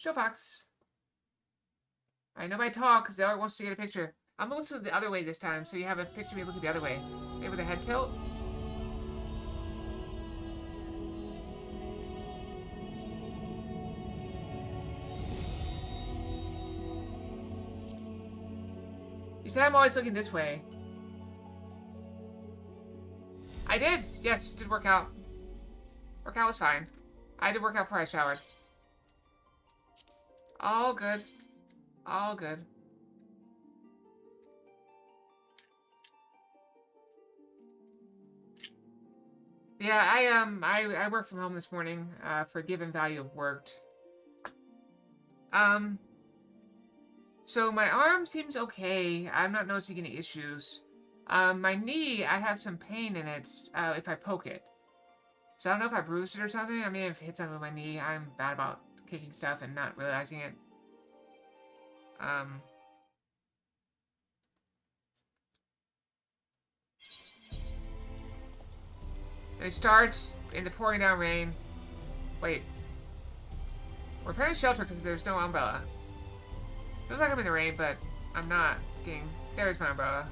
Show Fox. Alright, nobody talk, because Elric wants to get a picture. I'm going to look the other way this time, so you have a picture of me looking the other way. Maybe with a head tilt. You said I'm always looking this way. I did! Yes, did work out. Workout was fine. I did work out before I showered. All good. All good. Yeah, I worked from home this morning, for a given value of worked. So my arm seems okay. I'm not noticing any issues. My knee, I have some pain in it, if I poke it. So I don't know if I bruised it or something. I mean, if it hit something with my knee, I'm bad about kicking stuff and not realizing it. They start in the pouring down rain. Wait. We're repairing shelter because there's no umbrella. Feels like I'm in the rain, but I'm not getting... There's my umbrella.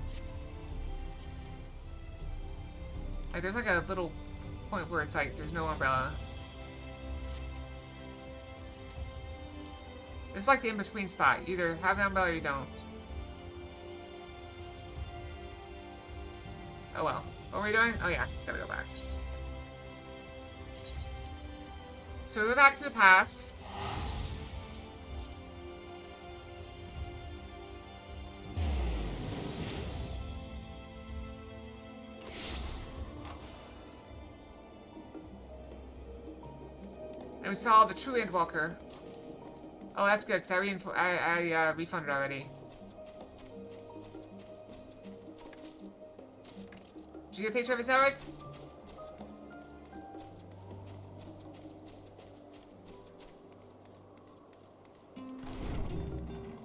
Like, there's like a little point where it's like, there's no umbrella. It's like the in-between spot. You either have an umbrella or you don't. Oh well. What were we doing? Oh yeah, gotta go back. So we're back to the past. And we saw the true Endwalker. Oh, that's good, because I refunded already. Did you get a picture of us, Elric?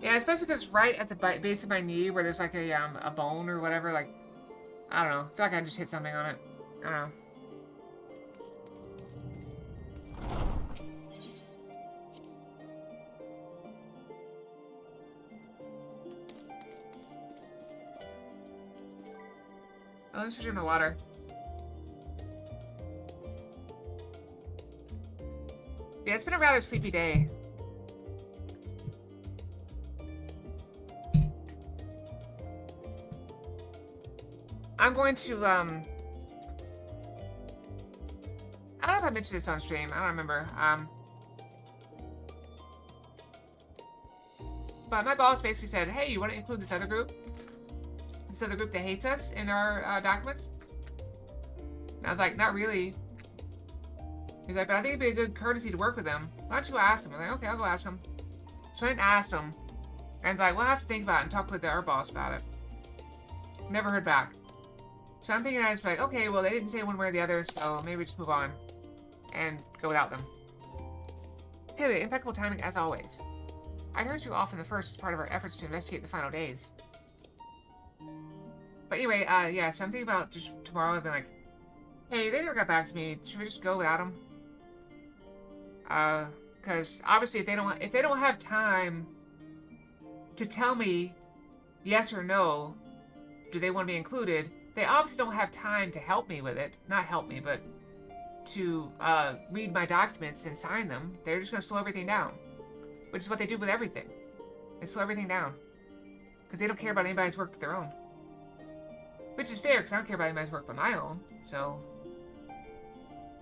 Yeah, especially because right at the base of my knee, where there's like a bone or whatever, like, I don't know. I feel like I just hit something on it. I don't know. Oh, let's drink my water. Yeah, it's been a rather sleepy day. I'm going to, I don't know if I mentioned this on stream. I don't remember. But my boss basically said, hey, you want to include this other group? This other group that hates us in our documents? And I was like, not really. He's like, but I think it'd be a good courtesy to work with them. Why don't you ask them? I'm like, okay, I'll go ask them. So I went and asked them. And like, we'll have to think about it and talk with our boss about it. Never heard back. So I'm thinking I was like, okay, well, they didn't say one way or the other, so maybe we just move on and go without them. Hey, impeccable timing as always. I heard you off in the first as part of our efforts to investigate the final days. But anyway, yeah, so I'm thinking about just tomorrow. I've been like, hey, they never got back to me. Should we just go without them? Because obviously, if they don't have time to tell me yes or no, do they want to be included? They obviously don't have time to help me with it. Not help me, but to read my documents and sign them. They're just going to slow everything down. Which is what they do with everything. They slow everything down. Because they don't care about anybody's work but their own. Which is fair, because I don't care about anybody's work but my own. So...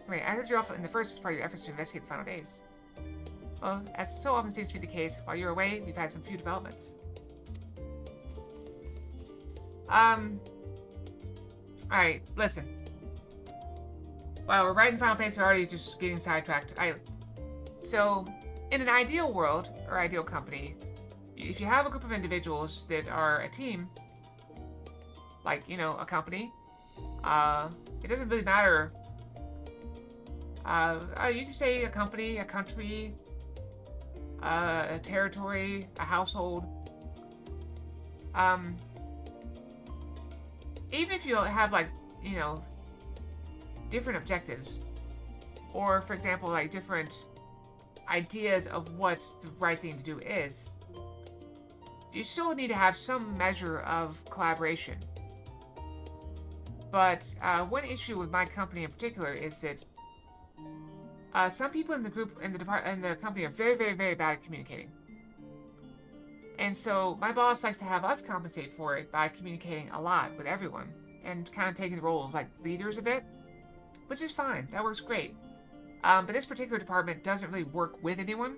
Anyway, I heard you off in the first as part of your efforts to investigate the final days. Well, as so often seems to be the case, while you're away, we've had some few developments. Alright, listen. Wow, we're right in Final Fantasy, we're already just getting sidetracked. So, in an ideal world, or ideal company, if you have a group of individuals that are a team, like, you know, a company, it doesn't really matter. You can say a company, a country, a territory, a household. Even if you have, like, you know, different objectives, or, for example, like, different ideas of what the right thing to do is, you still need to have some measure of collaboration. But one issue with my company in particular is that some people in the group, in the company, are very, very, very bad at communicating. And so my boss likes to have us compensate for it by communicating a lot with everyone and kind of taking the role of like leaders a bit, which is fine. That works great. But this particular department doesn't really work with anyone.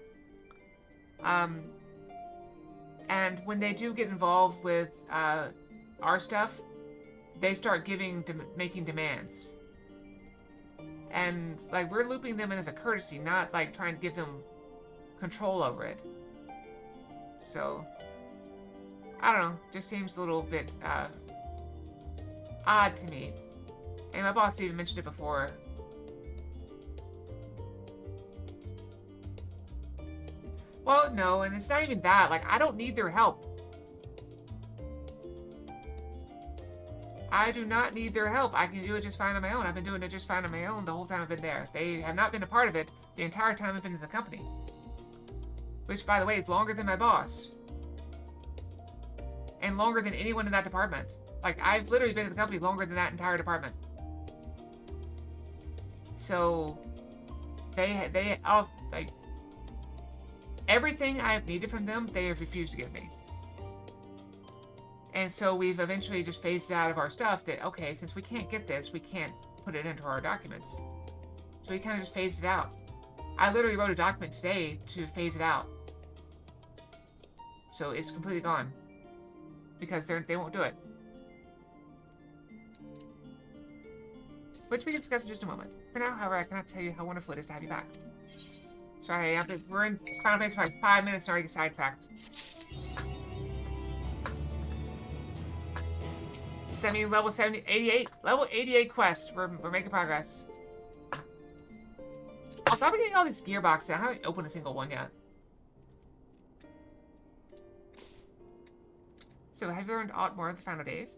And when they do get involved with our stuff, they start making demands. And like we're looping them in as a courtesy, not like trying to give them control over it. So I don't know, just seems a little bit odd to me. And my boss even mentioned it before. Well, no, and it's not even that. Like, I don't need their help. I do not need their help. I can do it just fine on my own. I've been doing it just fine on my own the whole time I've been there. They have not been a part of it the entire time I've been in the company. Which, by the way, is longer than my boss. And longer than anyone in that department. Like, I've literally been in the company longer than that entire department. So, they all, like, everything I've needed from them, they have refused to give me. And so we've eventually just phased it out of our stuff that, okay, since we can't get this, we can't put it into our documents. So we kind of just phased it out. I literally wrote a document today to phase it out. So it's completely gone. Because they won't do it. Which we can discuss in just a moment. For now, however, I cannot tell you how wonderful it is to have you back. Sorry, we're in Final Fantasy for like 5 minutes and already get sidetracked. Does that mean level 88? Level 88 quests. We're making progress. Also, I've been getting all these gearboxes. I haven't opened a single one yet. So, have you learned aught more of the final days?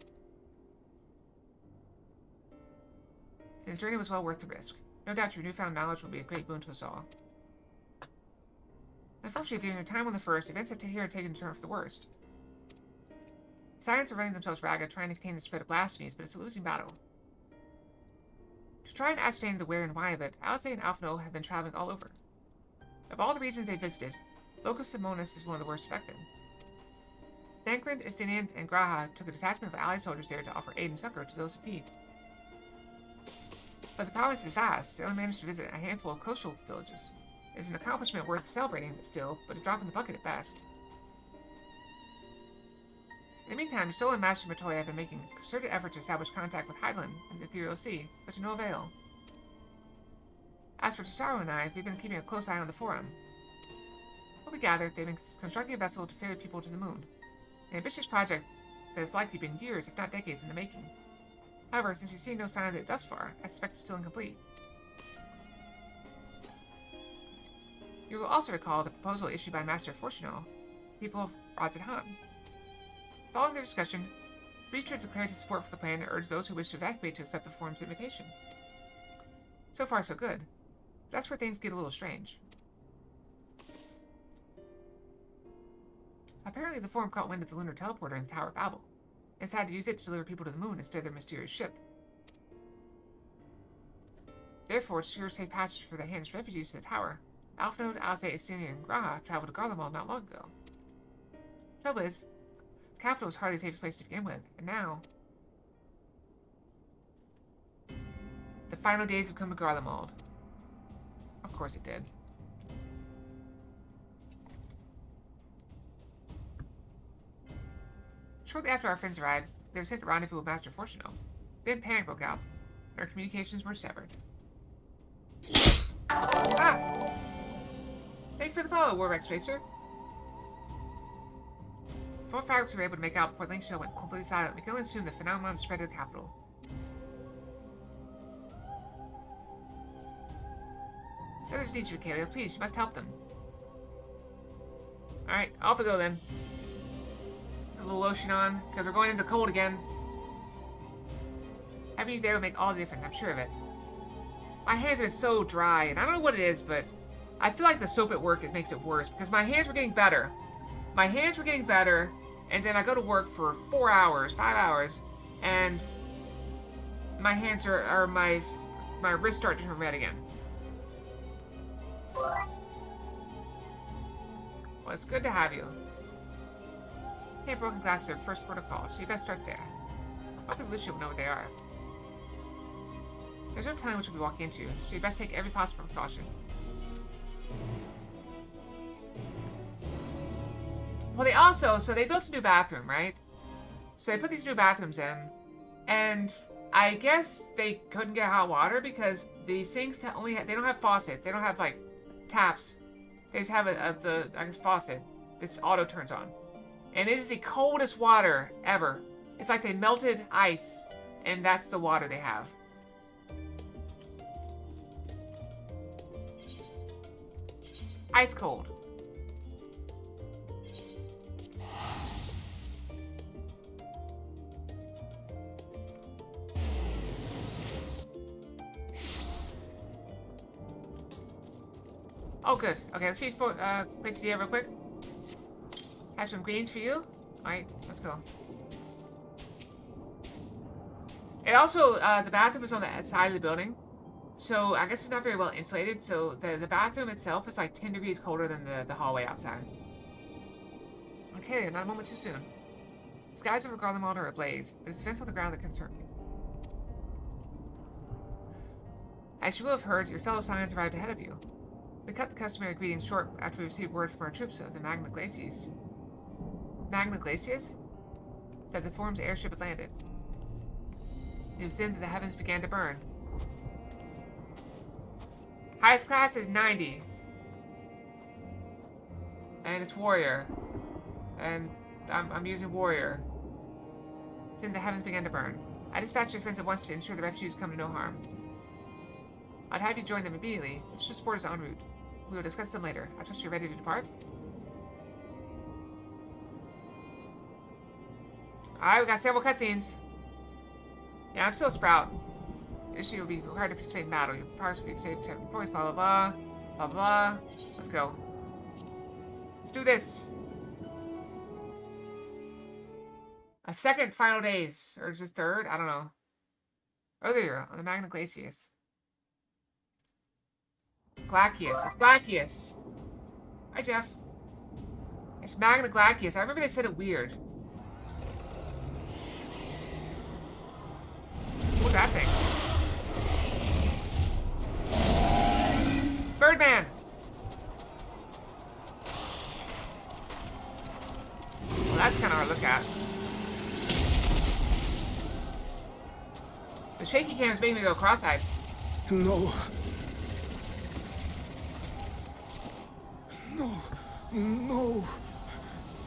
The journey was well worth the risk. No doubt your newfound knowledge will be a great boon to us all. Unfortunately, during your time on the First, events have here taken a turn for the worst. Science are running themselves ragged, trying to contain the spread of blasphemies, but it's a losing battle. To try and ascertain the where and why of it, Alice and Alphino have been traveling all over. Of all the regions they visited, Locus Simonis is one of the worst affected. Thancred, Estinian, and Graha took a detachment of allied soldiers there to offer aid and succor to those in need. But the province is vast. They only managed to visit a handful of coastal villages. It is an accomplishment worth celebrating, but a drop in the bucket at best. In the meantime, Stola and Master Matoya have been making a concerted effort to establish contact with Hydaelyn and the Ethereal Sea, but to no avail. As for Tostaro and I, we've been keeping a close eye on the Forum. What we gathered, they've been constructing a vessel to ferry people to the moon. An ambitious project that has likely been years, if not decades, in the making. However, since we've seen no sign of it thus far, I suspect it's still incomplete. You will also recall the proposal issued by Master Fortunal, people of Radz-at-Han. Following their discussion, Fritra declared his support for the plan and urged those who wish to evacuate to accept the Forum's invitation. So far, so good. That's where things get a little strange. Apparently, the Forum caught wind of the lunar teleporter in the Tower of Babel, and decided to use it to deliver people to the moon instead of their mysterious ship. Therefore, to secure safe passage for the Hannish refugees to the tower, Alphino, Alice, Estinian, and Graha traveled to Garlemald not long ago. Trouble is, the capital was hardly the safest place to begin with, and now... The final days have come to Garlemald. Of course it did. Shortly after our friends arrived, they were sent to rendezvous with Master Fortuno. Then panic broke out, and our communications were severed. Ah! Thank you for the follow, Warbeck Tracer. From what facts we were able to make out before the link show went completely silent, we can only assume the phenomenon spread to the capital. The others need you, Kalia. Please, you must help them. Alright, off we go then. A little lotion on, because we're going into the cold again. Having you there will make all the difference, I'm sure of it. My hands have been so dry, and I don't know what it is, but I feel like the soap at work, it makes it worse because my hands were getting better. My hands were getting better, and then I go to work for 4 hours, 5 hours, and my hands my wrists start to turn red again. Well, it's good to have you. Hey, broken glasses are first protocol, so you best start there. Hopefully Lucia will know what they are. There's no telling what you'll be walking into, so you best take every possible precaution. Well, they built a new bathroom, right? So they put these new bathrooms in, and I guess they couldn't get hot water because the sinks they don't have faucet. They don't have, like, taps. They just have the faucet. This auto turns on. And it is the coldest water ever. It's like they melted ice, and that's the water they have. Ice cold. Oh, good. Okay, let's feed for quesadilla real quick. Have some greens for you. Alright, let's go. It also, the bathroom is on the side of the building. So, I guess it's not very well insulated. So, the bathroom itself is like 10 degrees colder than the hallway outside. Okay, not a moment too soon. The skies over Garland Mall are ablaze, but it's events on the ground that concern me. As you will have heard, your fellow Scions arrived ahead of you. We cut the customary greetings short after we received word from our troops of the Magna Glacies. Magna Glacies? That the Forum's airship had landed. It was then that the heavens began to burn. Highest class is 90. And it's warrior. And I'm using warrior. Then the heavens began to burn. I dispatched your friends at once to ensure the refugees come to no harm. I'd have you join them immediately. It's just borders en route. We will discuss them later. I trust you're ready to depart. Alright, we got several cutscenes. Yeah, I'm still a Sprout. Issue will be required to participate in battle. Your powers will be saved 7 points, blah, blah, blah. Blah, blah. Let's go. Let's do this. A second final days. Or is it third? I don't know. Earlier, on the Magna Glacius. Glacius. It's Glacius. Hi, Jeff. It's Magna Glacius. I remember they said it weird. Look at that thing. Birdman! Well, that's kind of hard to look at. The shaky cam is making me go cross-eyed. No. No. No.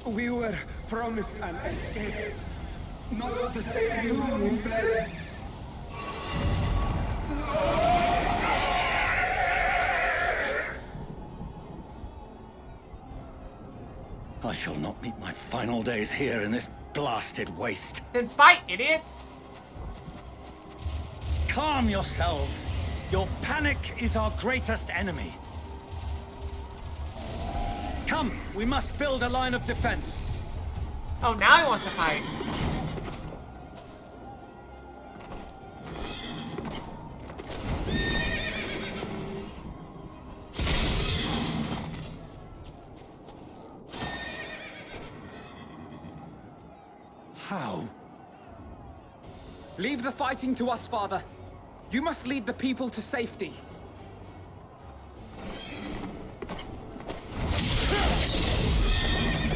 We were promised an escape. Not the same room we fled. I shall not meet my final days here in this blasted waste. Then fight, idiot! Calm yourselves. Your panic is our greatest enemy. Come, we must build a line of defense. Oh, now he wants to fight. How? Leave the fighting to us, Father. You must lead the people to safety.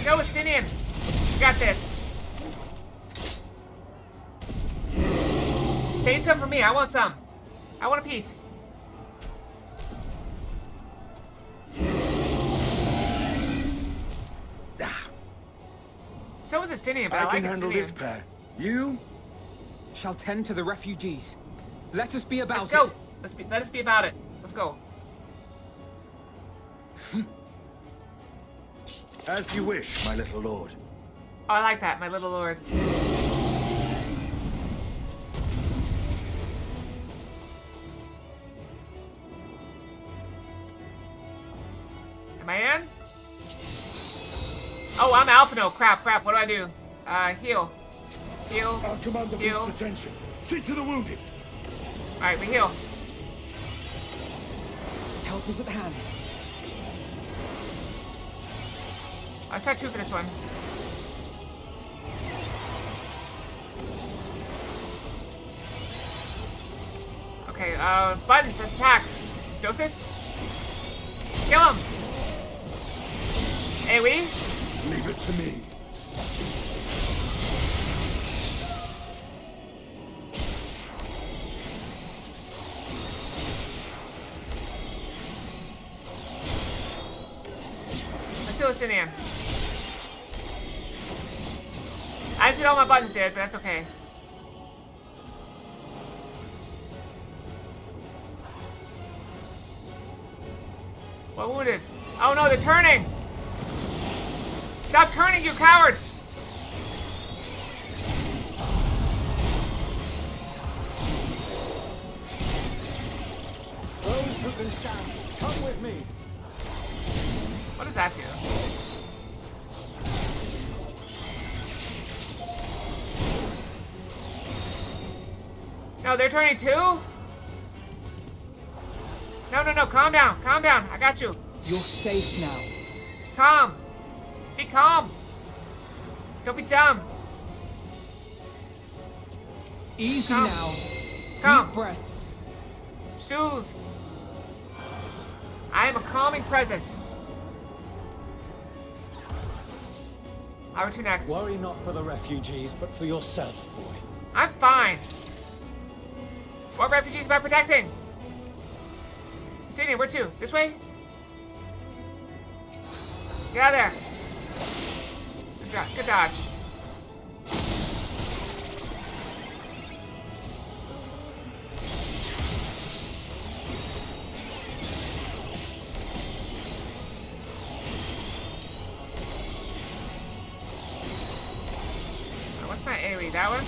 Go, Estinian. You got this. Save some for me. I want some. I want a piece. So was Estinian, but I like can handle Estinian. this pair. You shall tend to the refugees. Let us be about Let's go. it. Let us be about it. Let's go. As you wish, my little lord. Oh, I like that, my little lord. Am I in? Oh, I'm Alpha. No, crap. What do I do? Heal. Heal. I'll command the Heal. beast's attention. See to the wounded. Alright, we heal. Help is at hand. Let's try 2 for this one. Okay, buttons, let's attack. Doses? Kill him! AoE? Leave it to me. Let's heal this in. I didn't see what all my buttons did, but that's okay. What wounded? Oh no, they're turning! Stop turning, you cowards! Those who can stand, come with me. What does that do? No, they're turning too? No, calm down, I got you. You're safe now. Calm. Be calm. Don't be dumb. Easy Calm. now. Calm. Deep breaths. Soothe. I am a calming presence. How are 2 next? Worry not for the refugees, but for yourself, boy. I'm fine. What refugees am I protecting? Stadium, where to? This way? Get out of there. Good dodge. What's my AoE? That one?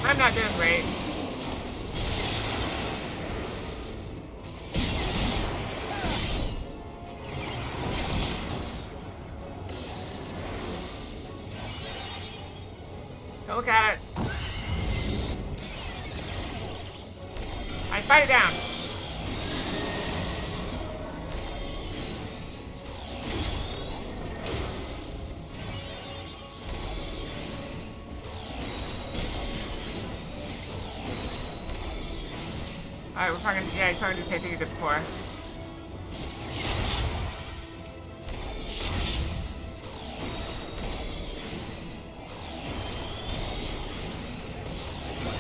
I'm not doing great. Don't look at it. I fight it down. Alright, we're probably gonna, yeah, he's probably gonna do the same thing he did before.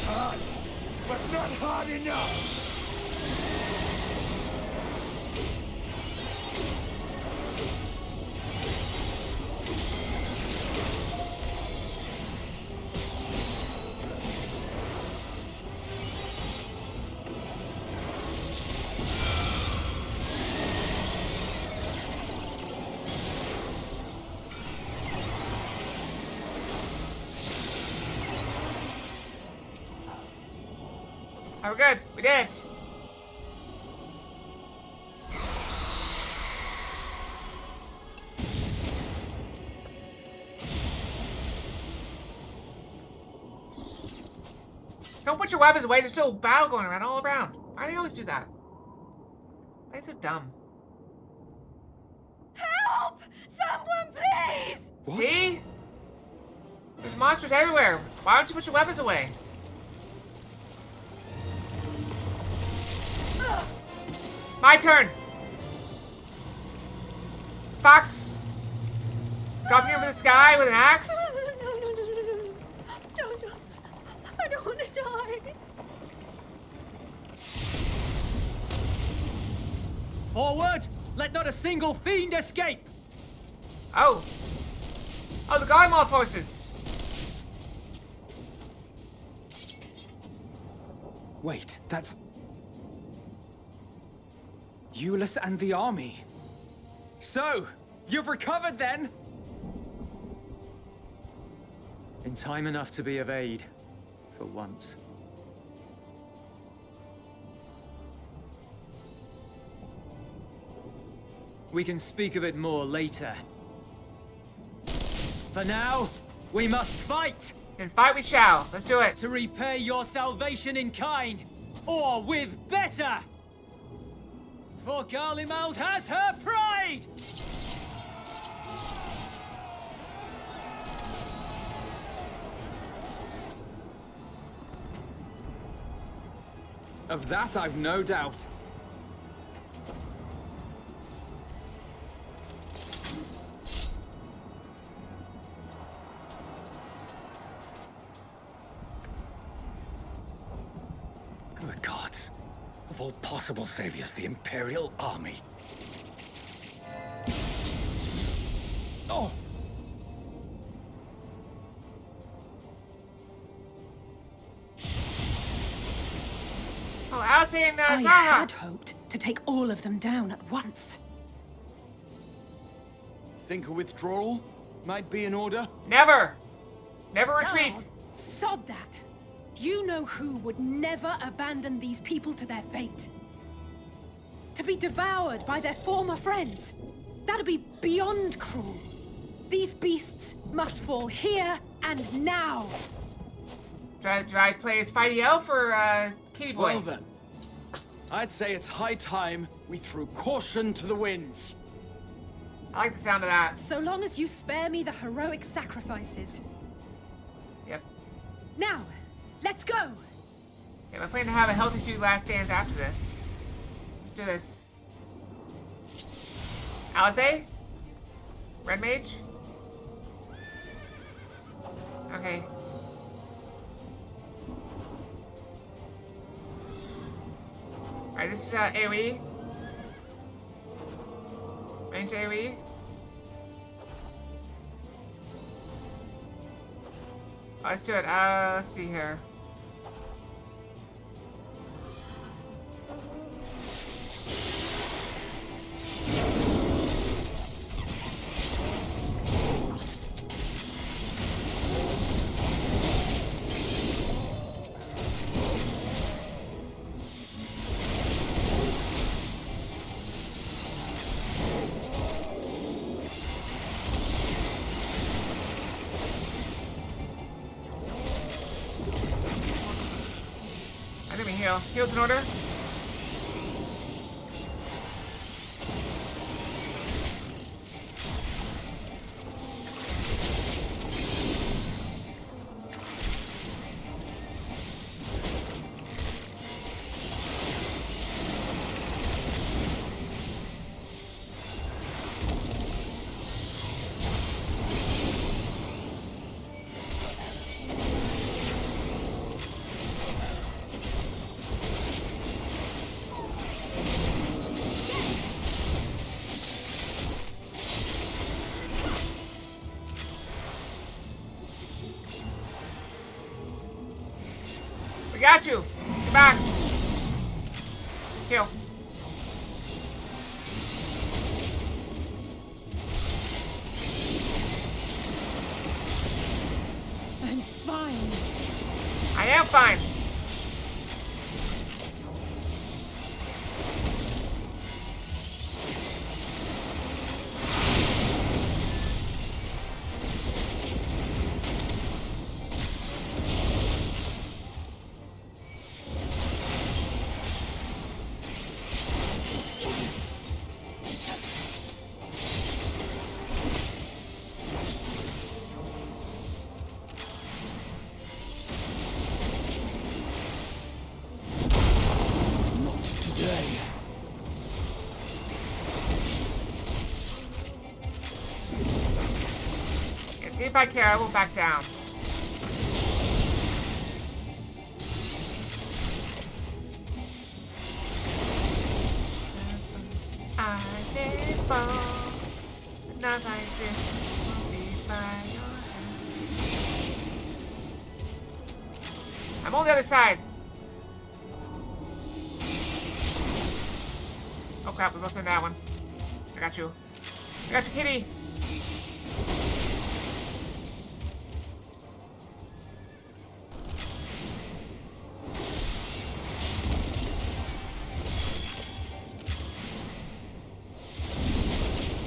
Hard, but not hard enough. Oh, we're good. We did it. Don't put your weapons away. There's still battle going around all around. Why do they always do that? Why are they so dumb? Help! Someone, please! What? See? There's monsters everywhere. Why don't you put your weapons away? My turn! Fox! Dropping over the sky with an axe? No. Don't. I don't want to die. Forward! Let not a single fiend escape! Oh. Oh, the Garlemald forces. Wait, that's... Euless and the army. So, you've recovered then? In time enough to be of aid, for once. We can speak of it more later. For now, we must fight! Then fight we shall. Let's do it. To repay your salvation in kind, or with better! For Garlemald has her pride! Of that I've no doubt. Good gods. Of all possible saviors, the Imperial Army. Oh! Oh, Alice and I Gaha. had hoped to take all of them down at once. Think a withdrawal might be in order? Never. Never retreat. Oh, sod that. You know who would never abandon these people to their fate. To be devoured by their former friends. That'd be beyond cruel. These beasts must fall here and now. Do I play as Fighty Elf or Kitty Boy? Well then, I'd say it's high time we threw caution to the winds. I like the sound of that. So long as you spare me the heroic sacrifices. Yep. Now, let's go! Yeah, I'm planning to have a healthy few last stands after this. Let's do this. Alice? Red Mage? Okay. Alright, this is AoE. Range AoE. Oh, let's do it. Let's see here. I didn't heal. Heal's in order. We got you. Get back. Heal. I'm fine. I am fine. if I care, I will back down. I did fall, not like this. Won't be by your hand. I'm on the other side. Oh crap, we both did that one. I got you. I got you, kitty.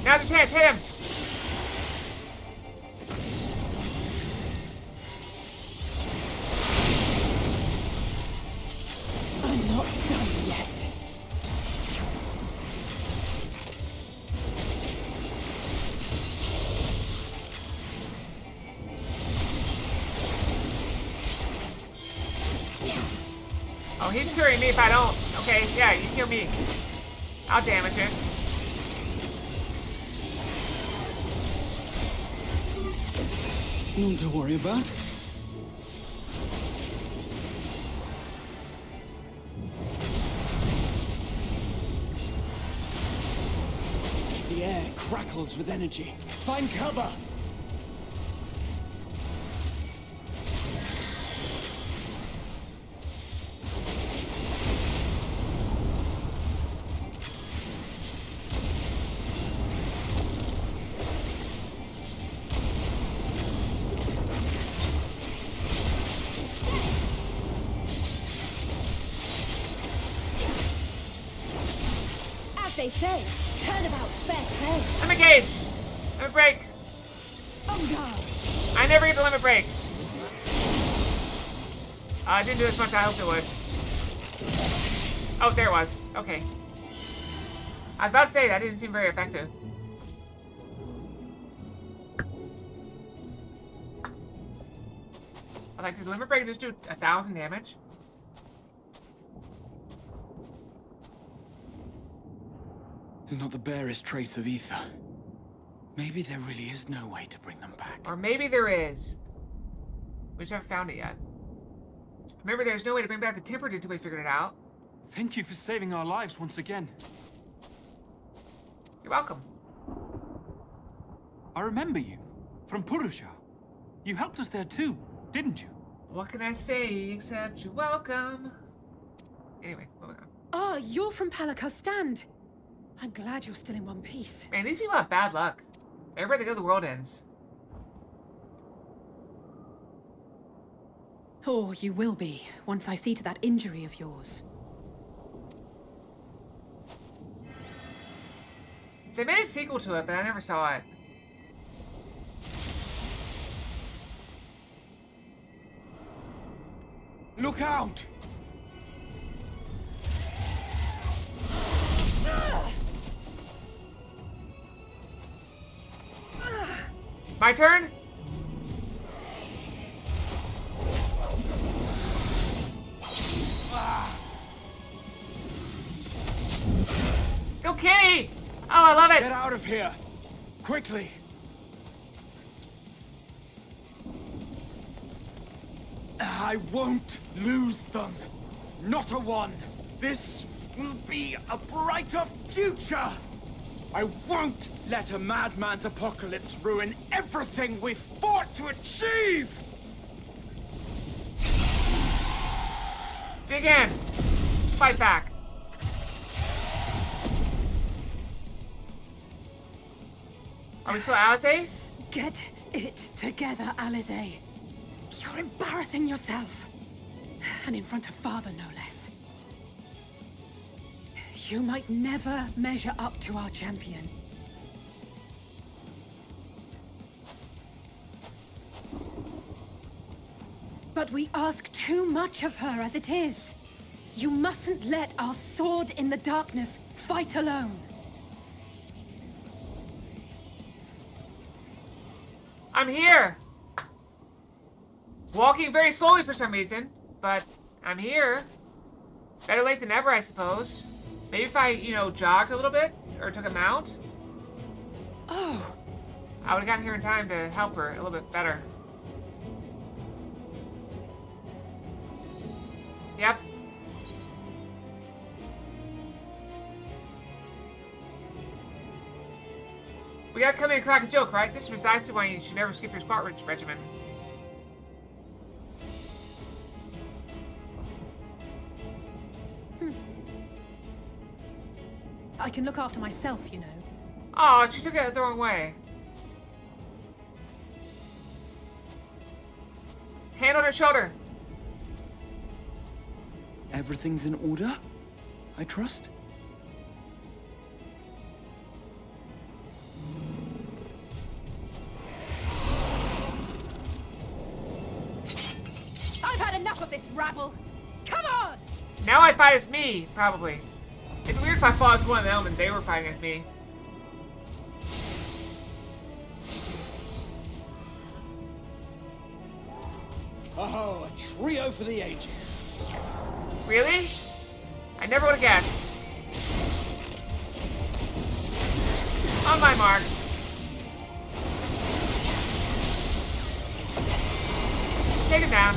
Now's the chance, hit him! I'm not done yet. Oh, he's curing me if I don't. Okay, yeah, you kill me. I'll damage it. None to worry about. The air crackles with energy. Find cover! As they say, turnabout's fair play. Limit gauge! Limit break! On guard. I never get the limit break. I didn't do as much as I hoped it would. Oh, there it was. Okay. I was about to say that didn't seem very effective. I like to the limit break just do 1,000 damage. There's not the barest trace of ether. Maybe there really is no way to bring them back. Or maybe there is. We just haven't found it yet. Remember, there's no way to bring back the Tempered until we figured it out. Thank you for saving our lives once again. You're welcome. I remember you. From Purusha. You helped us there too, didn't you? What can I say except you're welcome? Anyway, moving on. Ah, you're from Palaka's stand. I'm glad you're still in one piece. Man, these people have bad luck. Everywhere they go, the world ends. Or you will be, once I see to that injury of yours. They made a sequel to it, but I never saw it. Look out! My turn? Go Kitty! Oh, I love it! Get out of here! Quickly! I won't lose them! Not a one! This will be a brighter future! I won't let a madman's apocalypse ruin everything we've fought to achieve! Dig in! Fight back. Are we still Alice? Get it together, Alize. You're embarrassing yourself. And in front of Father, no less. You might never measure up to our champion. But we ask too much of her as it is. You mustn't let our sword in the darkness fight alone. I'm here! Walking very slowly for some reason, but I'm here. Better late than never, I suppose. Maybe if I, jogged a little bit, or took a mount. Oh, I would have gotten here in time to help her a little bit better. Yep. We gotta come in and crack a joke, right? This is precisely why you should never skip your squat regimen. I can look after myself, you know. Oh, she took it the wrong way. Hand on her shoulder. Everything's in order, I trust? I've had enough of this rabble. Come on! Now I fight as me, probably. It'd be weird if I fought as one of them and they were fighting as me. Oh, a trio for the ages. Really? I never would have guessed. On my mark. Take him down.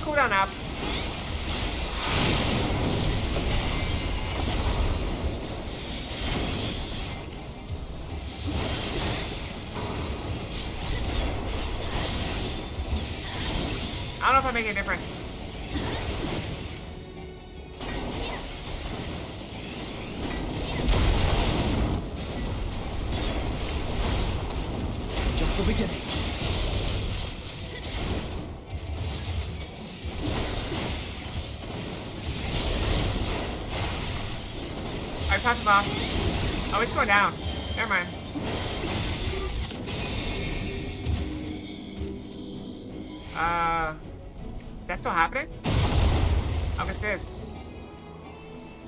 Cool down up. I don't know if I make a difference. Just the beginning. I talked him off. Oh, it's going down. Never mind. Is that still happening? I guess it is.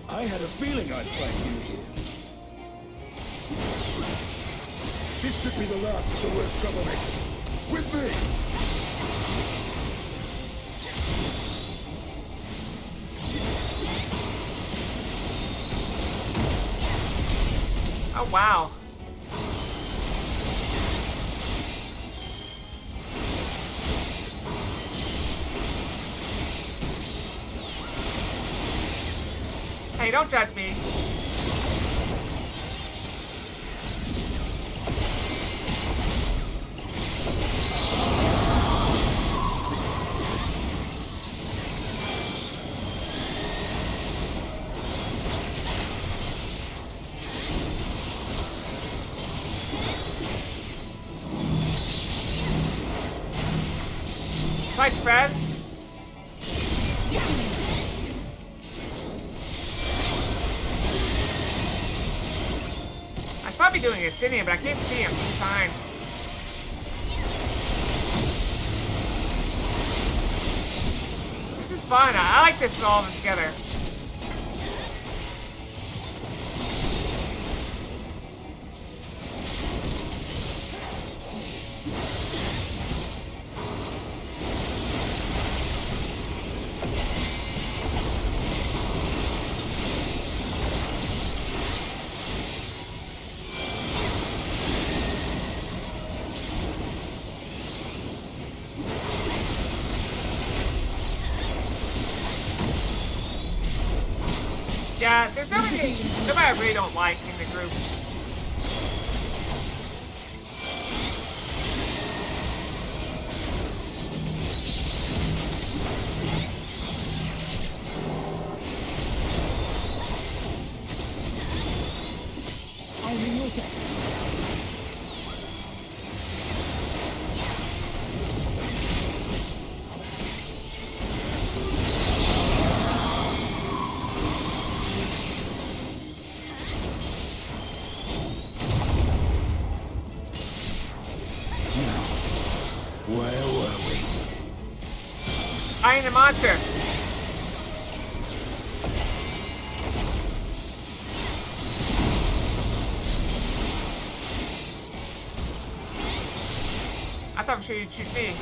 I had a feeling I'd find you here. This should be the last of the worst troublemakers. With me! Oh, wow. Hey, don't judge me. Sight spread. I should probably be doing Estinian, but I can't see him. Fine. This is fun. I like this with all of us together. Yeah, there's nobody I really don't like in the group. I'm in your debt. Where were we? I am the monster. I thought for sure you'd choose me.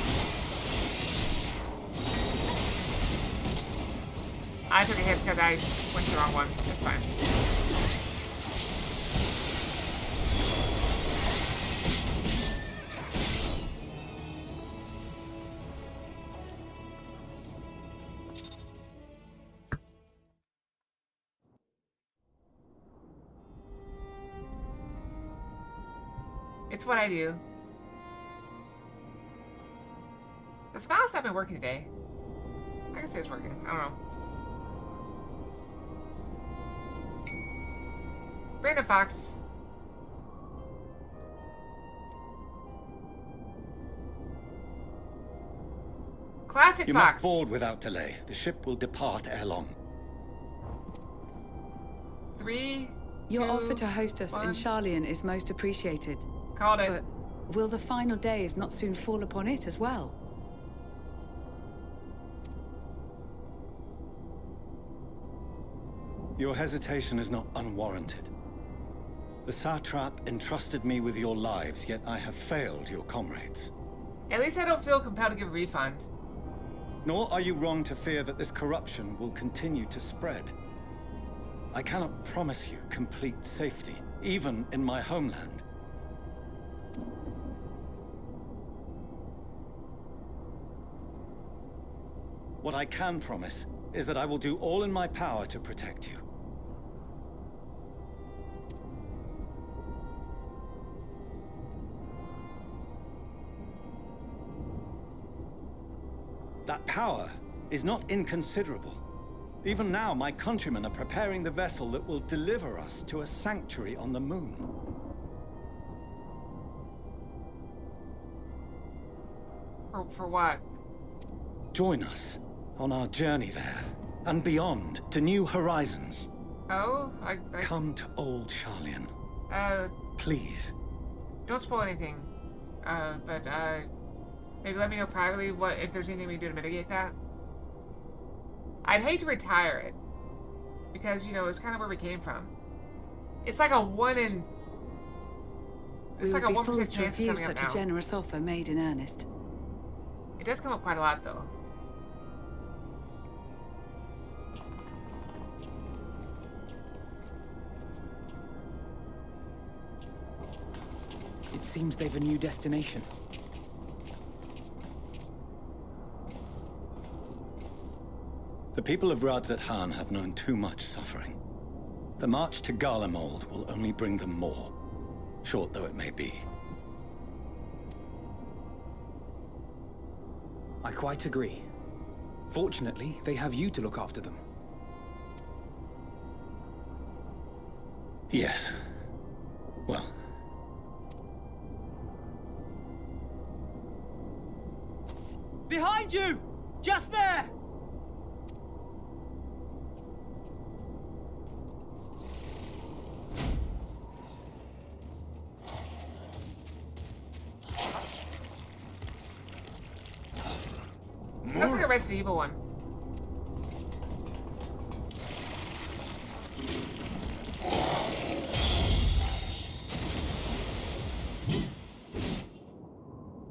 I took a hit because I went to the wrong one. That's fine. It's what I do. The smile's not been working today. I can say it's working. I don't know. Brandon Fox. Classic You Fox. must board without delay. The ship will depart ere long. 3, Your 2, offer to host us 1. in Charlian is most appreciated. Called it. But will the final days not soon fall upon it as well? Your hesitation is not unwarranted. The satrap entrusted me with your lives, yet I have failed your comrades. At least I don't feel compelled to give a refund. Nor are you wrong to fear that this corruption will continue to spread. I cannot promise you complete safety, even in my homeland. What I can promise is that I will do all in my power to protect you. That power is not inconsiderable. Even now, my countrymen are preparing the vessel that will deliver us to a sanctuary on the moon. For what? Join us on our journey there, and beyond, to new horizons. Oh? Come to old Charlian. Please. Don't spoil anything. But maybe let me know privately if there's anything we can do to mitigate that. I'd hate to retire it. Because, you know, it's kind of where we came from. It's like a 1 in... It's like a 1% chance of coming up such now. a generous offer made in earnest. It does come up quite a lot, though. It seems they've a new destination. The people of Radzat-Han have known too much suffering. The march to Garlemald will only bring them more, short though it may be. I quite agree. Fortunately, they have you to look after them. Yes. Well. Behind you! Just there! That's like a Resident Evil one.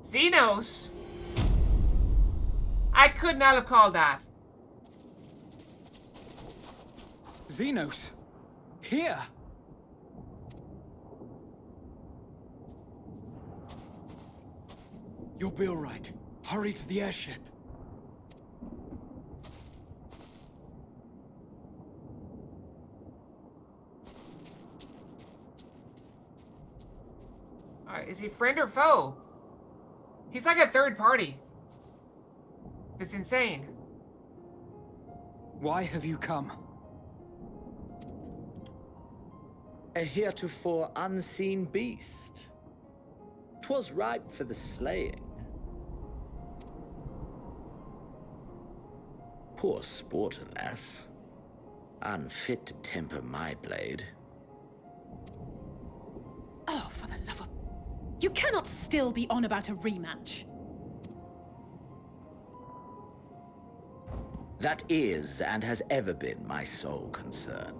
Xenos? I could not have called that. Xenos! Here! You'll be all right. Hurry to the airship. Is he friend or foe? He's like a third party. That's insane. Why have you come? A heretofore unseen beast. 'Twas ripe for the slaying. Poor sport, alas. Unfit to temper my blade. Oh, for the love of... You cannot still be on about a rematch. That is, and has ever been, my sole concern.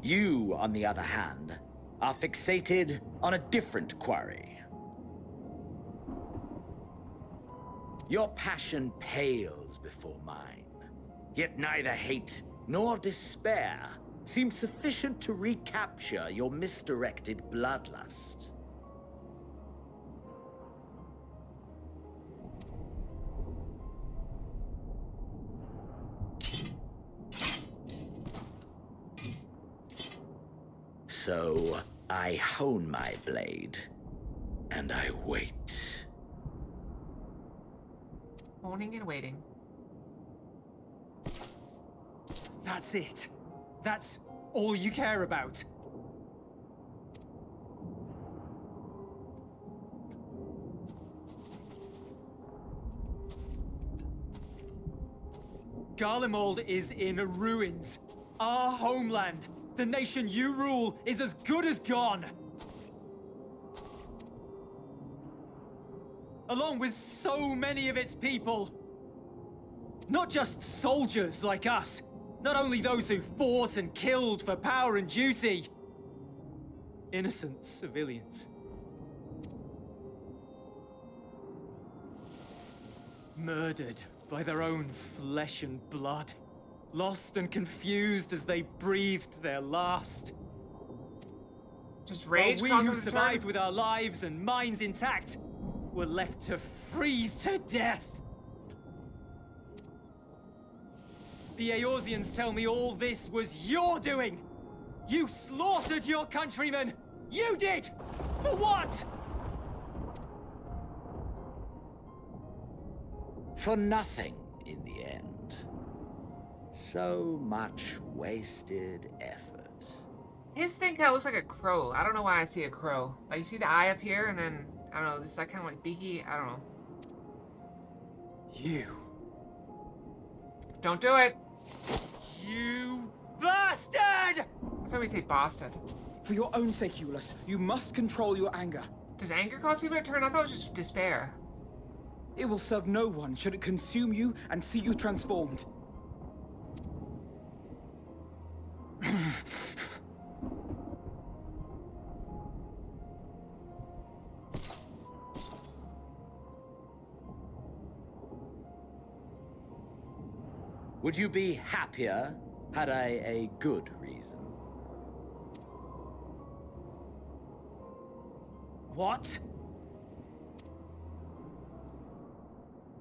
You, on the other hand, are fixated on a different quarry. Your passion pales before mine, yet neither hate nor despair seem sufficient to recapture your misdirected bloodlust. So I hone my blade, and I wait. Honing and waiting. That's it. That's all you care about. Garlemald is in ruins. Our homeland, the nation you rule, is as good as gone. Along with so many of its people. Not just soldiers like us. Not only those who fought and killed for power and duty. Innocent civilians. Murdered by their own flesh and blood. Lost and confused as they breathed their last. Just rage. While we who survived with our lives and minds intact were left to freeze to death. The Eorzeans tell me all this was your doing! You slaughtered your countrymen! You did! For what? For nothing, in the end. So much wasted effort. His thing kind of looks like a crow. I don't know why I see a crow. Like, you see the eye up here, and then, I don't know, this is like kind of like beaky. I don't know. You. Don't do it! You bastard! That's why we say bastard. For your own sake, Eulus, you must control your anger. Does anger cause people to turn? I thought it was just despair. It will serve no one should it consume you and see you transformed. Would you be happier had I a good reason? What?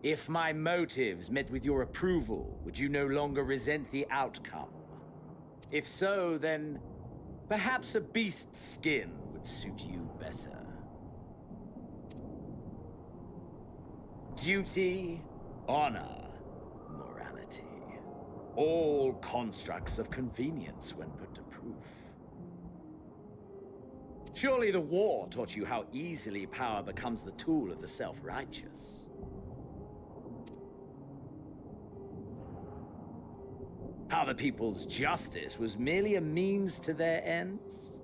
If my motives met with your approval, would you no longer resent the outcome? If so, then perhaps a beast's skin would suit you better. Duty, honor, morality. All constructs of convenience when put to proof. Surely the war taught you how easily power becomes the tool of the self-righteous. How the people's justice was merely a means to their ends?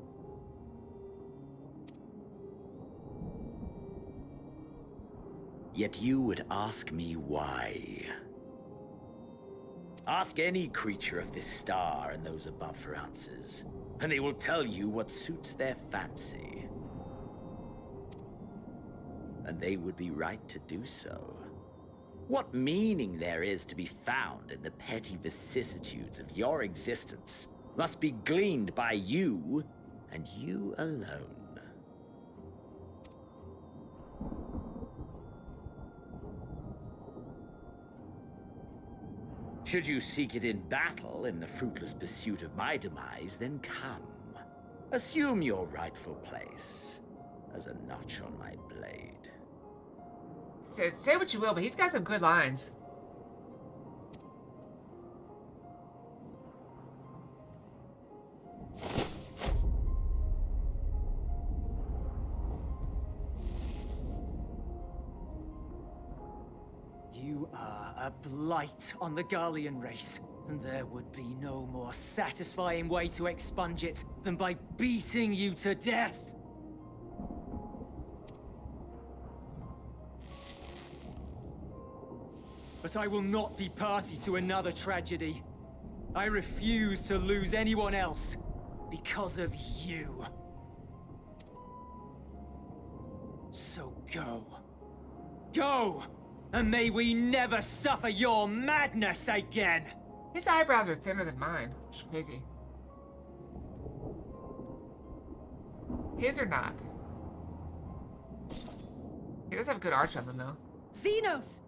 Yet you would ask me why. Ask any creature of this star and those above for answers, and they will tell you what suits their fancy. And they would be right to do so. What meaning there is to be found in the petty vicissitudes of your existence must be gleaned by you, and you alone. Should you seek it in battle in the fruitless pursuit of my demise, then come. Assume your rightful place as a notch on my blade. Say what you will, but he's got some good lines. You are a blight on the Garlean race, and there would be no more satisfying way to expunge it than by beating you to death. But I will not be party to another tragedy. I refuse to lose anyone else because of you. So go. Go! And may we never suffer your madness again! His eyebrows are thinner than mine, which is crazy. His are not. He does have good arch on them, though. Xenos!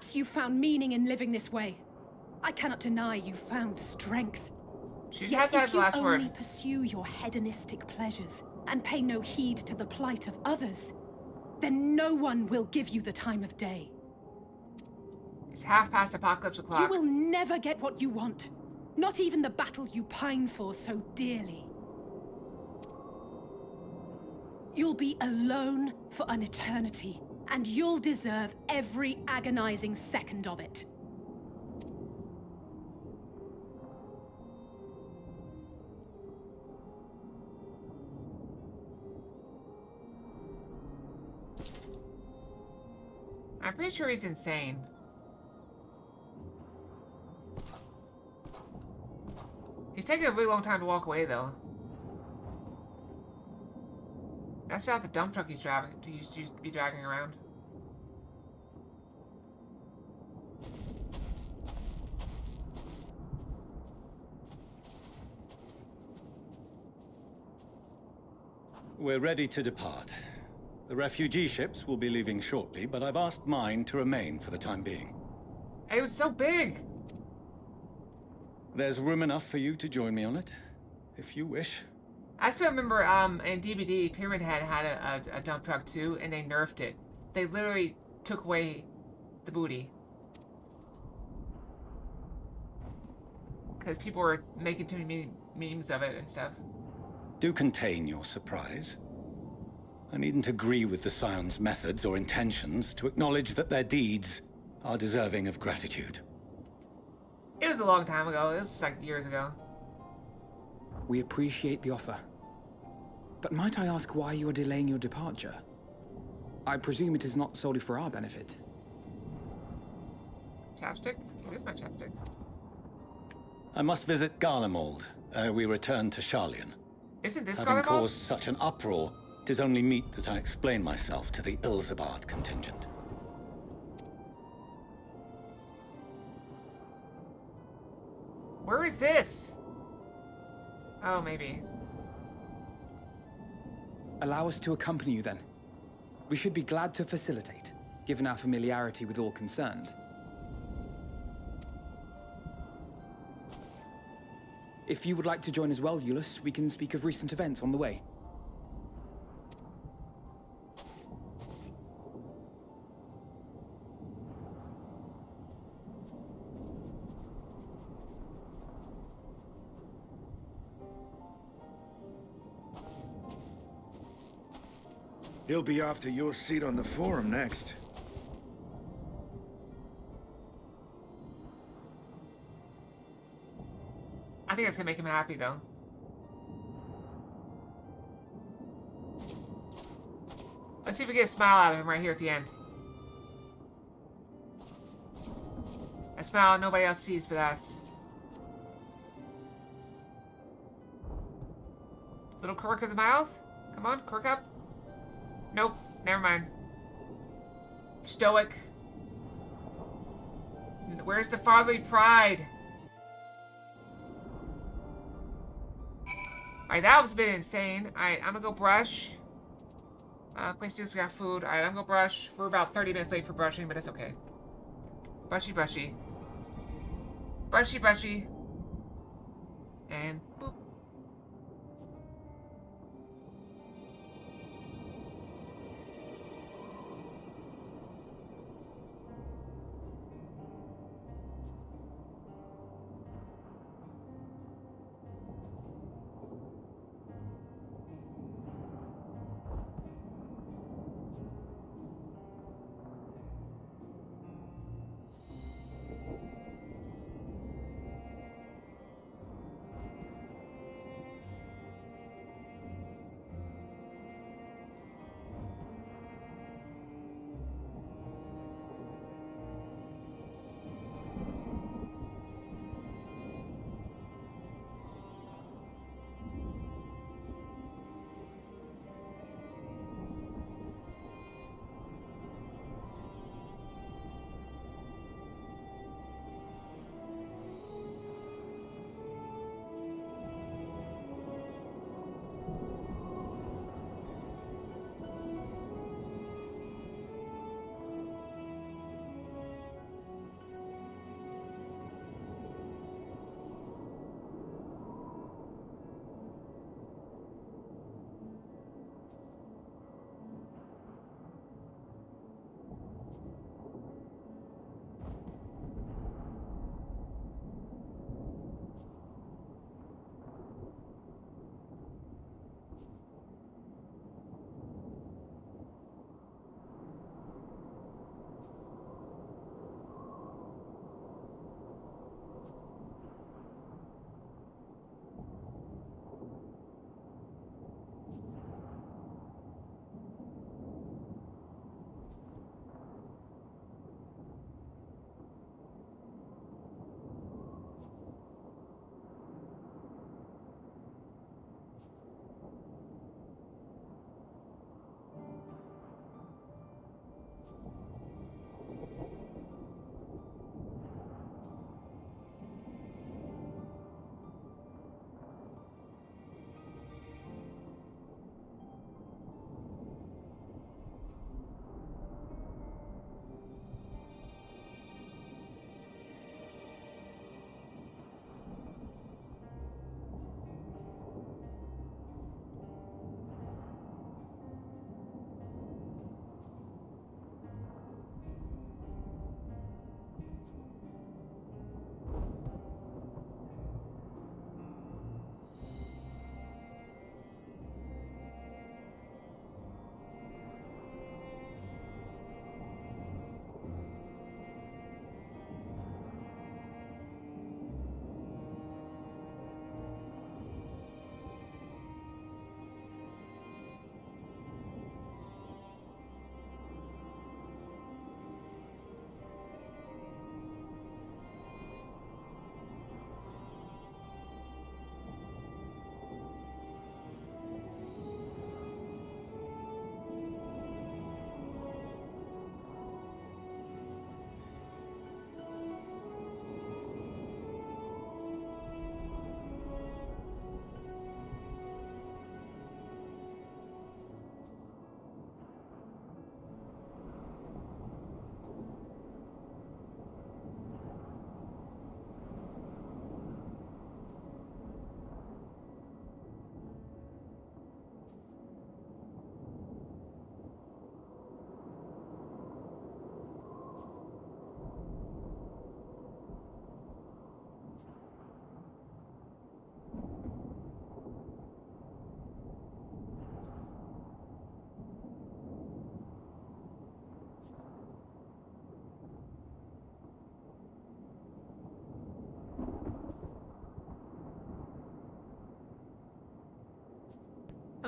Perhaps you found meaning in living this way. I cannot deny you found strength. She Yet has to have if the you last only word. pursue your hedonistic pleasures and pay no heed to the plight of others, then no one will give you the time of day. It's half past apocalypse o'clock. You will never get what you want. Not even the battle you pine for so dearly. You'll be alone for an eternity, and you'll deserve every agonizing second of it. I'm pretty sure he's insane. He's taking a really long time to walk away, though. That's not the dump truck he's driving. He used to be dragging around. We're ready to depart. The refugee ships will be leaving shortly, but I've asked mine to remain for the time being. It was so big! There's room enough for you to join me on it, if you wish. I still remember in DVD, Pyramid Head had a dump truck too, and they nerfed it. They literally took away the booty. Because people were making too many memes of it and stuff. Do contain your surprise. I needn't agree with the Scion's methods or intentions to acknowledge that their deeds are deserving of gratitude. It was a long time ago. It was like years ago. We appreciate the offer. But might I ask why you are delaying your departure? I presume it is not solely for our benefit. Chapstick? It is my chapstick. I must visit Garlemald. We return to Sharlayan. Isn't this Having Garlemald? caused such an uproar, 'tis only meet that I explain myself to the Ilzabard contingent. Where is this? Oh, maybe. Allow us to accompany you then. We should be glad to facilitate, given our familiarity with all concerned. If you would like to join as well, Eulus, we can speak of recent events on the way. He'll be after your seat on the forum next. I think that's gonna make him happy, though. Let's see if we get a smile out of him right here at the end. A smile nobody else sees but us. Little quirk of the mouth? Come on, quirk up. Nope, never mind. Stoic. Where's the fatherly pride? Alright, that was a bit insane. Alright, I'm gonna go brush. Questi's got food. Alright, I'm gonna brush. We're about 30 minutes late for brushing, but it's okay. Brushy, brushy. Brushy, brushy. And boop.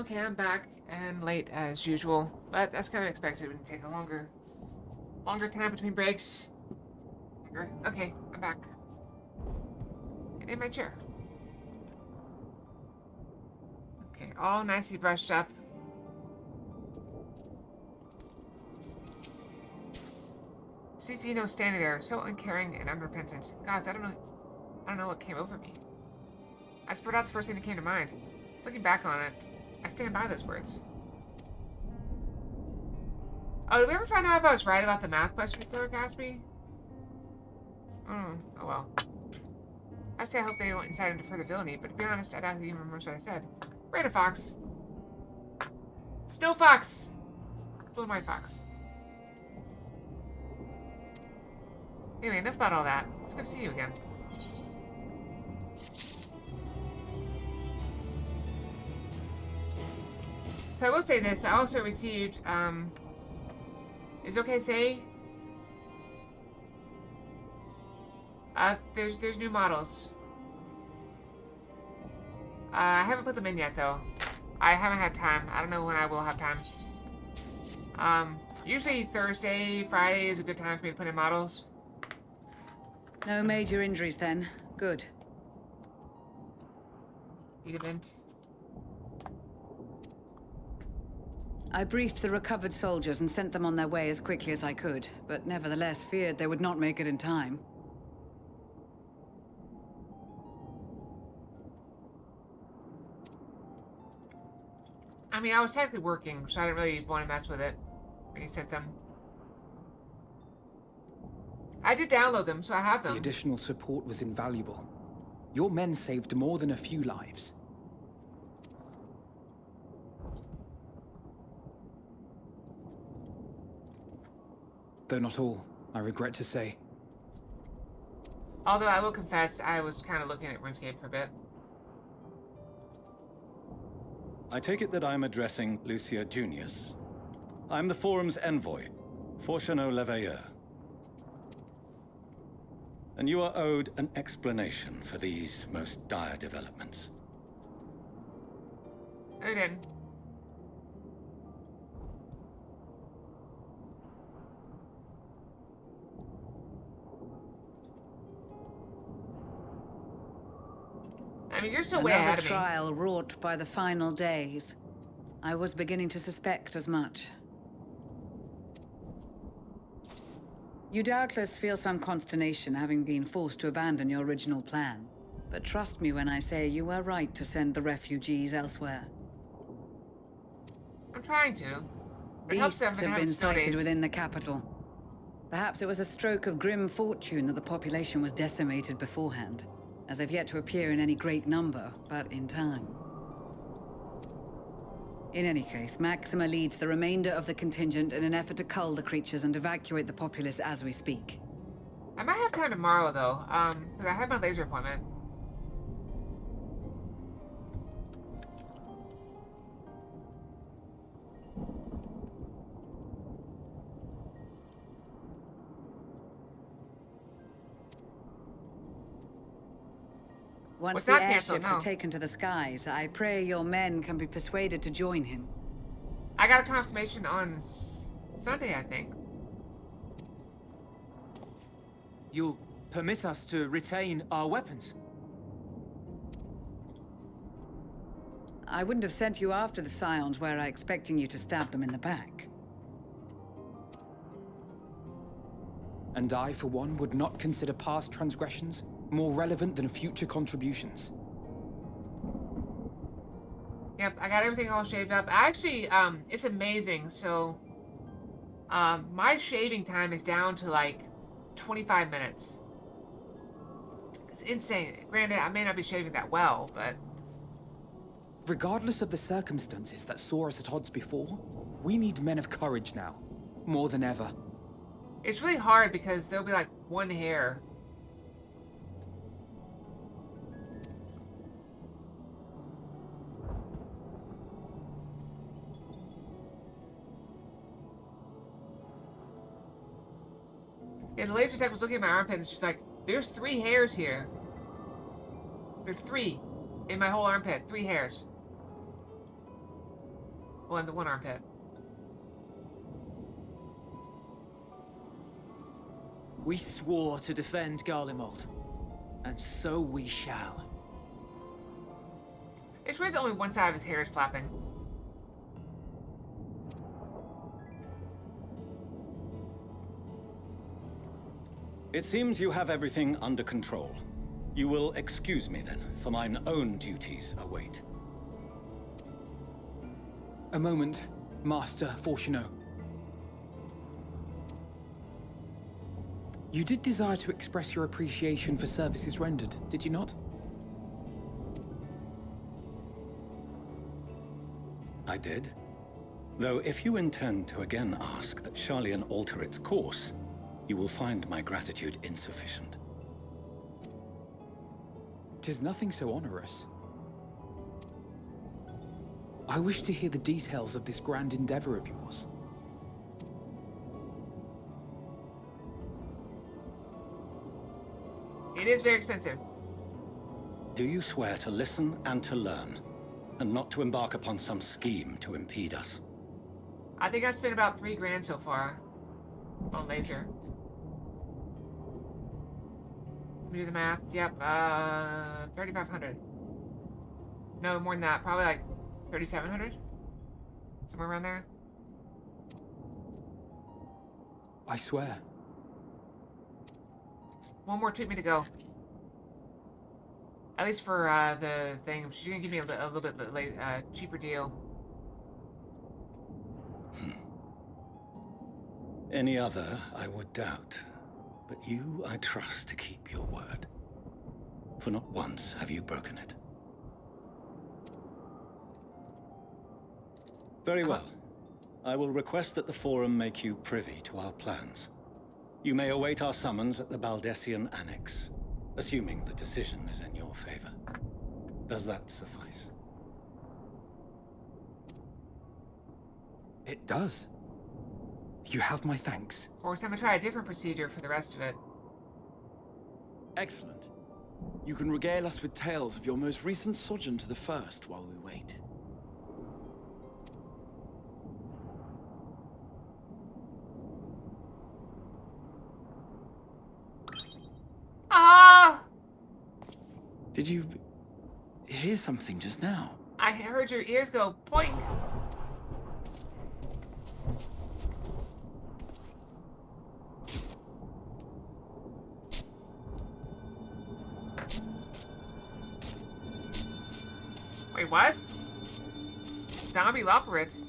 Okay, I'm back and late as usual, but that's kind of expected. It would take a longer time between breaks. Okay, I'm back. And in my chair. Okay, all nicely brushed up. Cicino standing there, so uncaring and unrepentant. Gods, I don't know what came over me. I spurred out the first thing that came to mind. Looking back on it, I stand by those words. Oh, did we ever find out if I was right about the math question Thor asked me? Oh well. I say I hope they went inside into further villainy, but to be honest, I doubt he even remembers what I said. Raider Fox. Snow Fox! Blue and White Fox. Anyway, enough about all that. It's good to see you again. So I will say this, I also received, is it okay to say? There's new models. I haven't put them in yet, though. I haven't had time. I don't know when I will have time. Usually Thursday, Friday is a good time for me to put in models. No major injuries then. Good. Event. I briefed the recovered soldiers and sent them on their way as quickly as I could, but nevertheless feared they would not make it in time. I mean, I was technically working, so I didn't really want to mess with it when you sent them. I did download them, so I have them. The additional support was invaluable. Your men saved more than a few lives. Though not all, I regret to say. Although I will confess, I was kind of looking at RuneScape for a bit. I take it that I'm addressing Lucia Junius. I'm the Forum's envoy, Fashionably. And you are owed an explanation for these most dire developments. I did. I mean, you're so way ahead of me. Another trial wrought by the final days. I was beginning to suspect as much. You doubtless feel some consternation having been forced to abandon your original plan. But trust me when I say you were right to send the refugees elsewhere. I'm trying to. It helps them Beasts have been sighted within the capital. Perhaps it was a stroke of grim fortune that the population was decimated beforehand, as they've yet to appear in any great number, but in time. In any case, Maxima leads the remainder of the contingent in an effort to cull the creatures and evacuate the populace as we speak. I might have time tomorrow, though, because I have my laser appointment. Once the airships are taken to the skies, I pray your men can be persuaded to join him. I got a confirmation on Sunday, I think. You'll permit us to retain our weapons? I wouldn't have sent you after the Scions were I expecting you to stab them in the back. And I, for one, would not consider past transgressions more relevant than future contributions. Yep, I got everything all shaved up. Actually, it's amazing. So, my shaving time is down to like 25 minutes. It's insane. Granted, I may not be shaving that well, but... Regardless of the circumstances that saw us at odds before, we need men of courage now, more than ever. It's really hard because there'll be like one hair. Yeah, the laser tech was looking at my armpit and she's like, there's 3 hairs here. There's 3 in my whole armpit. 3 hairs. in the one armpit. We swore to defend Garlemald, and so we shall. It's weird that only one side of his hair is flapping. It seems you have everything under control. You will excuse me then, for mine own duties await. A moment, Master Fashionably. You did desire to express your appreciation for services rendered, did you not? I did. Though if you intend to again ask that Sharlayan alter its course, you will find my gratitude insufficient. 'Tis nothing so onerous. I wish to hear the details of this grand endeavor of yours. It is very expensive. Do you swear to listen and to learn, and not to embark upon some scheme to impede us? I think I've spent about 3 grand so far on laser. Let me do the math. Yep, 3,500. No, more than that. Probably like 3,700? Somewhere around there. I swear. One more treatment to go. At least for the thing. She's gonna give me a little bit cheaper deal. Any other, I would doubt. But you, I trust to keep your word. For not once have you broken it. Very well. I will request that the Forum make you privy to our plans. You may await our summons at the Baldessian Annex, assuming the decision is in your favor. Does that suffice? It does. You have my thanks. Of course, I'm gonna try a different procedure for the rest of it. Excellent. You can regale us with tales of your most recent sojourn to the First while we wait. Ah! Did you hear something just now? I heard your ears go poink. Wait, what? Zombie Loperit.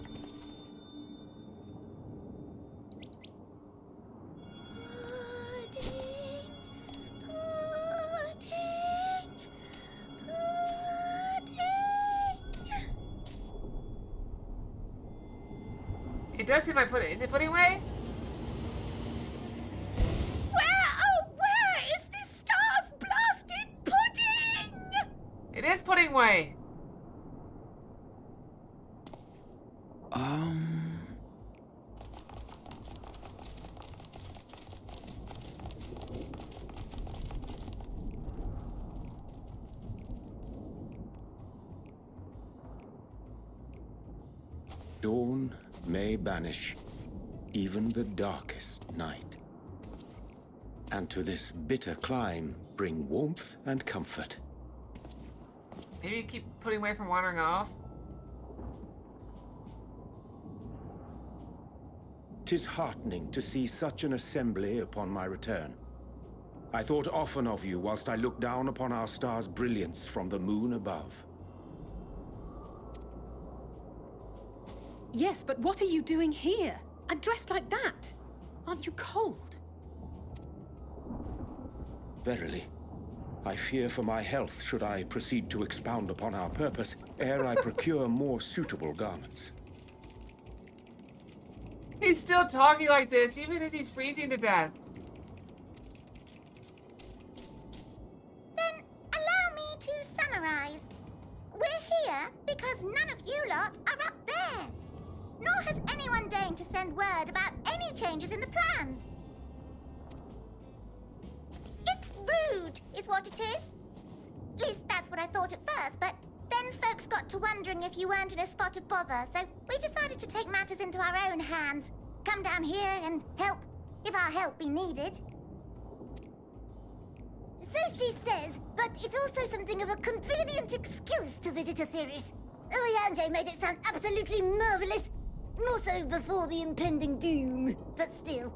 It does seem like pudding. Is it pudding way? Where is this star's blasted pudding? It is pudding way. Dawn may banish even the darkest night, and to this bitter clime bring warmth and comfort. Maybe you keep pudding way from wandering off. 'Tis heartening to see such an assembly upon my return. I thought often of you whilst I looked down upon our star's brilliance from the moon above. Yes, but what are you doing here? And dressed like that? Aren't you cold? Verily, I fear for my health should I proceed to expound upon our purpose ere I procure more suitable garments. He's still talking like this, even as he's freezing to death. Then allow me to summarize. We're here because none of you lot are up there. Nor has anyone deigned to send word about any changes in the plans. It's rude, is what it is. At least that's what I thought at first, but Then folks got to wondering if you weren't in a spot of bother, so we decided to take matters into our own hands. Come down here and help, if our help be needed. So she says, but it's also something of a convenient excuse to visit Aetheris. Oriange made it sound absolutely marvelous. More so before the impending doom, but still.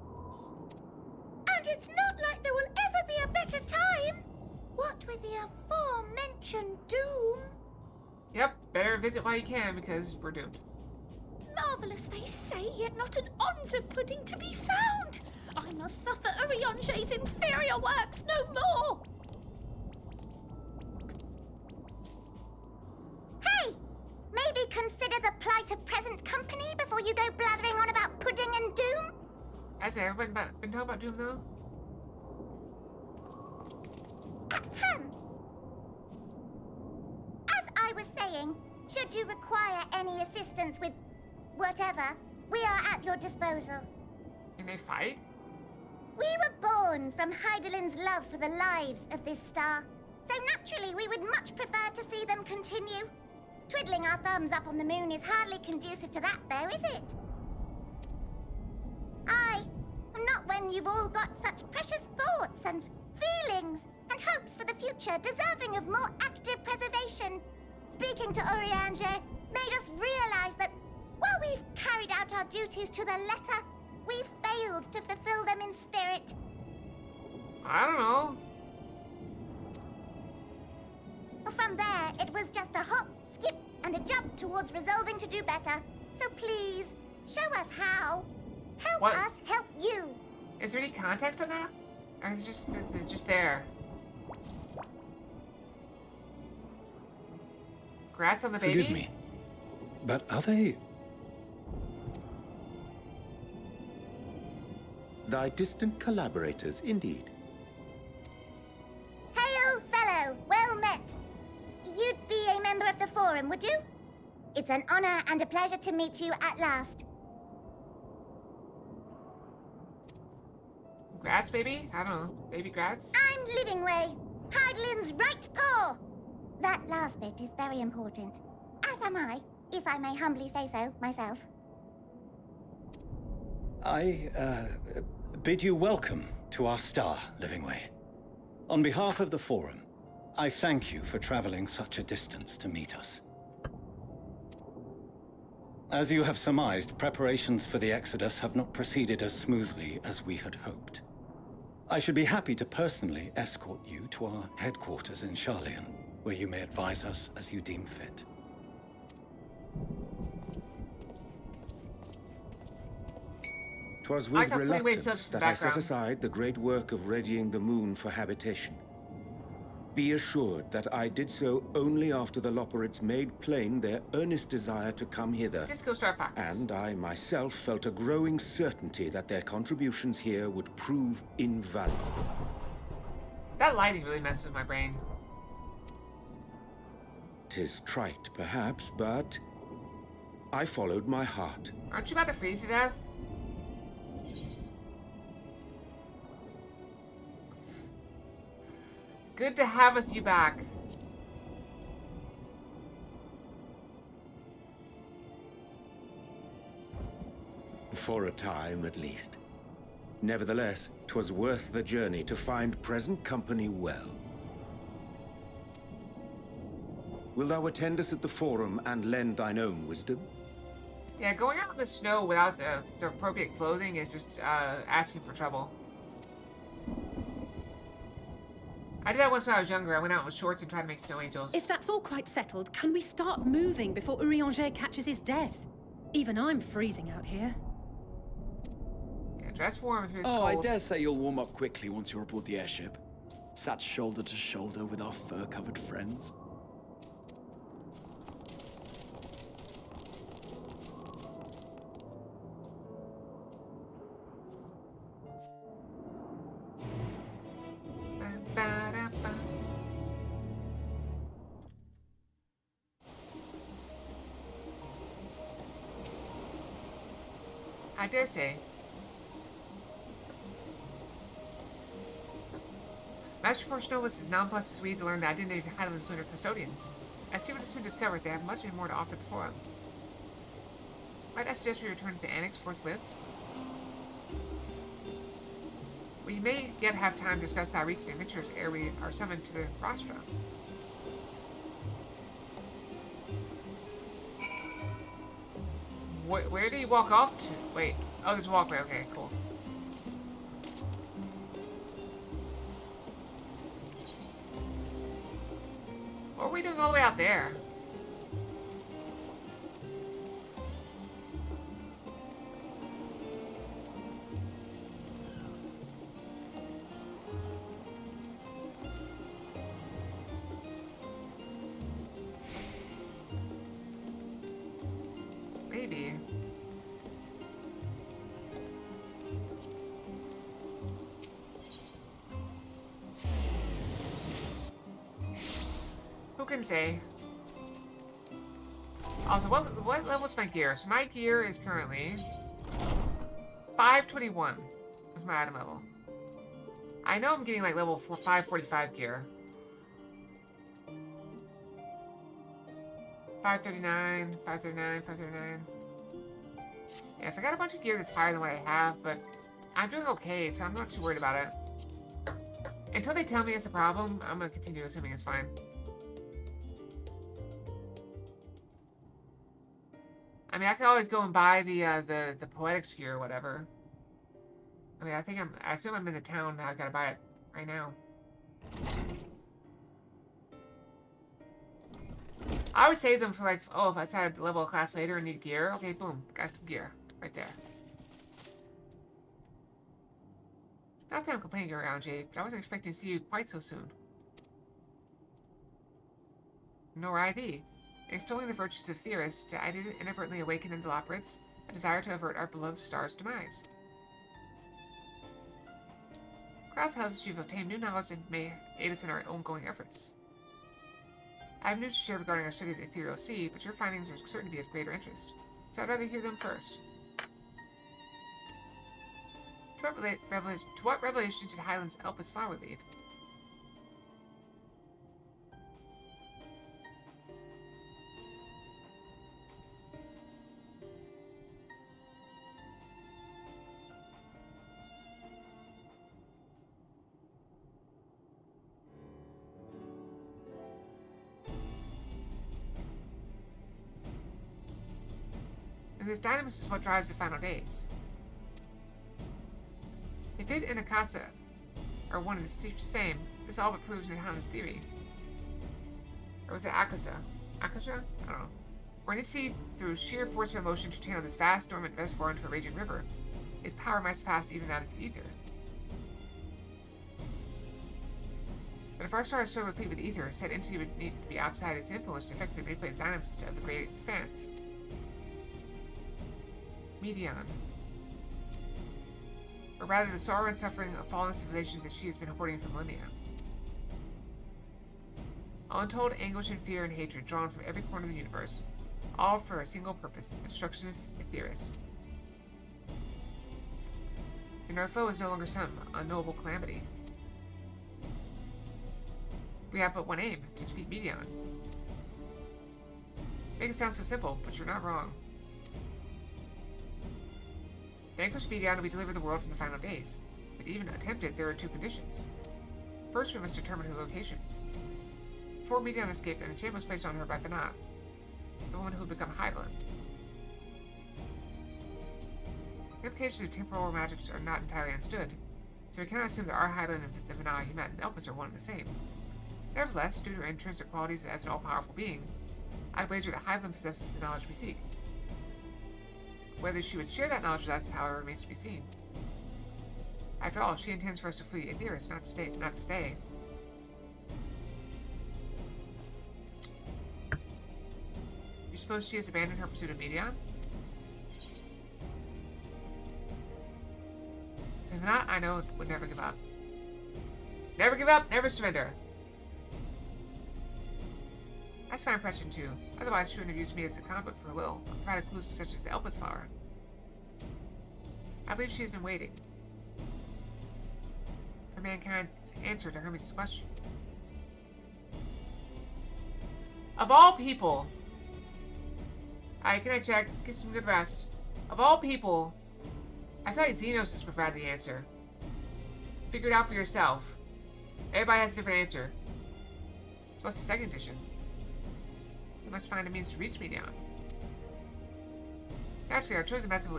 And it's not like there will ever be a better time. What with the aforementioned doom? Yep, better visit while you can because we're doomed. Marvelous, they say, yet not an ounce of pudding to be found. I must suffer Oriange's inferior works no more. Hey! Maybe consider the plight of present company before you go blathering on about pudding and doom? Has everyone been talking about doom though? Ahem. As I was saying, should you require any assistance with whatever, we are at your disposal. Can they fight? We were born from Hydaelyn's love for the lives of this star, so naturally we would much prefer to see them continue. Twiddling our thumbs up on the moon is hardly conducive to that, though, is it? Aye, not when you've all got such precious thoughts and feelings and hopes for the future deserving of more active preservation. Speaking to Oriange made us realize that while we've carried out our duties to the letter, we've failed to fulfill them in spirit. I don't know. From there, it was just a hop, skip, and a jump towards resolving to do better. So please, show us how. Help us help you. Is there any context on that? Or is it it's just there? Grats on the baby? Forgive me, but are they... Thy distant collaborators, indeed. Hail, fellow, well met. You'd be a member of the Forum, would you? It's an honor and a pleasure to meet you at last. Grats, baby? I don't know. Baby Grats? I'm Livingway, Hydaelyn's right paw. That last bit is very important. As am I, if I may humbly say so myself. I, bid you welcome to our star, Livingway. On behalf of the Forum, I thank you for traveling such a distance to meet us. As you have surmised, preparations for the Exodus have not proceeded as smoothly as we had hoped. I should be happy to personally escort you to our headquarters in Sharlayan, where you may advise us as you deem fit. 'Twas with reluctance that I set aside the great work of readying the moon for habitation. Be assured that I did so only after the Loperids made plain their earnest desire to come hither. Disco Star Fox. And I myself felt a growing certainty that their contributions here would prove invaluable. That lighting really messes with my brain. 'Tis trite, perhaps, but I followed my heart. Aren't you about to freeze to death? Good to have you back. For a time, at least. Nevertheless, 'twas worth the journey to find present company well. Wilt thou attend us at the Forum and lend thine own wisdom? Yeah, going out in the snow without the appropriate clothing is just asking for trouble. I did that once when I was younger. I went out with shorts and tried to make snow angels. If that's all quite settled, can we start moving before Urianger catches his death? Even I'm freezing out here. Yeah, dress for him if it's cold. cold. I dare say you'll warm up quickly once you're aboard the airship. Sat shoulder to shoulder with our fur-covered friends. I dare say. Master Force Novus is nonplussed as we to learn the identity of Hydaelyn's lunar custodians. As he would soon discover, they have much more to offer the Forum. Might I suggest we return to the Annex forthwith? We may yet have time to discuss our recent adventures ere we are summoned to the Frostra. Where did he walk off to? Wait. Oh, there's a walkway. Okay, cool. What are we doing all the way out there? Maybe. Who can say? Also, what level's my gear? So my gear is currently 521. That's my item level. I know I'm getting like level 545 gear. 539, 539, 539. Yes, I got a bunch of gear that's higher than what I have, but I'm doing okay, so I'm not too worried about it. Until they tell me it's a problem, I'm gonna continue assuming it's fine. I mean, I can always go and buy the poetics gear or whatever. I mean, I assume I'm in the town now. I gotta buy it right now. I always save them for like, oh, if I decide to level a class later and need gear, okay, boom, got some gear right there. Not that I'm complaining around, Jay, but I wasn't expecting to see you quite so soon. Nor I thee. In extolling the virtues of theorists, I did inadvertently awaken in the Loporrites a desire to avert our beloved star's demise. Kraft tells us you've obtained new knowledge and may aid us in our ongoing efforts. I have news to share regarding our study of the Ethereal Sea, but your findings are certain to be of greater interest, so I'd rather hear them first. To what revelations did Highland's Elpis flower lead? And this dynamis is what drives the final days. If it and Akasa are one and the same, this all but proves Nihana's theory. Or was it Akasa? Akasha? I don't know. Were it to see through sheer force of emotion to channel this vast dormant reservoir into a raging river, its power might surpass even that of the ether. But if our star is so replete with ether, said entity would need to be outside its influence to effectively manipulate the dynamics of the great expanse. Medion. Or rather, the sorrow and suffering of fallen civilizations that she has been hoarding for millennia. Untold anguish and fear and hatred drawn from every corner of the universe, all for a single purpose, the destruction of Aetherius. Then our foe is no longer some unknowable calamity. We have but one aim, to defeat Medion. Make it sound so simple, but you're not wrong. Vanquish Medion and we deliver the world from the final days. But to even attempt it, there are two conditions. First, we must determine her location. Before Medion escaped, an enchantment was placed on her by Fanat, the woman who would become Hydaelyn. The implications of temporal magics are not entirely understood, so we cannot assume that our Hydaelyn and the Fanat you met in Elpis are one and the same. Nevertheless, due to her intrinsic qualities as an all-powerful being, I'd wager that Hydaelyn possesses the knowledge we seek. Whether she would share that knowledge with us, however, remains to be seen. After all, she intends for us to flee Aetherius, not to stay. You suppose she has abandoned her pursuit of Medion? If not, I know would never give up. Never give up, never surrender. That's my impression too. Otherwise, she wouldn't have used me as a conduit for her will, or provided clues such as the Elpis flower. I believe she has been waiting for mankind's answer to Hermes' question. Of all people... Alright, can I check? Get some good rest. Of all people, I feel like Xenos just provided the answer. Figure it out for yourself. Everybody has a different answer. So what's the second edition? You must find a means to reach me down. Actually, our chosen method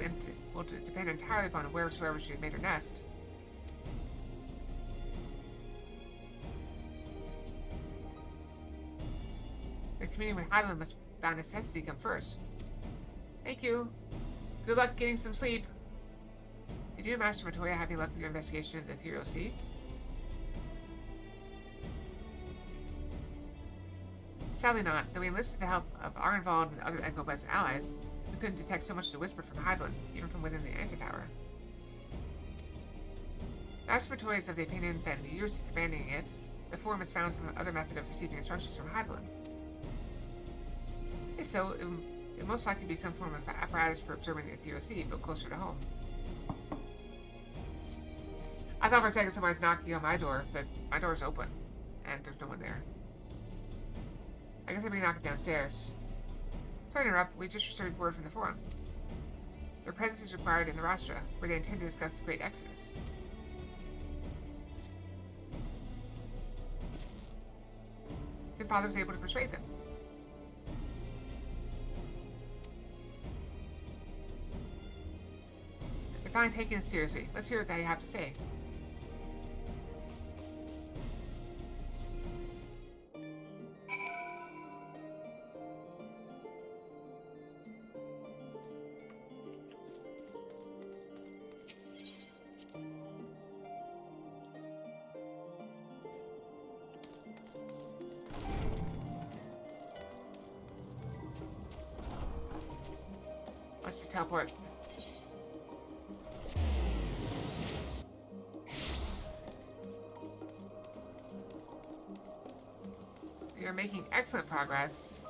will depend entirely upon wheresoever she has made her nest. The communion with Hydaelyn must by necessity come first. Thank you. Good luck getting some sleep. Did you and Master Montoya have any luck with your investigation of the Ethereal Sea? Sadly not, though we enlisted the help of our involved and other Echo-Blessed allies. We couldn't detect so much as a whisper from Hydaelyn, even from within the Antitower. Master Montoya is of the opinion that in the years since abandoning it, the Forum has found some other method of receiving instructions from Hydaelyn. If so, it would most likely be some form of apparatus for observing the Ethereal Sea, but closer to home. I thought for a second someone was knocking on my door, but my door's open, and there's no one there. I guess I'll be knocking downstairs. Sorry to interrupt, we just received word from the Forum. Their presence is required in the Rostra, where they intend to discuss the Great Exodus. Your father was able to persuade them. They're finally taking it seriously. Let's hear what they have to say. Let's just teleport. You're making excellent progress.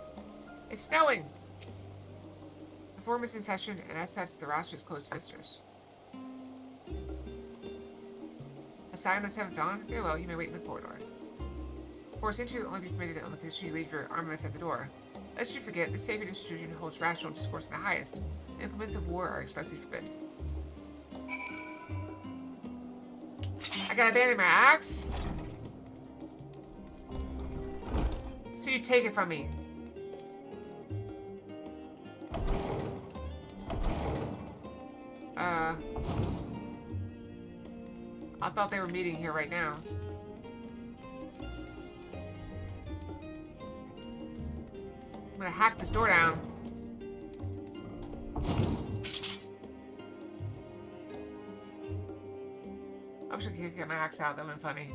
It's snowing! The Forum is in session, and as such, the roster is closed to visitors. A sign on the 7th dawn? Very well, you may wait in the corridor. Of course, entry will only be permitted on the condition you leave your armaments at the door. Lest you forget, this sacred institution holds rational discourse in the highest. Implements of war are expressly forbidden. I gotta abandon my axe? So you take it from me. I thought they were meeting here right now. I'm gonna hack this door down. I wish I could get my axe out. That would have been funny.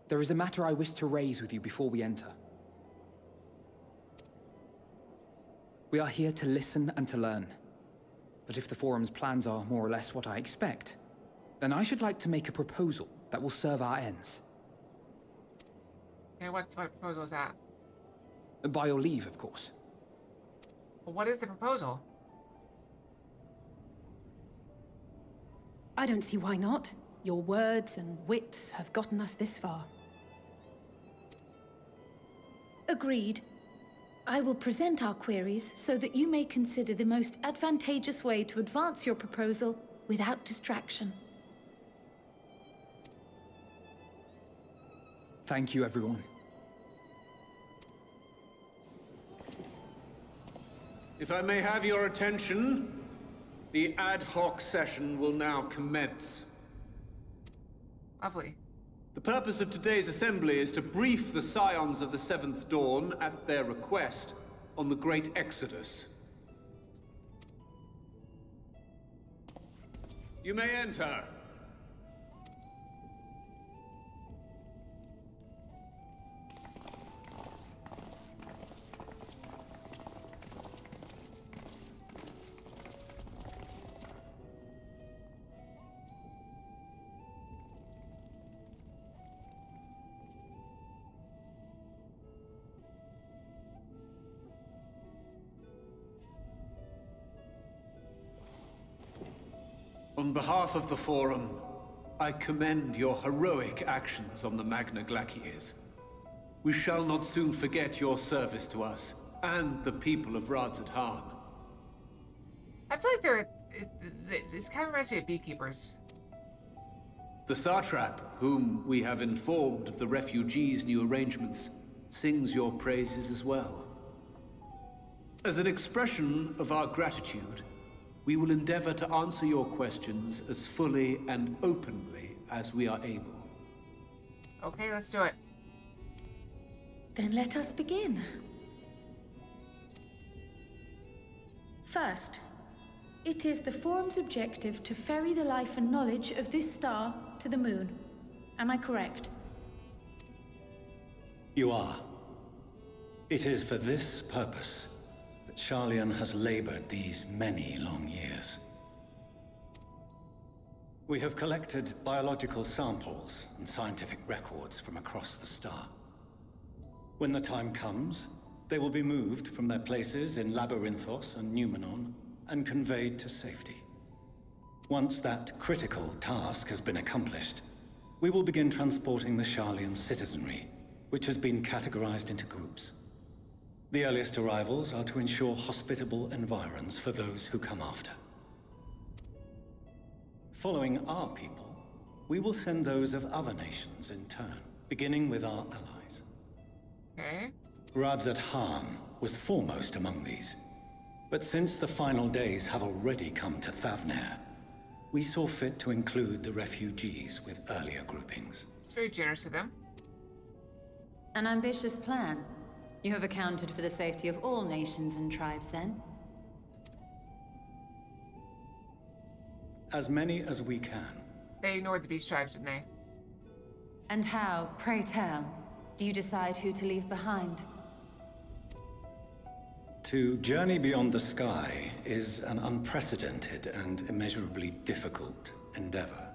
There is a matter I wish to raise with you before we enter. We are here to listen and to learn. But if the Forum's plans are more or less what I expect, then I should like to make a proposal that will serve our ends. Okay, what proposal is that? By your leave, of course. Well, what is the proposal? I don't see why not. Your words and wits have gotten us this far. Agreed. I will present our queries so that you may consider the most advantageous way to advance your proposal without distraction. Thank you, everyone. If I may have your attention, the ad hoc session will now commence. Lovely. The purpose of today's assembly is to brief the Scions of the 7th Dawn, at their request, on the Great Exodus. You may enter. On behalf of the Forum, I commend your heroic actions on the Magna Glaciers. We shall not soon forget your service to us and the people of Radzat Han. I feel like this kind of reminds me of beekeepers. The Satrap, whom we have informed of the refugees' new arrangements, sings your praises as well. As an expression of our gratitude, we will endeavor to answer your questions as fully and openly as we are able. Okay, let's do it. Then let us begin. First, it is the Forum's objective to ferry the life and knowledge of this star to the moon. Am I correct? You are. It is for this purpose that Sharlayan has labored these many long years. We have collected biological samples and scientific records from across the star. When the time comes, they will be moved from their places in Labyrinthos and Numenon and conveyed to safety. Once that critical task has been accomplished, we will begin transporting the Sharlayan citizenry, which has been categorized into groups. The earliest arrivals are to ensure hospitable environs for those who come after. Following our people, we will send those of other nations in turn, beginning with our allies. Okay. Radzat Han was foremost among these, but since the final days have already come to Thavnair, we saw fit to include the refugees with earlier groupings. It's very generous of them. An ambitious plan. You have accounted for the safety of all nations and tribes, then? As many as we can. They ignored the beast tribes, didn't they? And how, pray tell, do you decide who to leave behind? To journey beyond the sky is an unprecedented and immeasurably difficult endeavor.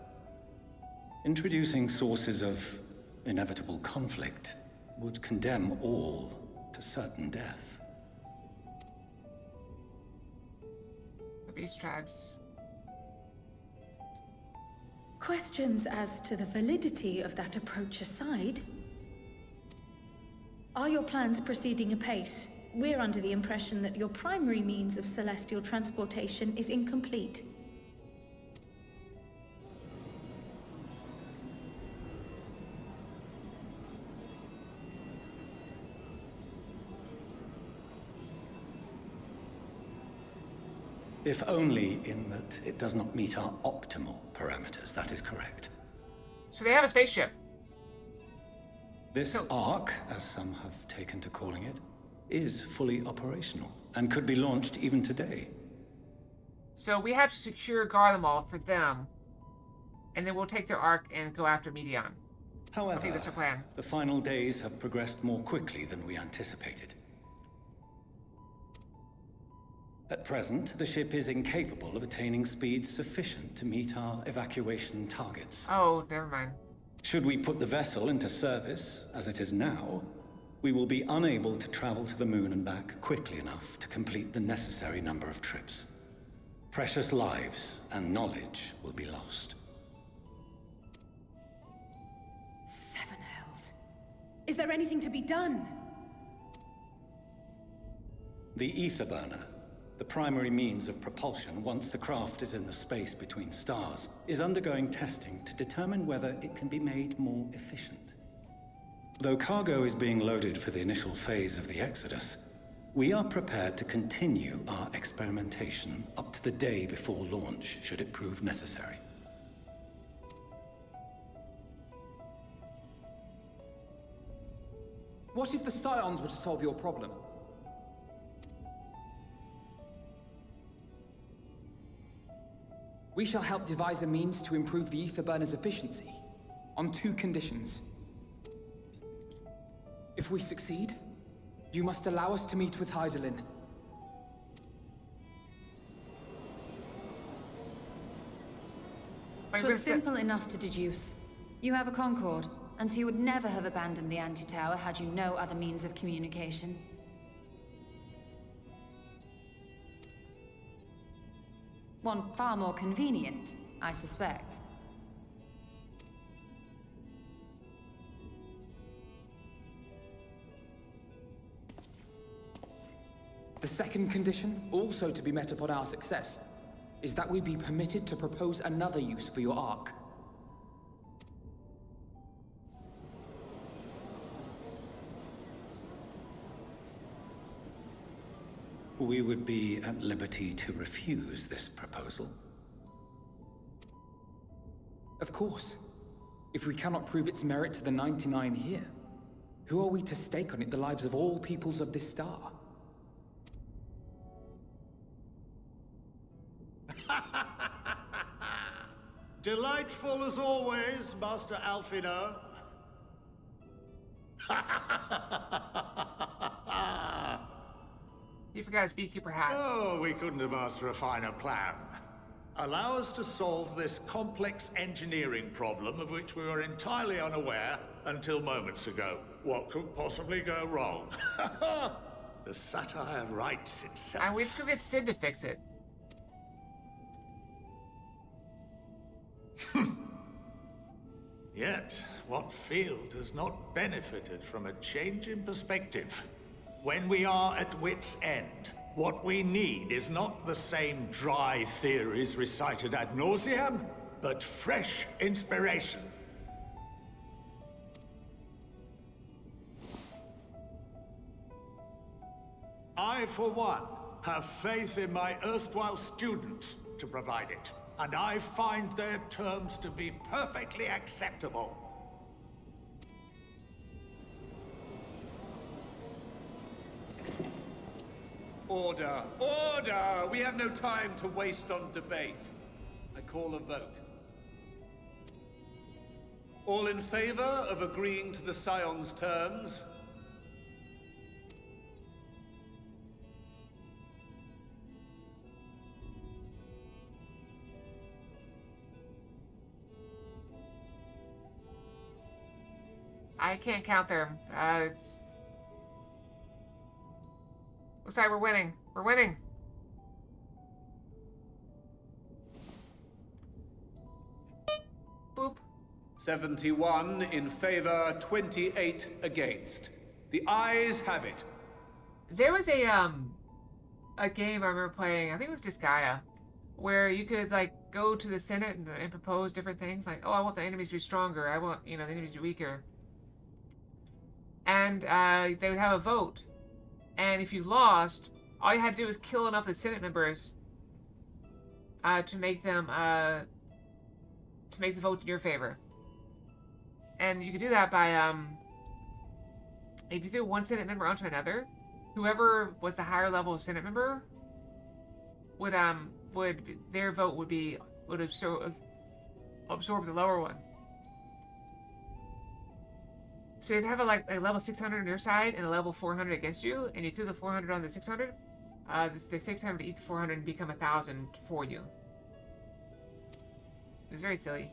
Introducing sources of inevitable conflict would condemn all to certain death. The beast tribes. Questions as to the validity of that approach aside, are your plans proceeding apace? We're under the impression that your primary means of celestial transportation is incomplete. If only in that it does not meet our optimal parameters, that is correct. So they have a spaceship. This Ark, as some have taken to calling it, is fully operational and could be launched even today. So we have to secure Garlemald for them, and then we'll take their Ark and go after Medion. However, I think that's our plan. The final days have progressed more quickly than we anticipated. At present, the ship is incapable of attaining speeds sufficient to meet our evacuation targets. Oh, never mind. Should we put the vessel into service, as it is now, we will be unable to travel to the moon and back quickly enough to complete the necessary number of trips. Precious lives and knowledge will be lost. Seven hells. Is there anything to be done? The ether burner, the primary means of propulsion once the craft is in the space between stars, is undergoing testing to determine whether it can be made more efficient. Though cargo is being loaded for the initial phase of the Exodus, we are prepared to continue our experimentation up to the day before launch, should it prove necessary. What if the Scions were to solve your problem? We shall help devise a means to improve the ether burner's efficiency, on 2 conditions. If we succeed, you must allow us to meet with Hydaelyn. It was simple enough to deduce. You have a Concord, and so you would never have abandoned the anti-tower had you no other means of communication. One far more convenient, I suspect. The second condition, also to be met upon our success, is that we be permitted to propose another use for your Ark. We would be at liberty to refuse this proposal. Of course. If we cannot prove its merit to the 99 here, who are we to stake on it the lives of all peoples of this star? Delightful as always, Master Alfino. You forgot his beekeeper hat. Oh, we couldn't have asked for a finer plan. Allow us to solve this complex engineering problem of which we were entirely unaware until moments ago. What could possibly go wrong? The satire writes itself. And we just go get Sid to fix it. Yet, what field has not benefited from a change in perspective? When we are at wit's end, what we need is not the same dry theories recited ad nauseam, but fresh inspiration. I, for one, have faith in my erstwhile students to provide it, and I find their terms to be perfectly acceptable. Order! Order! We have no time to waste on debate. I call a vote. All in favor of agreeing to the Scion's terms? I can't count them. Looks like we're winning. We're winning. Boop. 71 in favor, 28 against. The ayes have it. There was a game I remember playing, I think it was Disgaea, where you could like go to the Senate and propose different things, like, oh, I want the enemies to be stronger, I want, the enemies to be weaker. And they would have a vote. And if you lost, all you had to do was kill enough of the Senate members to make them to make the vote in your favor. And you could do that by if you threw one Senate member onto another, whoever was the higher level of Senate member would their vote would absorb the lower one. So if you have a level 600 on your side and a level 400 against you, and you threw the 400 on the 600, the 600 would eat the 400 and become 1,000 for you. It was very silly.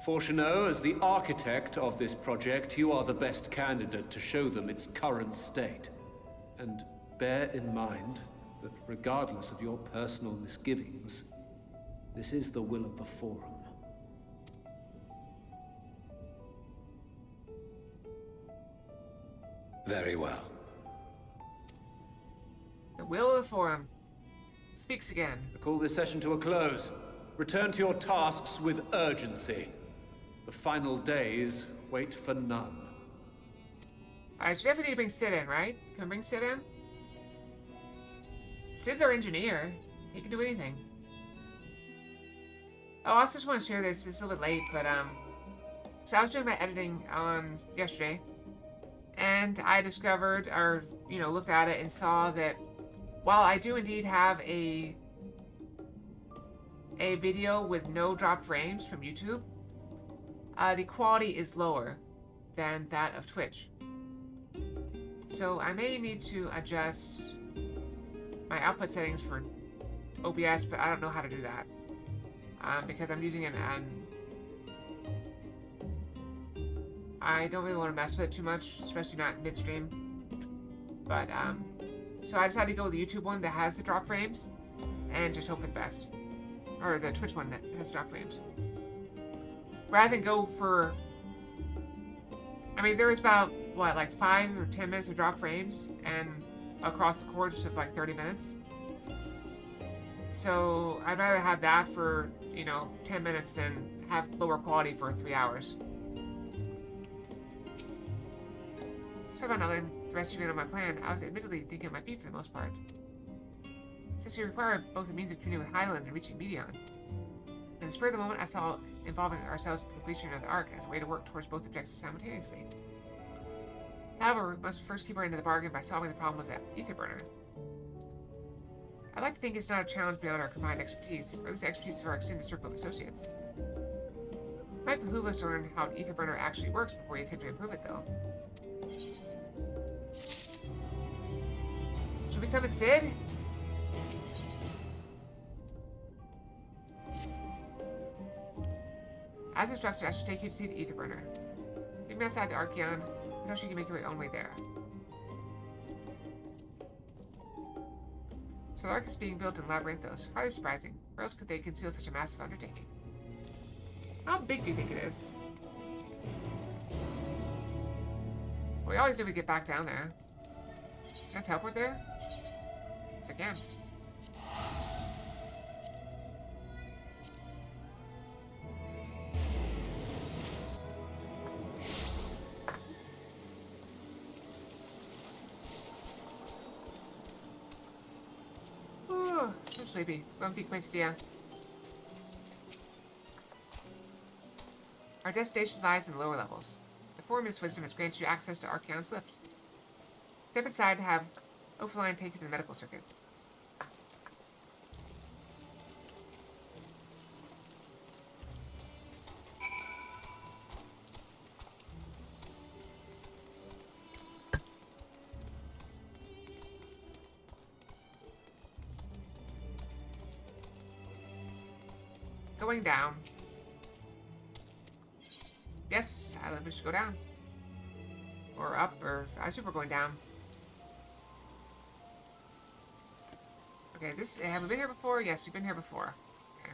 Fashionably, as the architect of this project, you are the best candidate to show them its current state. And bear in mind that regardless of your personal misgivings, this is the will of the Forum. Very well. The will of the Forum speaks again. I call this session to a close. Return to your tasks with urgency. The final days wait for none. Alright, so we definitely need to bring Sid in, right? Can we bring Sid in? Sid's our engineer. He can do anything. Oh, I also just want to share this. It's a little bit late, but so I was doing my editing on yesterday, and I discovered, or looked at it and saw that while I do indeed have a video with no drop frames from YouTube, the quality is lower than that of Twitch. So I may need to adjust my output settings for OBS, but I don't know how to do that because I'm using it on. I don't really want to mess with it too much, especially not midstream. But so I decided to go with the YouTube one that has the drop frames, and just hope for the best. Or the Twitch one that has drop frames. Rather than go for... I mean, there was about, what, like 5 or 10 minutes of drop frames, and across the course of like 30 minutes. So I'd rather have that for, you know, 10 minutes than have lower quality for 3 hours. Sorry about not letting the rest of you know my plan. I was admittedly thinking on my feet for the most part. Since we require both a means of communing with Highland and reaching Medion. In the spur of the moment, I saw involving ourselves with the completion of the Ark as a way to work towards both objectives simultaneously. However, we must first keep our end of the bargain by solving the problem with the ether burner. I'd like to think it's not a challenge beyond our combined expertise, or this expertise of our extended circle of associates. It might behoove us to learn how an ether burner actually works before we attempt to improve it, though. Should we summon Sid? As instructed, I should take you to see the ether burner. Meet me outside the Archeon, but also you can make your own way there. So the Ark is being built in Labyrinthos. Hardly surprising. Where else could they conceal such a massive undertaking? How big do you think it is? Well, we always knew we'd get back down there. Can I teleport there? Yes, I can. I'm sleepy. Go fick my steer. Our destination lies in the lower levels. The Foreman's wisdom has granted you access to Archeon's lift. Step aside to have Ophaline take you to the medical circuit. Going down. Yes, I think we should go down. Or up, or I assume we're going down. Okay, have we been here before? Yes, we've been here before. Okay.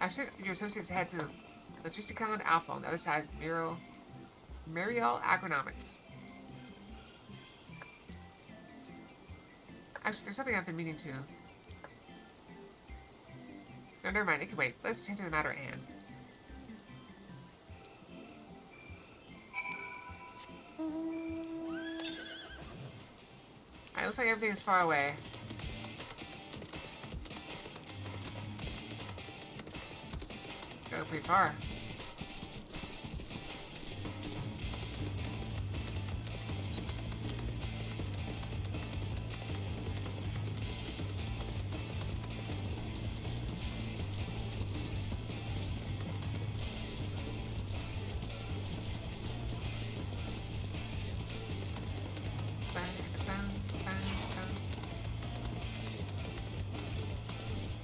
I sent your associates ahead to Logisticon Alpha on the other side of Mariel Agronomics. Actually, there's something I've been meaning to. No, never mind. It can wait. Let's attend to the matter at hand. Alright, looks like everything is far away. Go pretty far.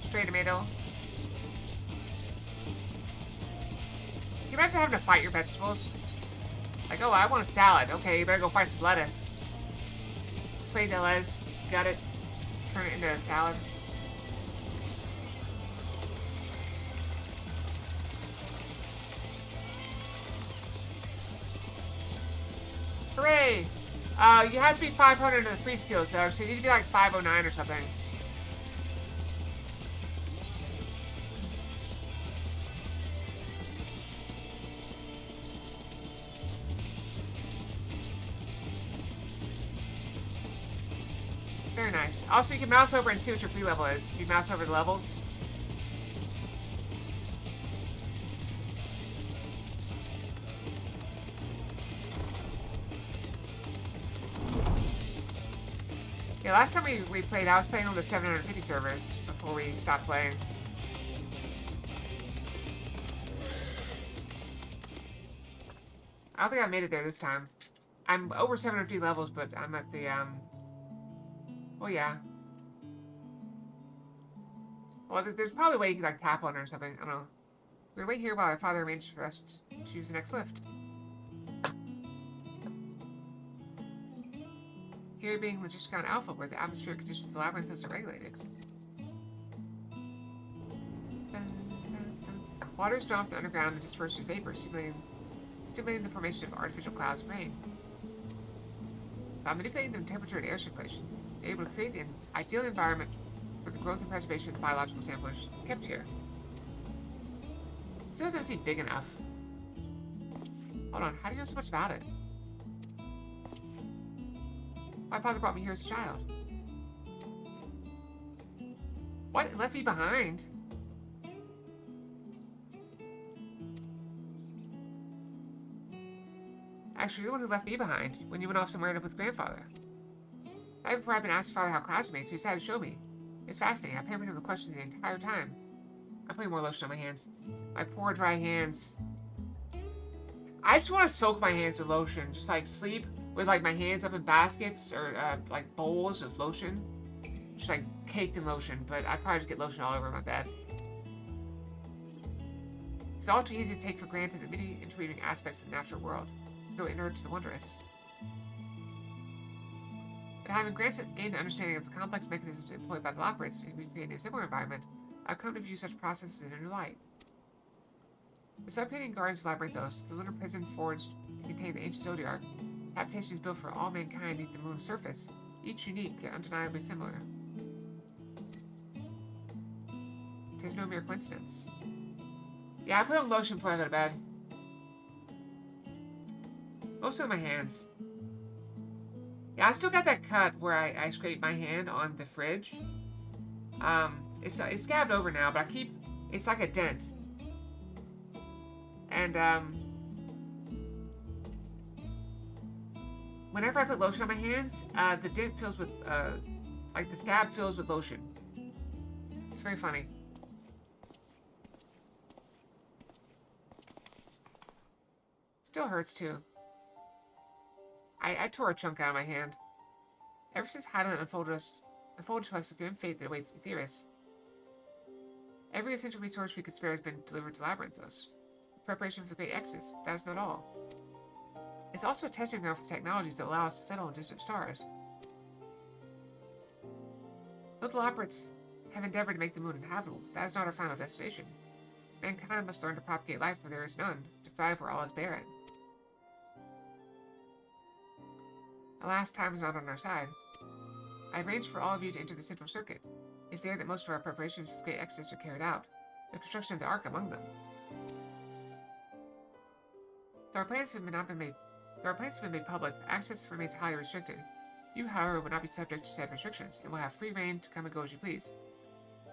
Stray tomato. Can you imagine having to fight your vegetables? Like, oh, I want a salad. Okay, you better go fight some lettuce. Slay the lettuce. Got it. Turn it into a salad. Hooray! You have to be 500 in the free skills, though, so you need to be like 509 or something. Very nice. Also, you can mouse over and see what your free level is. If you mouse over the levels. Yeah, last time we played, I was playing on the 750 servers before we stopped playing. I don't think I made it there this time. I'm over 750 levels, but I'm at the, oh yeah. Well, there's probably a way you can, like, tap on it or something. I don't know. We're gonna wait here while our father arranges for us to use the next lift. Here being Logisticon Alpha, where the atmospheric conditions of the labyrinths are regulated. Water is drawn from the underground and dispersed with vapor, stimulating the formation of artificial clouds of rain. By manipulating the temperature and air circulation, they're able to create the ideal environment for the growth and preservation of the biological samplers kept here. It still doesn't seem big enough. Hold on, how do you know so much about it? My father brought me here as a child. What? It left me behind? Actually, you're the one who left me behind when you went off somewhere and up with grandfather. Right before I'd been asking father how classmates, so he decided to show me. It's fascinating. I've hammered him the questions the entire time. I'm putting more lotion on my hands. My poor dry hands. I just want to soak my hands with lotion. Just like sleep with like my hands up in baskets or like bowls of lotion. Just like caked in lotion, but I'd probably just get lotion all over my bed. It's all too easy to take for granted the many interweaving aspects of the natural world. No inner to the wondrous. But having gained an understanding of the complex mechanisms employed by the Loporits in recreating a similar environment, I've come to view such processes in a new light. The subterranean gardens of Labyrinthos, the lunar prison forged to contain the ancient Zodiac, habitations built for all mankind beneath the moon's surface, each unique yet undeniably similar. It is no mere coincidence. Yeah, I put on lotion before I go to bed. Mostly on my hands. Yeah, I still got that cut where I scraped my hand on the fridge. It's scabbed over now, but it's like a dent. And, whenever I put lotion on my hands, the dent fills with, like the scab fills with lotion. It's very funny. Still hurts too. I tore a chunk out of my hand. Ever since Hydaelyn unfolded to us the grim fate that awaits Aetheris, every essential resource we could spare has been delivered to Labyrinthos, in preparation for the Great Exodus. That is not all. It's also a testing ground for the technologies that allow us to settle in distant stars. Though the Loporits have endeavored to make the moon inhabitable, that is not our final destination. Mankind must learn to propagate life where there is none, to thrive where all is barren. Alas, time is not on our side. I arranged for all of you to enter the Central Circuit. It's there that most of our preparations for the Great Exodus are carried out, the construction of the Ark among them. Though our plans have been made public, access remains highly restricted. You, however, will not be subject to said restrictions, and will have free reign to come and go as you please.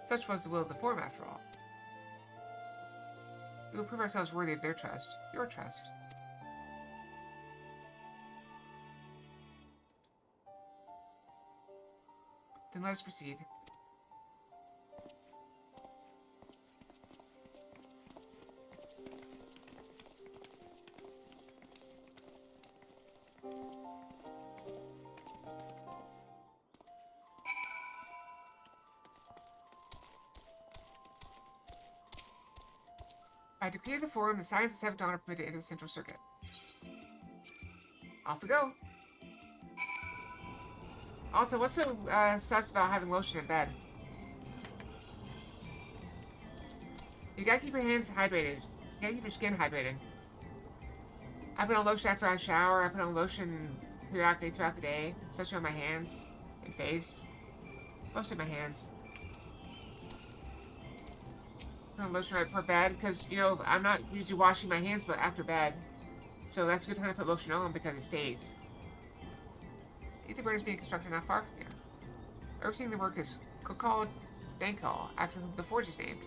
Such was the will of the Forum, after all. We will prove ourselves worthy of their trust, your trust. Then let us proceed. By decree of the Forum, the Science of Seventh Dawn are permitted to enter the Central Circuit. Off we go! Also, what's so sus about having lotion in bed? You gotta keep your hands hydrated. You gotta keep your skin hydrated. I put on lotion after I shower. I put on lotion periodically throughout the day, especially on my hands and face. Mostly my hands. Put on lotion right before bed because, you know, I'm not usually washing my hands but after bed. So that's a good time to put lotion on because it stays. Aetherburn is being constructed not far from here. Overseeing the work is Kokal Dankal, after whom the forge is named.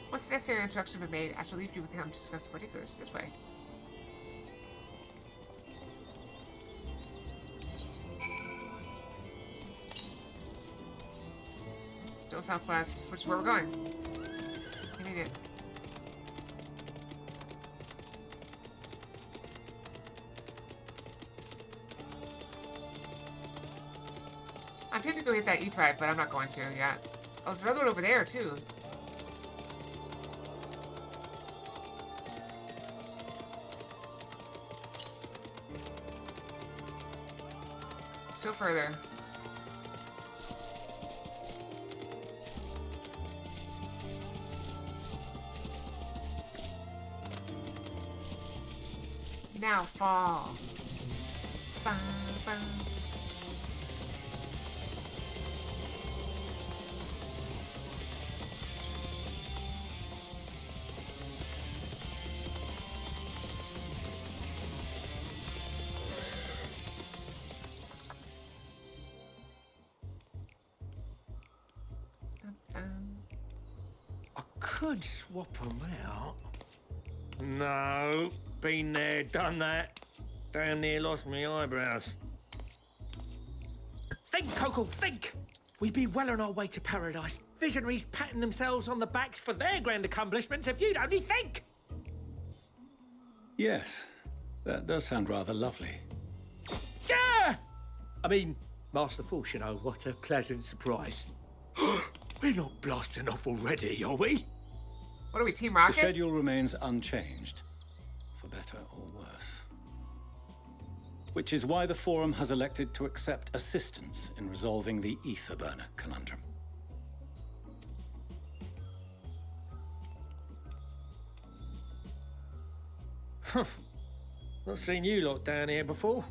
Once the necessary instructions have been made, I shall leave you with him to discuss the particulars. This way. Still southwest, which is where we're going. You need it. I'm tempted to go hit that Etherite, but I'm not going to yet. Oh, there's another one over there, too. Still further. Now fall. Bum, bum. I could swap them out. No, been there, done that. Damn near lost my eyebrows. Think, Coco, think! We'd be well on our way to paradise. Visionaries patting themselves on the backs for their grand accomplishments if you'd only think! Yes, that does sound rather lovely. Yeah! I mean, Master Force, you know, what a pleasant surprise. We're not blasting off already, are we? What are we, Team Rocket? The schedule remains unchanged, for better or worse. Which is why the Forum has elected to accept assistance in resolving the ether burner conundrum. Not seen you lot down here before.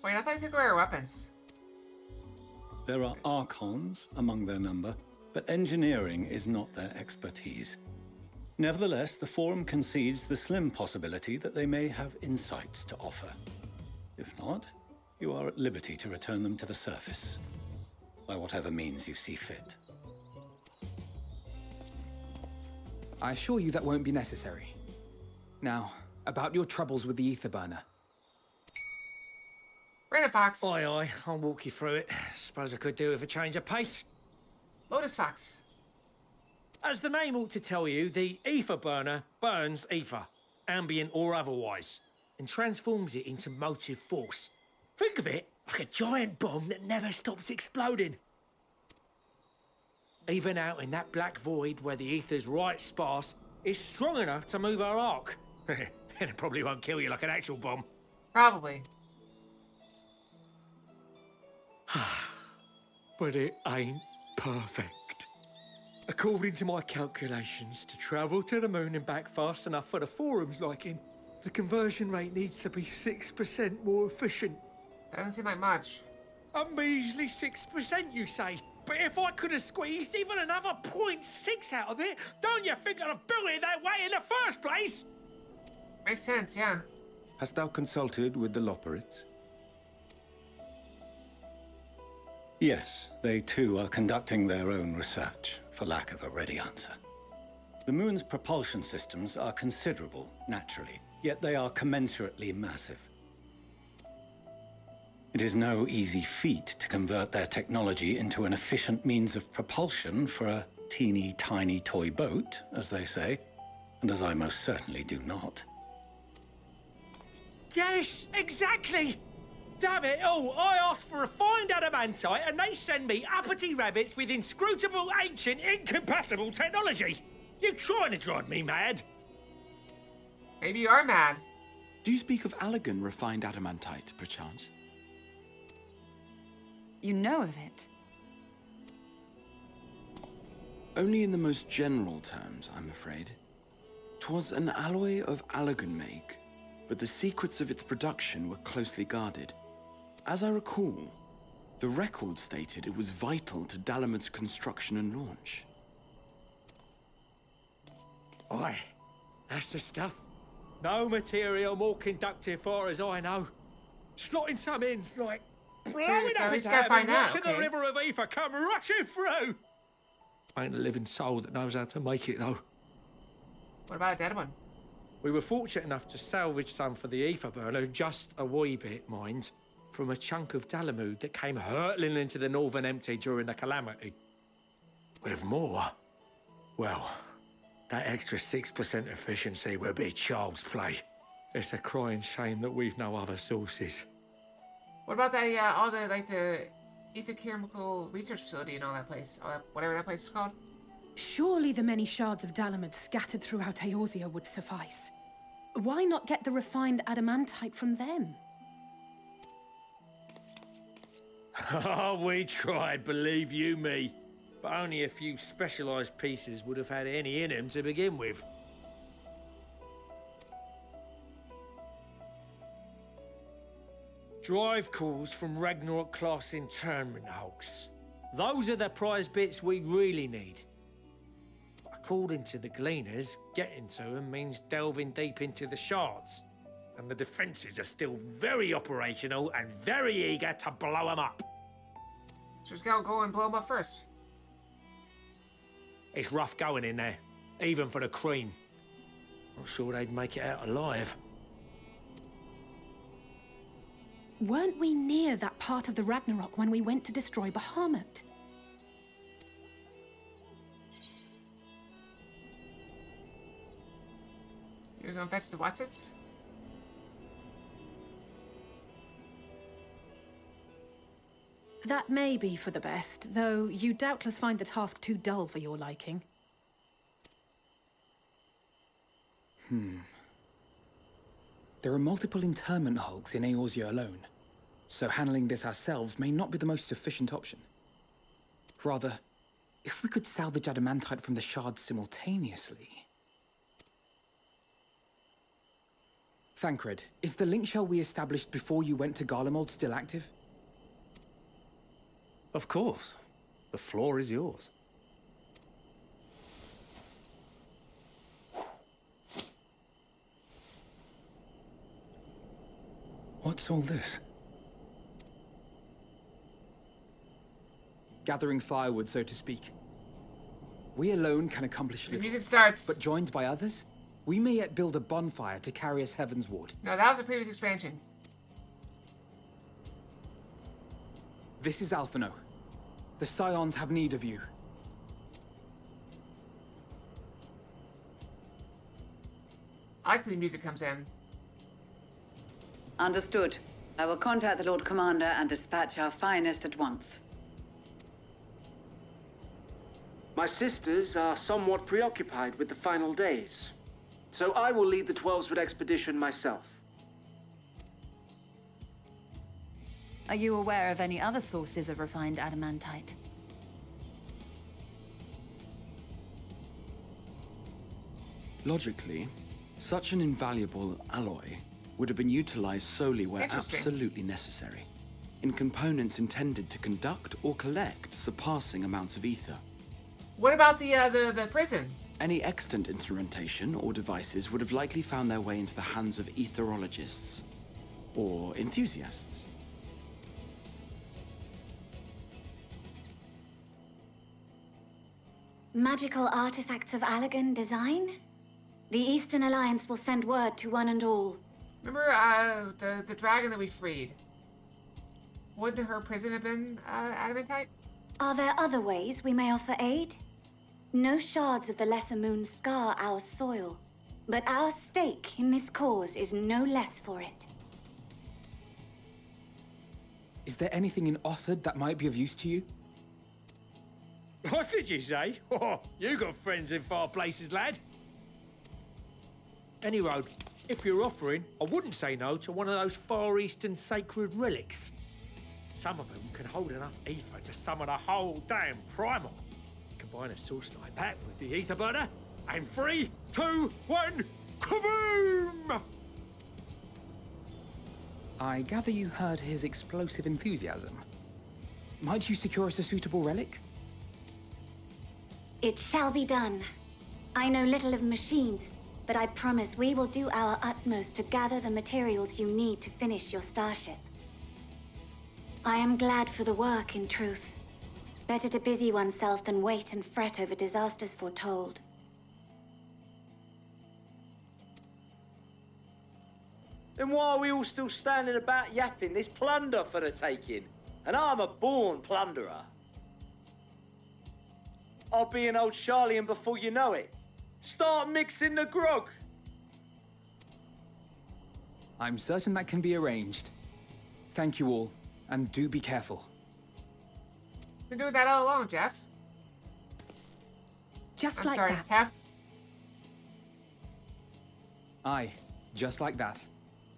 Wait, I thought they took away our weapons. There are Archons among their number, but engineering is not their expertise. Nevertheless, the Forum concedes the slim possibility that they may have insights to offer. If not, you are at liberty to return them to the surface, by whatever means you see fit. I assure you that won't be necessary. Now, about your troubles with the ether burner. Random Fox. Aye, aye, I'll walk you through it. Suppose I could do with a change of pace. Lotus Fox. As the name ought to tell you, the ether burner burns ether, ambient or otherwise, and transforms it into motive force. Think of it like a giant bomb that never stops exploding. Even out in that black void where the ether's right sparse, it's strong enough to move our arc. And it probably won't kill you like an actual bomb. Probably. But it ain't perfect. According to my calculations, to travel to the moon and back fast enough for the Forum's liking, the conversion rate needs to be 6% more efficient. That doesn't seem like much. A measly 6%, you say? But if I could have squeezed even another 0.6 out of it, don't you think I'd have built it that way in the first place? Makes sense, yeah. Hast thou consulted with the Loperites? Yes, they too are conducting their own research, for lack of a ready answer. The moon's propulsion systems are considerable, naturally, yet they are commensurately massive. It is no easy feat to convert their technology into an efficient means of propulsion for a teeny tiny toy boat, as they say, and as I most certainly do not. Yes, exactly! Damn it all, I asked for refined adamantite and they send me uppity rabbits with inscrutable, ancient, incompatible technology! You trying to drive me mad? Maybe you are mad. Do you speak of Allegan refined adamantite, perchance? You know of it? Only in the most general terms, I'm afraid. 'Twas an alloy of Allegan make, but the secrets of its production were closely guarded. As I recall, the record stated it was vital to Dalamud's construction and launch. Aye, that's the stuff. No material more conductive far as I know. Slotting some ins like blowing up least into gotta heaven, find out, watching okay. the river of ether come rushing through. Ain't a living soul that knows how to make it though. What about a dead one? We were fortunate enough to salvage some for the ether burner, just a wee bit, mind, from a chunk of Dalamud that came hurtling into the Northern Empty during the calamity. With more, well, that extra 6% efficiency would be child's play. It's a crying shame that we've no other sources. What about the all the the ether chemical research facility and all that place, whatever that place is called? Surely the many shards of Dalamud scattered throughout Eorzea would suffice. Why not get the refined adamantite from them? Oh, we tried, believe you me. But only a few specialized pieces would have had any in them to begin with. Drive calls from Ragnarok-class internment hulks. Those are the prize bits we really need. But according to the Gleaners, getting to them means delving deep into the shards. And the defenses are still very operational and very eager to blow them up. Just gotta go and blow them up first. It's rough going in there, even for the cream. Not sure they'd make it out alive. Weren't we near that part of the Ragnarok when we went to destroy Bahamut? You're gonna fetch the Watsits? That may be for the best, though you doubtless find the task too dull for your liking. There are multiple internment hulks in Eorzea alone, so handling this ourselves may not be the most efficient option. Rather, if we could salvage adamantite from the shards simultaneously... Thancred, is the link shell we established before you went to Garlemald still active? Of course. The floor is yours. What's all this? Gathering firewood, so to speak. We alone can accomplish little. The music starts. But joined by others, we may yet build a bonfire to carry us heavensward. No, that was a previous expansion. This is Alphino. The Scions have need of you. I like when the music comes in. Understood. I will contact the Lord Commander and dispatch our finest at once. My sisters are somewhat preoccupied with the final days, so I will lead the 12-Sword expedition myself. Are you aware of any other sources of refined adamantite? Logically, such an invaluable alloy would have been utilized solely where absolutely necessary, in components intended to conduct or collect surpassing amounts of ether. What about the prison? Any extant instrumentation or devices would have likely found their way into the hands of etherologists or enthusiasts. Magical artifacts of Allagan design? The Eastern Alliance will send word to one and all. Remember the dragon that we freed? Wouldn't her prison have been adamantite? Are there other ways we may offer aid? No shards of the Lesser Moon scar our soil, but our stake in this cause is no less for it. Is there anything in Othard that might be of use to you? What did you say? Oh, you got friends in far places, lad. Any road, if you're offering, I wouldn't say no to one of those Far Eastern sacred relics. Some of them can hold enough ether to summon a whole damn primal. Combine a source like that with the ether burner, and 3, 2, 1, kaboom! I gather you heard his explosive enthusiasm. Might you secure us a suitable relic? It shall be done. I know little of machines, but I promise we will do our utmost to gather the materials you need to finish your starship. I am glad for the work, in truth. Better to busy oneself than wait and fret over disasters foretold. Then why are we all still standing about yapping? There's plunder for the taking, and I'm a born plunderer. I'll be an old Charlian before you know it. Start mixing the grog. I'm certain that can be arranged. Thank you all, and do be careful. Been doing that all along, Jeff. Just I'm like sorry, that. Hef. Aye, just like that.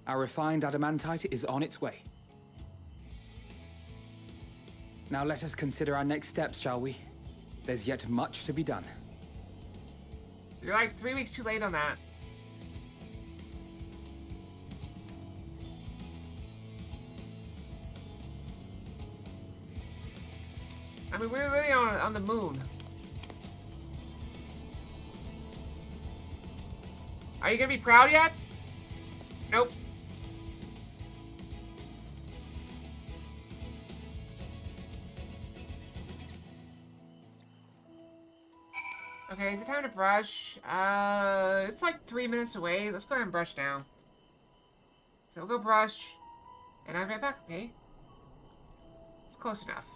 Our refined adamantite is on its way. Now let us consider our next steps, shall we? There's yet much to be done. You're like 3 weeks too late on that. I mean, we're really on the moon. Are you gonna be proud yet? Nope. Okay, is it time to brush? It's like 3 minutes away. Let's go ahead and brush now. So we'll go brush, and I'll be right back, okay? It's close enough.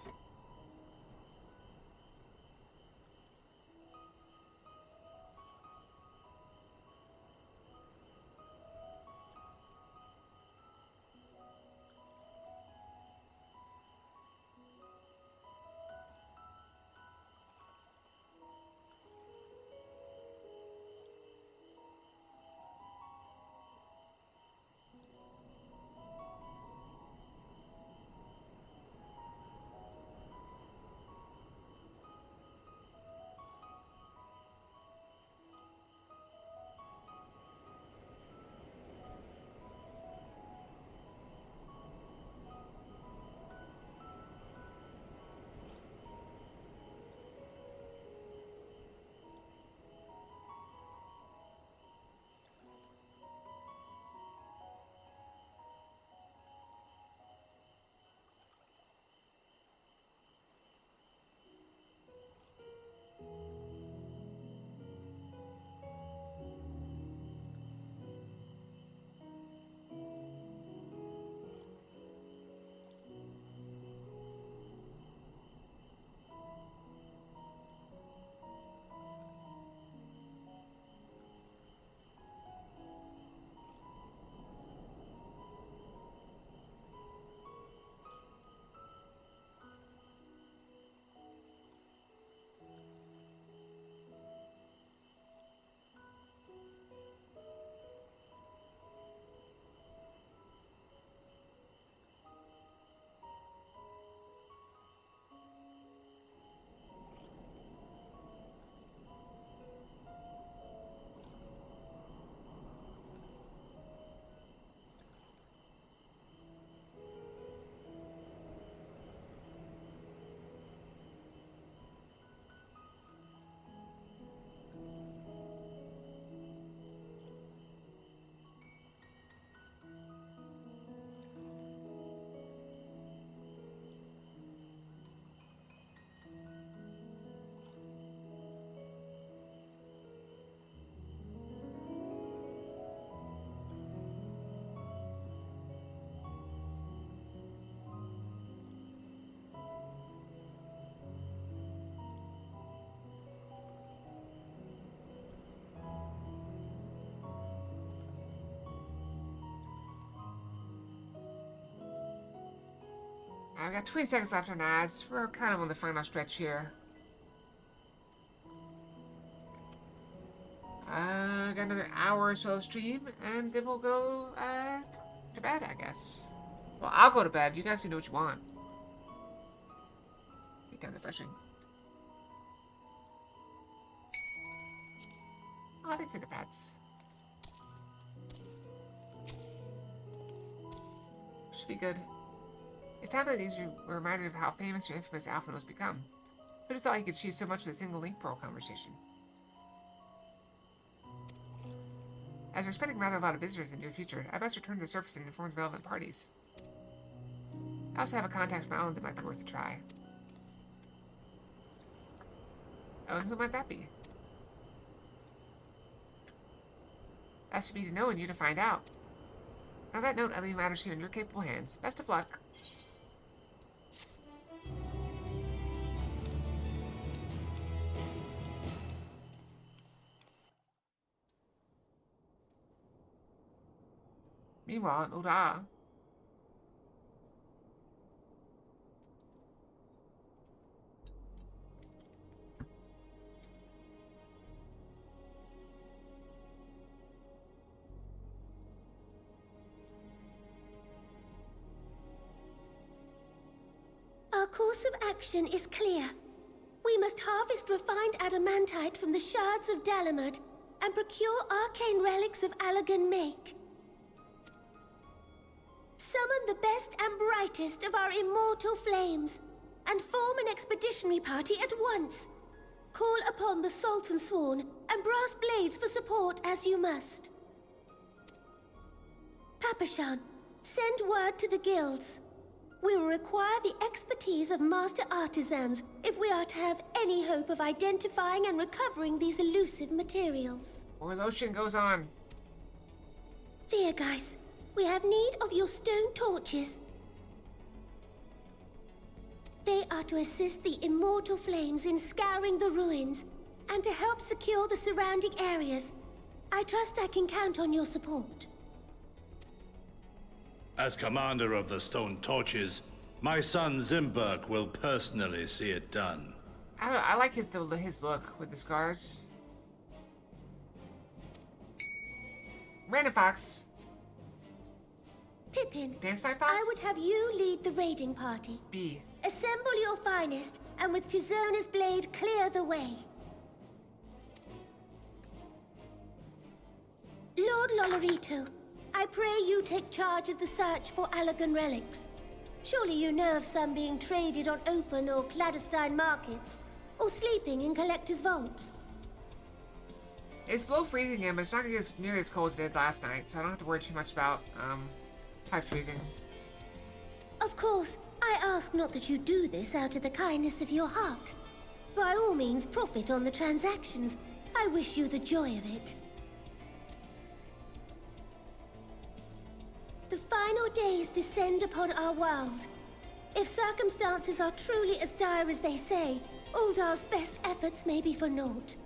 I've got 20 seconds left on ads. We're kind of on the final stretch here. Got another hour or so of stream, and then we'll go to bed, I guess. Well, I'll go to bed. You guys can do what you want. Get kind of brushing. Oh, I think for the pets. Should be good. It's time that these were reminded of how famous your infamous Alpha has become. Who'd have thought he could achieve so much with a single link pearl conversation? As we're expecting rather a lot of visitors in the near future, I best return to the surface and inform the relevant parties. I also have a contact of my own that might be worth a try. Oh, and who might that be? That's for me to know and you to find out. On that note, I leave matters here in your capable hands. Best of luck. Meanwhile, in Ura, Our course of action is clear. We must harvest refined adamantite from the shards of Dalamud and procure arcane relics of Allagan make. Summon the best and brightest of our immortal flames and form an expeditionary party at once. Call upon the Sultan Sworn and Brass Blades for support as you must. Papashan, send word to the guilds. We will require the expertise of master artisans if we are to have any hope of identifying and recovering these elusive materials. Or lotion goes on. Viergeist, we have need of your stone torches. They are to assist the immortal flames in scouring the ruins and to help secure the surrounding areas. I trust I can count on your support. As commander of the Stone Torches, my son Zimberk will personally see it done. I like his look with the scars. Random Fox. Pippin, Dance Night Fox? I would have you lead the raiding party. B. Assemble your finest, and with Tizona's blade, clear the way. Lord Lolorito, I pray you take charge of the search for Allagan relics. Surely you know of some being traded on open or clandestine markets, or sleeping in collectors' vaults. It's below freezing him, but it's not gonna get nearly as cold as it did last night, so I don't have to worry too much about pipe freezing. Of course, I ask not that you do this out of the kindness of your heart. By all means, profit on the transactions. I wish you the joy of it. The final days descend upon our world. If circumstances are truly as dire as they say, Uldar's best efforts may be for naught.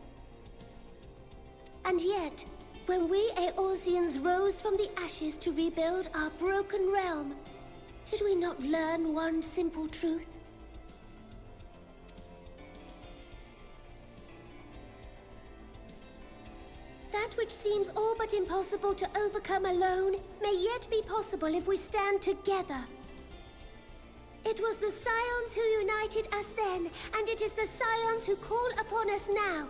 And yet, when we Eorzeans rose from the ashes to rebuild our broken realm, did we not learn one simple truth? That which seems all but impossible to overcome alone may yet be possible if we stand together. It was the Scions who united us then, and it is the Scions who call upon us now.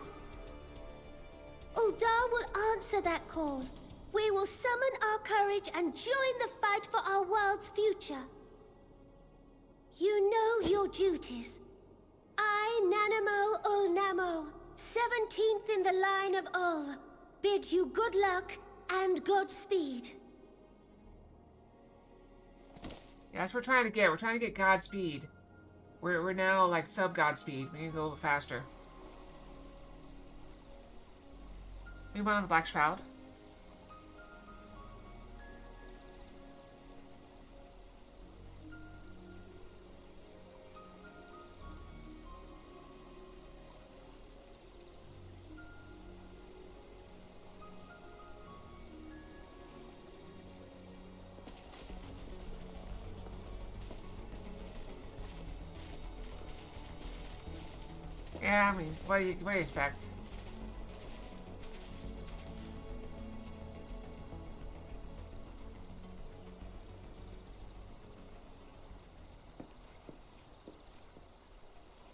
Uldar will answer that call. We will summon our courage and join the fight for our world's future. You know your duties. I, Nanamo Ulnamo, 17th in the line of Ul, bid you good luck and Godspeed. Yeah, that's what we're trying to get. We're trying to get Godspeed. We're now like sub-Godspeed. We need to go a little bit faster. Meanwhile, on the Black Shroud. Yeah, I mean, what do you expect?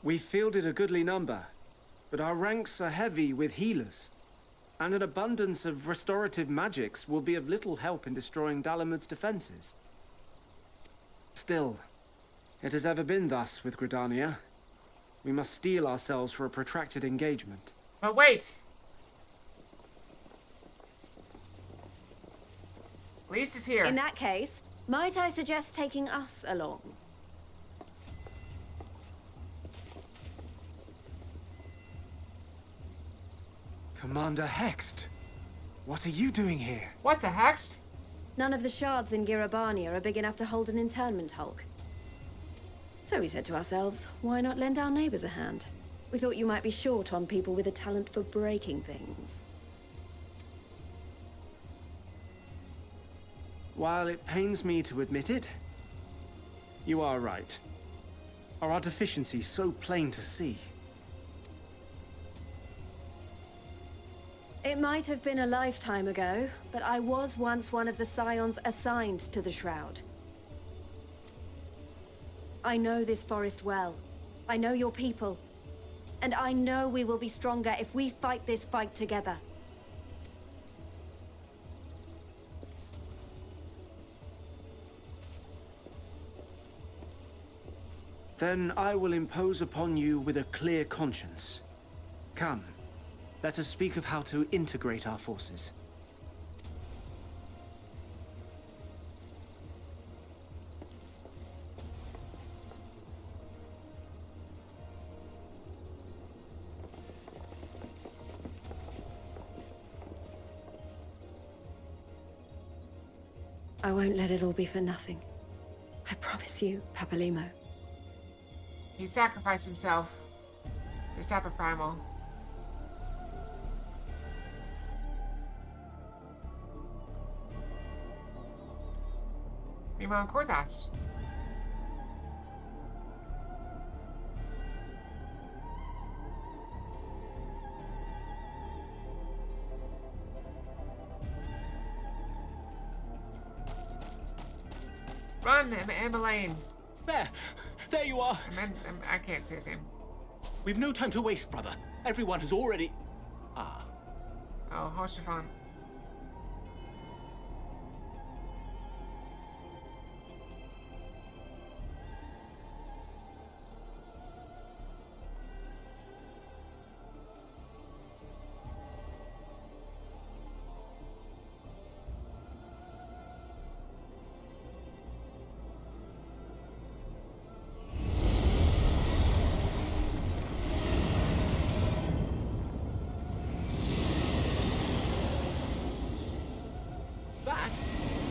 We fielded a goodly number, but our ranks are heavy with healers, and an abundance of restorative magics will be of little help in destroying Dalamud's defenses. Still, it has ever been thus with Gridania. We must steel ourselves for a protracted engagement. But wait! Lise is here. In that case, might I suggest taking us along? Commander Hext, what are you doing here? What the Hext? None of the shards in Girabania are big enough to hold an internment hulk. So we said to ourselves, why not lend our neighbors a hand? We thought you might be short on people with a talent for breaking things. While it pains me to admit it, you are right. Are our deficiencies so plain to see? It might have been a lifetime ago, but I was once one of the Scions assigned to the Shroud. I know this forest well. I know your people. And I know we will be stronger if we fight this fight together. Then I will impose upon you with a clear conscience. Come, let us speak of how to integrate our forces. I won't let it all be for nothing. I promise you, Papalimo. He sacrificed himself to stop a primal. Meanwhile, Korthas. Run, Emmeline. There you are. I can't say his name. We've no time to waste, brother. Everyone has already... Ah. Oh, Hoshifan.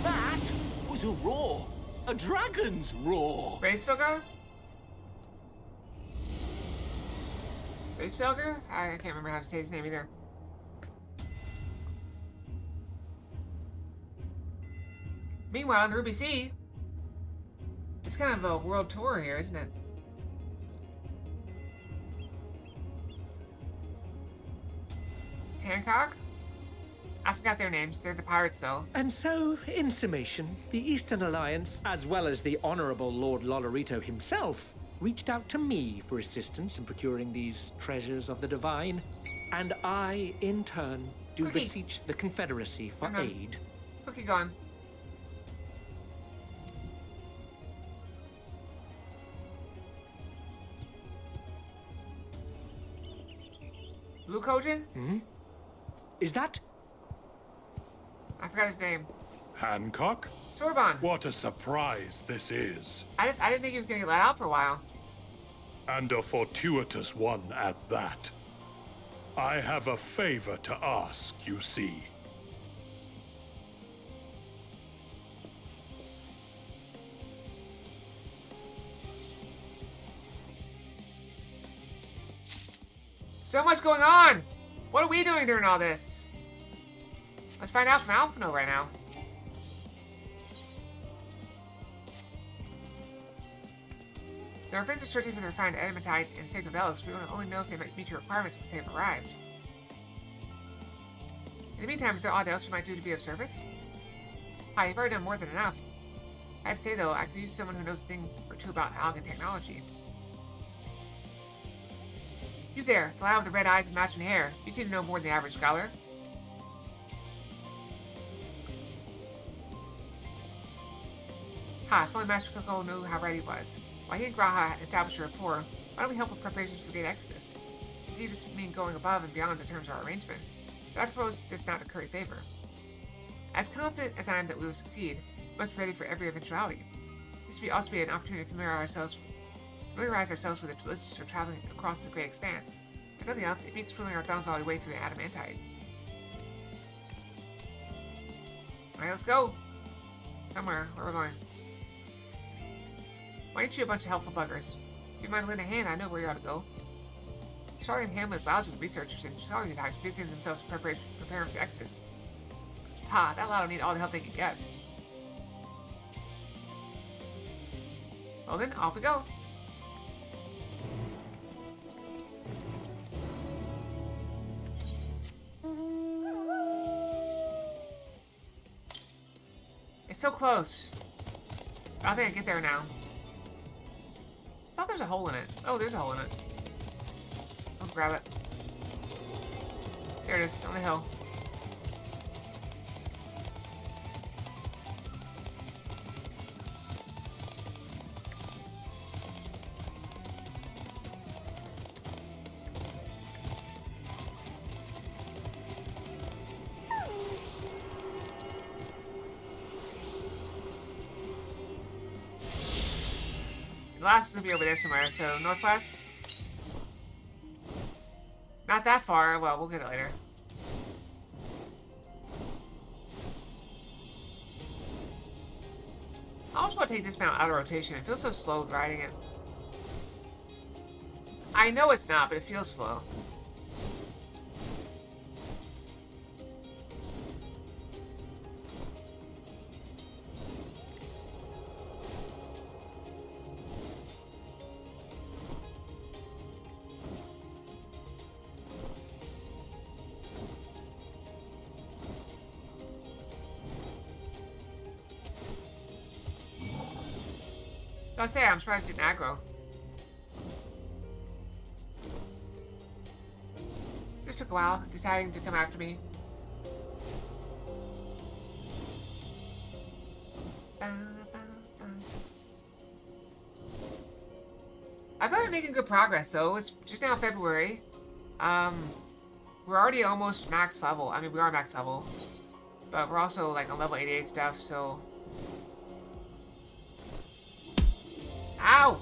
That was a roar. A dragon's roar. Racefelger? Racefelger? I can't remember how to say his name either. Meanwhile, in the Ruby Sea, it's kind of a world tour here, isn't it? Hancock? I forgot their names. They're the pirates, though. And so, in summation, the Eastern Alliance, as well as the Honorable Lord Lolorito himself, reached out to me for assistance in procuring these treasures of the divine, and I, in turn, do beseech the Confederacy for aid. Cookie gone. Blue Kojin? Hmm? Is that... I forgot his name. Hancock? Sorbonne. What a surprise this is. I didn't think he was going to get let out for a while. And a fortuitous one at that. I have a favor to ask, you see. So much going on! What are we doing during all this? Let's find out from Alphino right now. Their friends are searching for the refined adamantite and sacred relics. We will only know if they might meet your requirements once they have arrived. In the meantime, is there aught else you might do to be of service? Hi, you've already done more than enough. I have to say, though, I could use someone who knows a thing or two about Algan technology. You there, the lad with the red eyes and matching hair. You seem to know more than the average scholar. Ha, if only Master Coco knew how right he was. While he and Graha established a rapport, why don't we help with preparations for the Great Exodus? Indeed, this would mean going above and beyond the terms of our arrangement, but I propose this not to curry favor. As confident as I am that we will succeed, we must be ready for every eventuality. This would also be an opportunity to familiarize ourselves with the lists of traveling across the great expanse. If nothing else, it beats fooling our thumbs while we wait for the adamantite. Alright, let's go! Somewhere, where we're going. Why ain't you a bunch of helpful buggers? If you mind lending a hand, I know where you ought to go. Charlie and Hamlet's lousy with researchers and scholarly types busying themselves preparing for the Exodus. Pa, that lot will need all the help they can get. Well then, off we go. It's so close. I don't think I can get there now. I thought there's a hole in it. Oh, there's a hole in it. I'll grab it. There it is, on the hill. The last is gonna be over there somewhere, so northwest. Not that far, well, we'll get it later. I almost want to take this mount out of rotation. It feels so slow riding it. I know it's not, but it feels slow. I say, I'm surprised it didn't aggro. Just took a while, deciding to come after me. I feel like I'm making good progress, though. It's just now February. We're already almost max level. I mean, we are max level. But we're also, like, on level 88 stuff, so... Ow!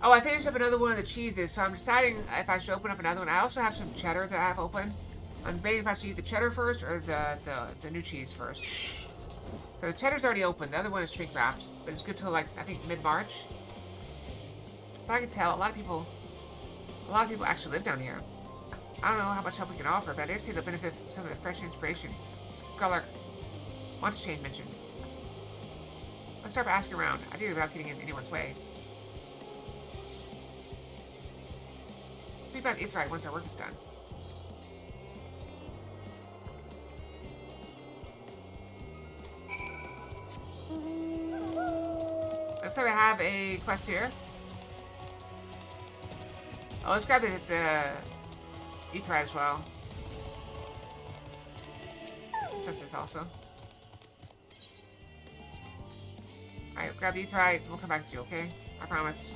Oh, I finished up another one of the cheeses, so I'm deciding if I should open up another one. I also have some cheddar that I have open. I'm debating if I should eat the cheddar first or the new cheese first. So the cheddar's already open. The other one is shrink wrapped, but it's good till like I think mid-March. But I can tell a lot of people actually live down here. I don't know how much help we can offer, but I dare say they'll benefit from some of the fresh inspiration Scholar Monteshane mentioned. Let's start by asking around, ideally without getting in anyone's way. See about Ithrai once our work is done. Looks like we have a quest here. Oh, let's grab the Ithrai as well. Just this also. Alright, grab the Ithrai, we'll come back to you, okay? I promise.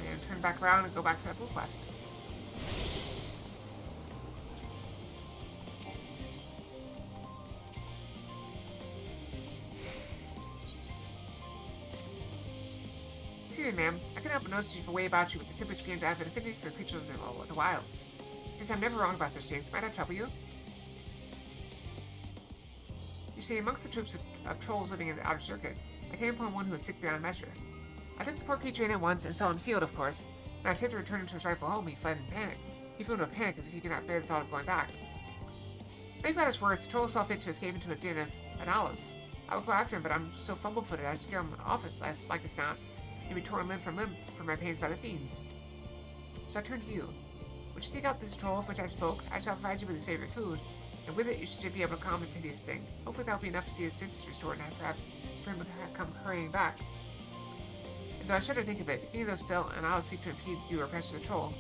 And turn back around and go back for that blue quest. Excuse me, ma'am. I couldn't help but notice you've a way about you with the simply screams I have an affinity for the creatures of the wilds. Since I'm never wrong about such things, might I trouble you? You see, amongst the troops of trolls living in the outer circuit, I came upon one who was sick beyond measure. I took the poor creature in at once and saw him in the field, of course. When I attempted to return him to his rightful home, he fled in panic. He flew into a panic as if he could not bear the thought of going back. To make matters worse, the troll saw fit to escape into a den of Analas. I would go after him, but I'm so fumble-footed I scare him off like it's not. Maybe torn limb from my pains by the fiends. So I turn to you. Would you seek out this troll of which I spoke? I shall provide you with his favorite food, and with it you should be able to calm the piteous thing. Hopefully that will be enough to see his senses restored and for him to come hurrying back. And though I shudder to think of it, if any of those fail and I'll seek to impede you or pester the troll,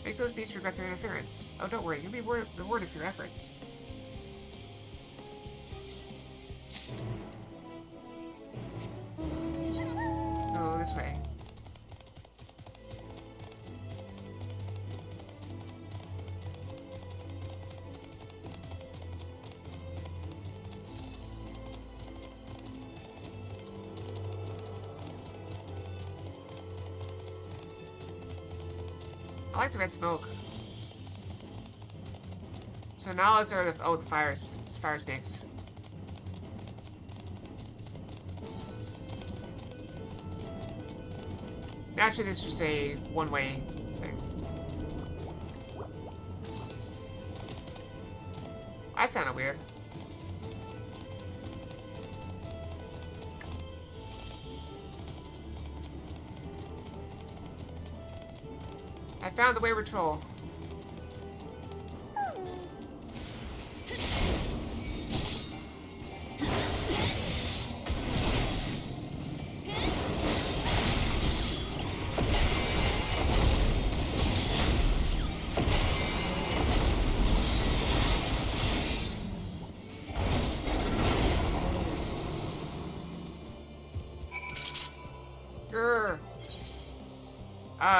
make those beasts regret their interference. Oh, don't worry, you'll be rewarded for your efforts. Let's go this way. I like the red smoke. So now let's start the fire snakes. Actually, this is just a one-way thing. That sounded weird. I found the wayward troll.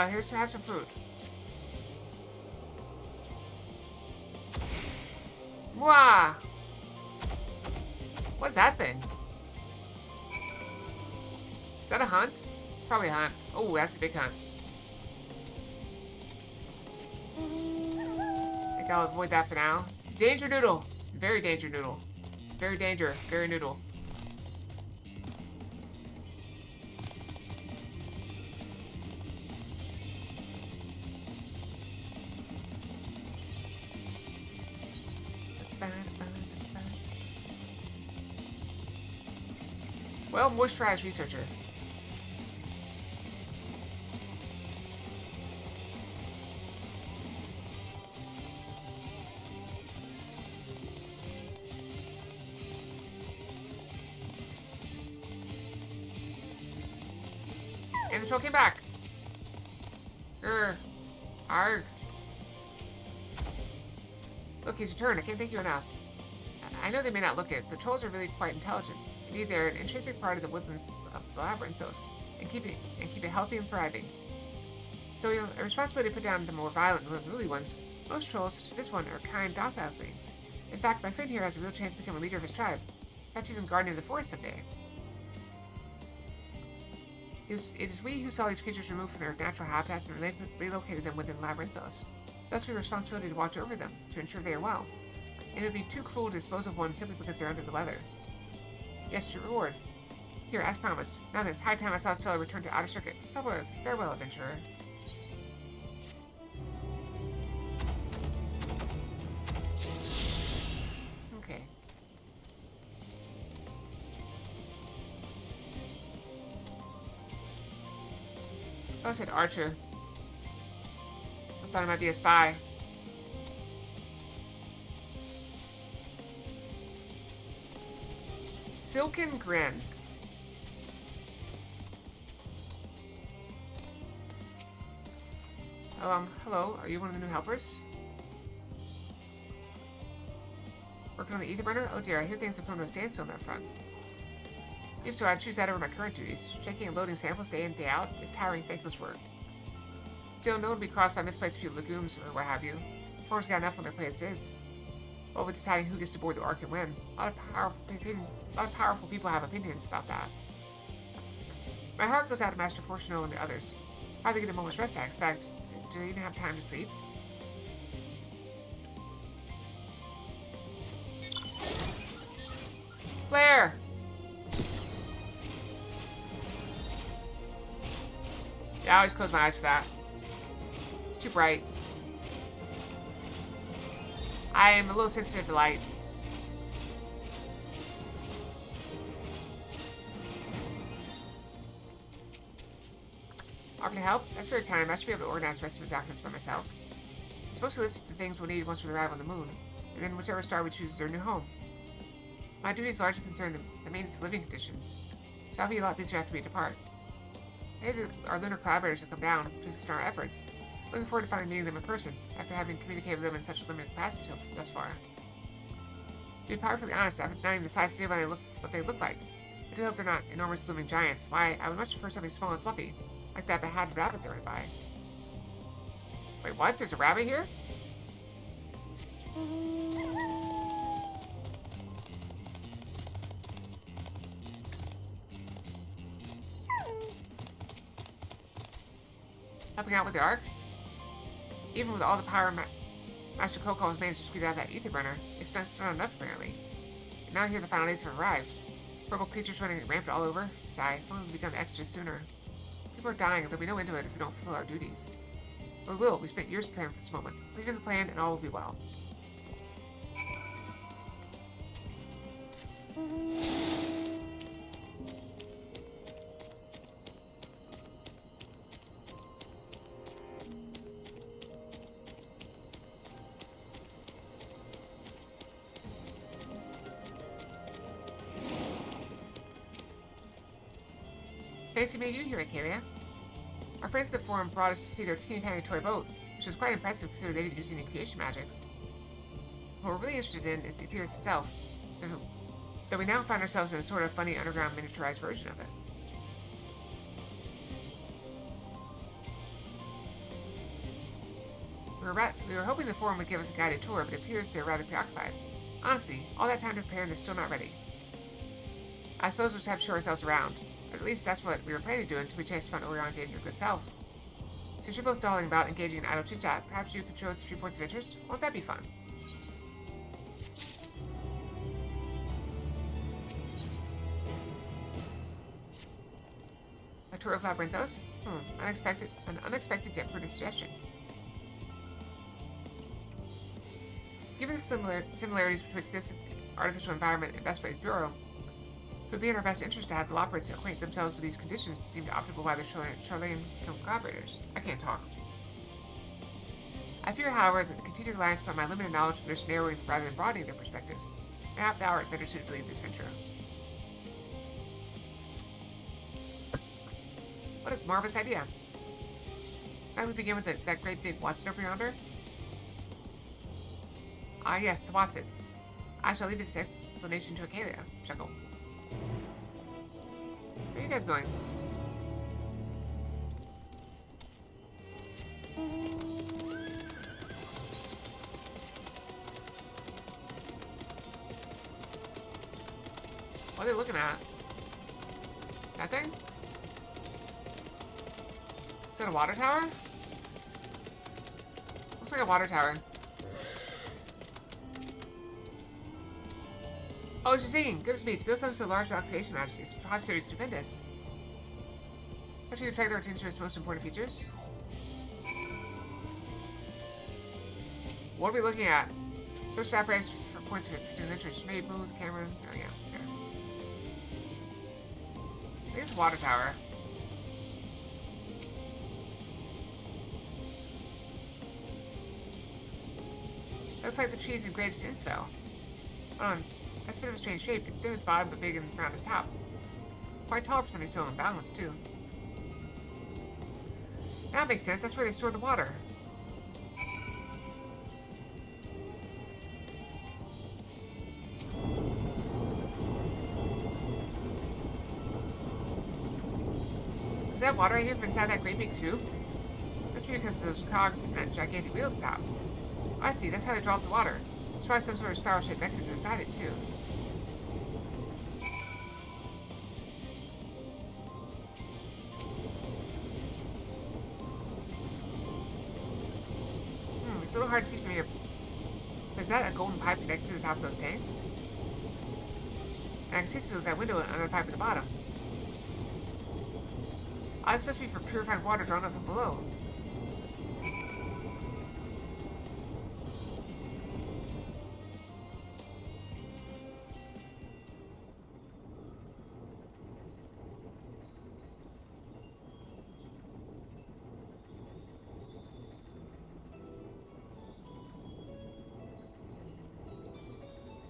Here's to have some fruit. Mwah! What's that thing? Is that a hunt? Probably a hunt. Oh, that's a big hunt. I think I'll avoid that for now. Danger noodle. Very danger noodle. Very danger. Very noodle. Well, moisturized researcher. And the troll came back. Arg. Look, it's your turn. I can't thank you enough. I know they may not look it, but trolls are really quite intelligent. Indeed, they're an intrinsic part of the woodlands of the Labyrinthos, and keep it healthy and thriving. Though a responsibility to put down the more violent and unruly ones, most trolls, such as this one, are kind, docile things. In fact, my friend here has a real chance to become a leader of his tribe, perhaps even guardian of the forest someday. It is we who saw these creatures removed from their natural habitats and relocated them within Labyrinthos. Thus, we have a responsibility to watch over them, to ensure they are well. And it would be too cruel to dispose of one simply because they're under the weather. Yes, your reward. Here, as promised. Now then, it's high time I saw this fellow return to Outer Circuit. Farewell, adventurer. Okay. Oh, I said archer. I thought I might be a spy. Silken Grin. Hello. Are you one of the new helpers? Working on the ether burner? Oh dear, I hear things have come to a standstill on that front. If so, I'd choose that over my current duties. Checking and loading samples day in, day out is tiring, thankless work. Still, no one will be crossed if I misplace a few legumes or what have you. Form's got enough on their plate as is. Well, with deciding who gets to board the Ark and when. A lot of powerful people have opinions about that. My heart goes out to Master Fortuno and the others. How they get a moment's rest, I expect. Do they even have time to sleep? Blair! Yeah, I always close my eyes for that. It's too bright. I am a little sensitive to light. Offer to help? That's very kind. I should be able to organize the rest of the documents by myself. I'm supposed to list the things we'll need once we arrive on the moon, and then whichever star we choose is our new home. My duties largely concern the maintenance of living conditions, so I'll be a lot busier after we depart. Maybe our lunar collaborators have come down to assist in our efforts. Looking forward to finally meeting them in person, after having communicated with them in such a limited capacity thus far. To be powerfully honest, I have not even the slightest idea what they look like. I do hope they're not enormous looming giants. Why, I would much prefer something small and fluffy, like that behatted rabbit that went by. Wait, what? There's a rabbit here? Helping out with the Ark? Even with all the power Master Coco has managed to squeeze out of that ether burner, it's still not enough, apparently. And now here the final days have arrived. Horrible creatures running rampant all over. Sigh, if only we'd begun the extras sooner. People are dying, and there'll be no end to it if we don't fulfill our duties. But we will. We spent years preparing for this moment. Believe in the plan, and all will be well. Nice to meet you here, Acaria. Our friends at the forum brought us to see their teeny tiny toy boat, which was quite impressive considering they didn't use any creation magics. What we're really interested in is the Aetherius itself, though we now find ourselves in a sort of funny underground miniaturized version of it. We were hoping the forum would give us a guided tour, but it appears they're rather preoccupied. Honestly, all that time to prepare and they're still not ready. I suppose we'll just have to show ourselves around. Or at least that's what we were planning to do until we chased to find Oriante and your good self. Since you're both dawdling about engaging in idle chit-chat, perhaps you could show us a few points of interest? Won't that be fun? A tour of Labyrinthos? An unexpected dip for a suggestion. Given the similarities betwixt this artificial environment and Best Faith Bureau, it would be in our best interest to have the Lopperids acquaint themselves with these conditions deemed optimal by the Charlene collaborators. I can't talk. I fear, however, that the continued reliance upon my limited knowledge risks narrowing rather than broadening their perspectives. Perhaps thou art better suited to lead this venture. What a marvelous idea. Now we begin with that great big Watson over yonder. Ah, yes, the Watson. I shall leave this explanation to Acalia. Chuckle. Where are you guys going? What are they looking at? That thing? Is that a water tower? Looks like a water tower. Oh, it's your singing. Good to meet. To build something so large without creation majesty is positively stupendous. After you attract our attention to its most important features. What are we looking at? Search the apparatus for points of particular interest. Maybe move the camera. Oh, yeah. Okay. I think it's a water tower. Looks like the trees in Greatest Innsfell. Hold on. That's a bit of a strange shape. It's thin at the bottom, but big and round at the top. Quite tall for something so unbalanced, too. That makes sense. That's where they store the water. Is that water right here from inside that great big tube? Must be because of those cogs and that gigantic wheel at the top. I see. That's how they draw up the water. There's probably some sort of spiral-shaped mechanism inside it, too. It's a little hard to see from here. But is that a golden pipe connected to the top of those tanks? And I can see through that window on the pipe at the bottom. Oh, it's supposed to be for purified water drawn up from below.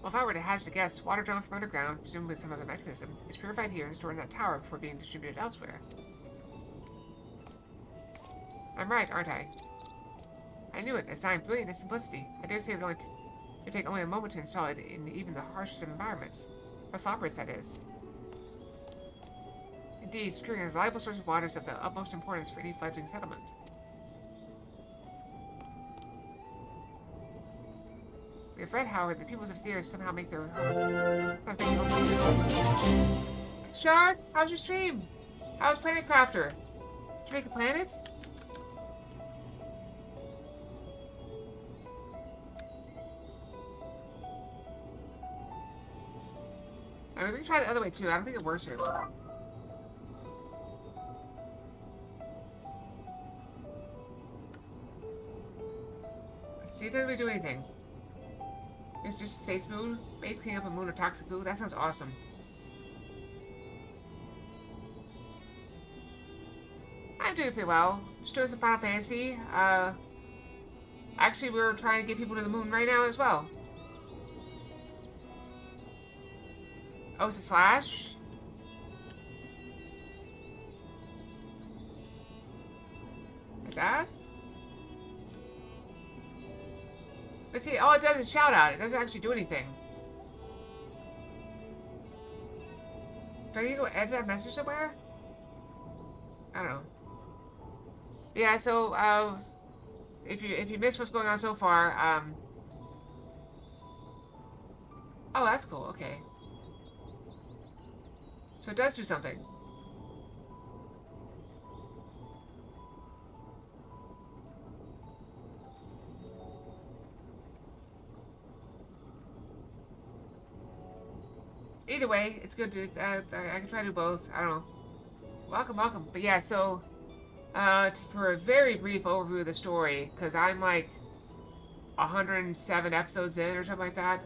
Well, if I were to hazard a guess, water drawn from underground, presumably some other mechanism, is purified here and stored in that tower before being distributed elsewhere. I'm right, aren't I? I knew it. A sign brilliant in simplicity. I dare say it would take only a moment to install it in even the harshest of environments. For Lopperids, that is. Indeed, securing a valuable source of water is of the utmost importance for any fledgling settlement. We have read, however, that the peoples of Theros somehow make their homes. Shard, how's your stream? How's Planet Crafter? Did you make a planet? I mean, we can try the other way too. I don't think it works very well. See, it doesn't really do anything. It's just a space moon. Bait cleaning up a moon of toxic goo. That sounds awesome. I'm doing pretty well. Just doing some Final Fantasy. Actually, we're trying to get people to the moon right now as well. Oh, it's a slash? Like that? But see, all it does is shout out. It doesn't actually do anything. Do I need to go edit that message somewhere? I don't know. Yeah, so, if you missed what's going on so far, oh, that's cool. Okay. So it does do something. Either way, it's good to, I can try to do both. I don't know. Welcome, welcome. But yeah, so, for a very brief overview of the story, because I'm like 107 episodes in or something like that,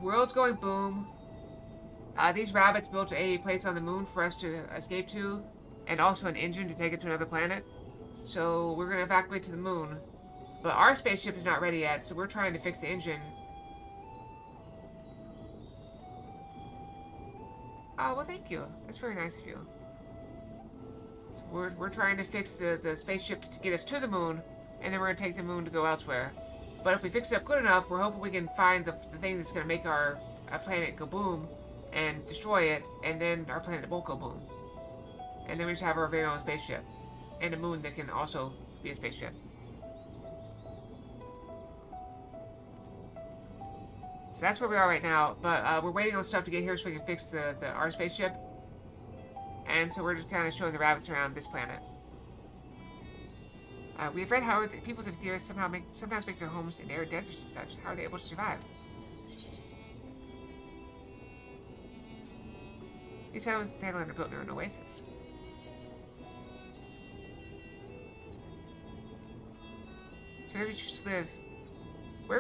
world's going boom. These rabbits built a place on the moon for us to escape to, and also an engine to take it to another planet. So we're going to evacuate to the moon. But our spaceship is not ready yet, so we're trying to fix the engine. Oh, well, thank you. That's very nice of you. So we're trying to fix the spaceship to get us to the moon, and then we're going to take the moon to go elsewhere. But if we fix it up good enough, we're hoping we can find the thing that's going to make our planet go boom and destroy it, and then our planet won't go boom. And then we just have our very own spaceship. And a moon that can also be a spaceship. So that's where we are right now, but we're waiting on stuff to get here so we can fix our spaceship. And so we're just kind of showing the rabbits around this planet. We've read how the peoples of Theris sometimes make their homes in arid deserts and such. How are they able to survive? These settlements in Thailand are built near an oasis. So wherever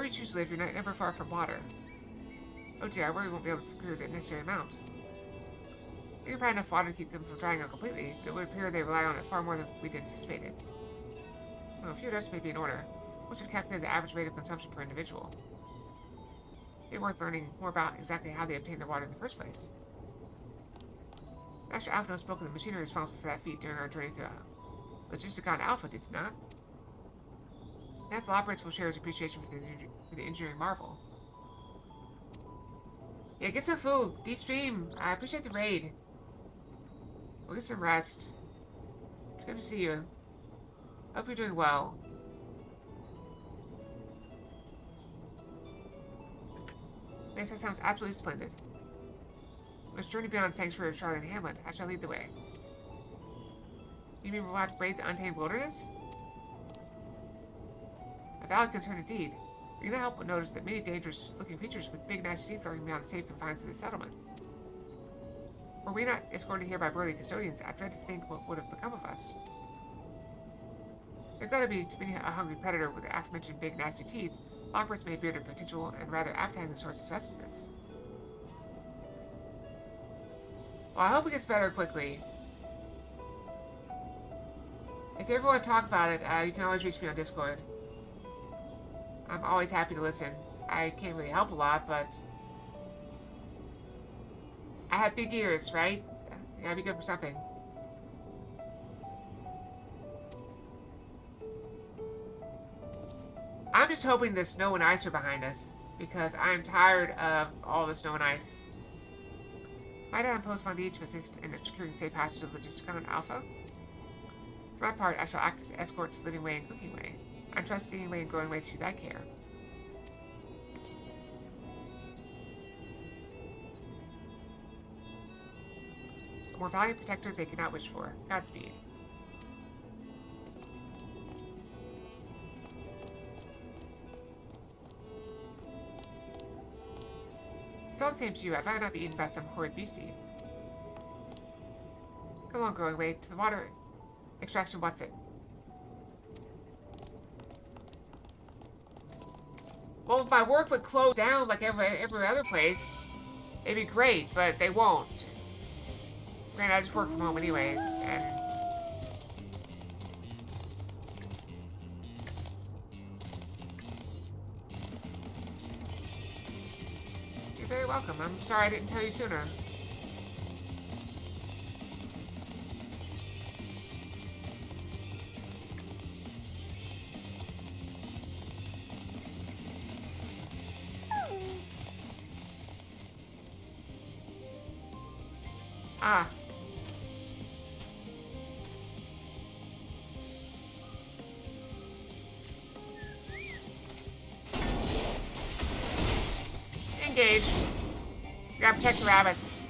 you choose to live, you're never far from water. Oh dear, I worry we won't be able to procure the necessary amount. We can provide enough water to keep them from drying out completely, but it would appear they rely on it far more than we'd anticipated. Well, a few adjustments may be in order. Once we've calculated the average rate of consumption per individual. It'd be worth learning more about exactly how they obtain their water in the first place. Master Alphino spoke of the machinery responsible for that feat during our journey to Logisticon Alpha, did he not? Nathal operates will share his appreciation for the engineering marvel. Yeah, get some food. De-stream. I appreciate the raid. We'll get some rest. It's good to see you. Hope you're doing well. Yes, that sounds absolutely splendid. Let's journey beyond Sanctuary of Charlotte and Hamlet. I shall lead the way. You mean we're about to brave the untamed wilderness? A valid concern indeed. You're gonna help but notice that many dangerous-looking creatures with big, nasty teeth lurking beyond the safe confines of the settlement. Were we not escorted here by burly custodians, I dread to think what would have become of us. If that be to be a hungry predator with the aforementioned big, nasty teeth, Lockport's may bearded potential and rather appetizing sorts of sustenance. Well, I hope it gets better quickly. If you ever want to talk about it, you can always reach me on Discord. I'm always happy to listen. I can't really help a lot, but I have big ears, right? They gotta be good for something. I'm just hoping the snow and ice are behind us, because I'm tired of all the snow and ice. Might I impose upon thee to assist in securing safe passage of Logisticon Alpha? For my part, I shall act as escort to Living Way and Cooking Way. I trust Seeing Way and Growing Way to thy care. A more valiant protector they cannot wish for. Godspeed. It's all the same to you. I'd rather not be eaten by some horrid beastie. Come along, Growing Way. To the water extraction, what's it? Well, if my work would close down like every other place, it'd be great, but they won't. Granted, I just work from home anyways, and... You're very welcome. I'm sorry I didn't tell you sooner. Ah. engage. We gotta protect the rabbits.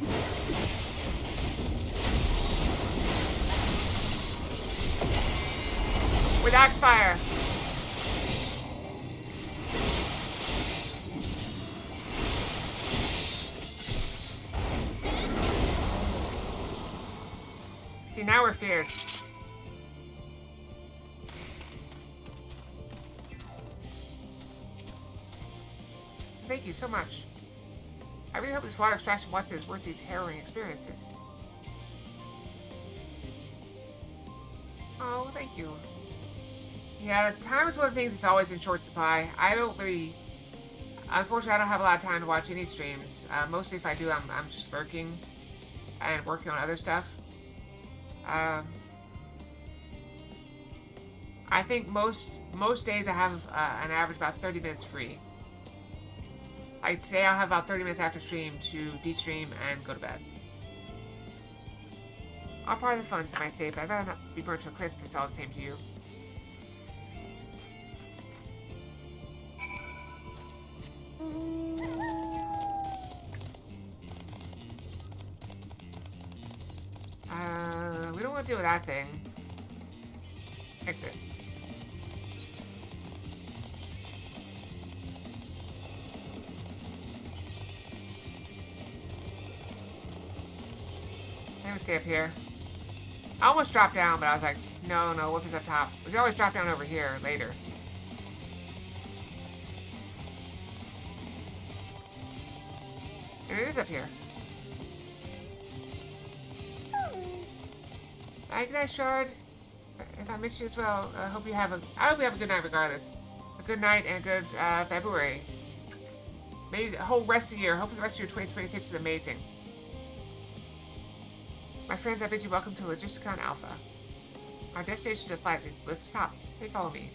With axe fire. See, now we're fierce. Thank you so much. I really hope this water extraction Watson is worth these harrowing experiences. Oh, thank you. Yeah, time is one of the things that's always in short supply. I don't really... Unfortunately, I don't have a lot of time to watch any streams. Mostly if I do, I'm just lurking and working on other stuff. I think most days I have an average about 30 minutes free. Like today I'll have about 30 minutes after stream to de-stream and go to bed. All part of the fun, some might say, but I'd rather not be burnt to a crisp if it's all the same to you. We don't want to deal with that thing. Exit. I'm gonna stay up here. I almost dropped down, but I was like, no, what if it's up top? We can always drop down over here later. And it is up here. Good night, Shard. If I missed you as well, I hope you have a good night regardless. A good night and a good February. Maybe the whole rest of the year. Hope the rest of your 2026 is amazing. My friends, I bid you welcome to Logisticon Alpha. Our destination to the flight is... Let's stop. Hey, follow me.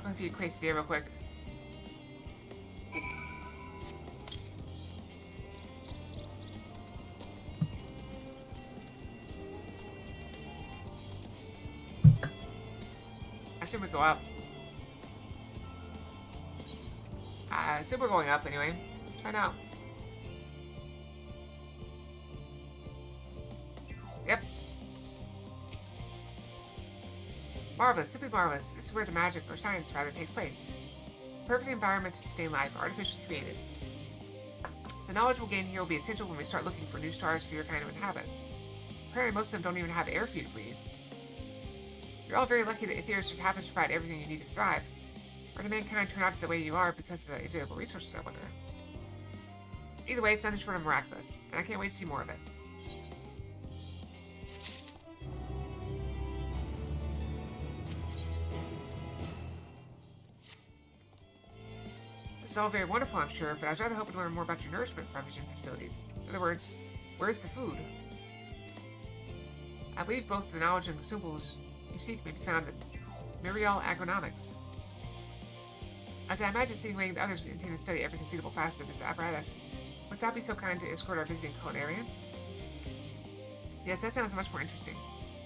Going for you quesadilla real quick. I assume we go up. I assume we're going up anyway. Let's find out. Yep. Marvelous, simply marvelous. This is where the magic, or science rather, takes place. The perfect environment to sustain life, artificially created. The knowledge we'll gain here will be essential when we start looking for new stars for your kind to inhabit. Apparently most of them don't even have air for you to breathe. You're all very lucky that Aetherius just happens to provide everything you need to thrive. Or did mankind turn out the way you are because of the available resources, I wonder? Either way, it's nothing short of miraculous, and I can't wait to see more of it. This is all very wonderful, I'm sure, but I was rather hoping to learn more about your nourishment provision facilities. In other words, where's the food? I believe both the knowledge and consumables you seek may be found at Mirial Agronomics. As I imagine sitting waiting the others we intend to study every conceivable facet of this apparatus, would thou be so kind to escort our visiting culinarian? Yes, that sounds much more interesting.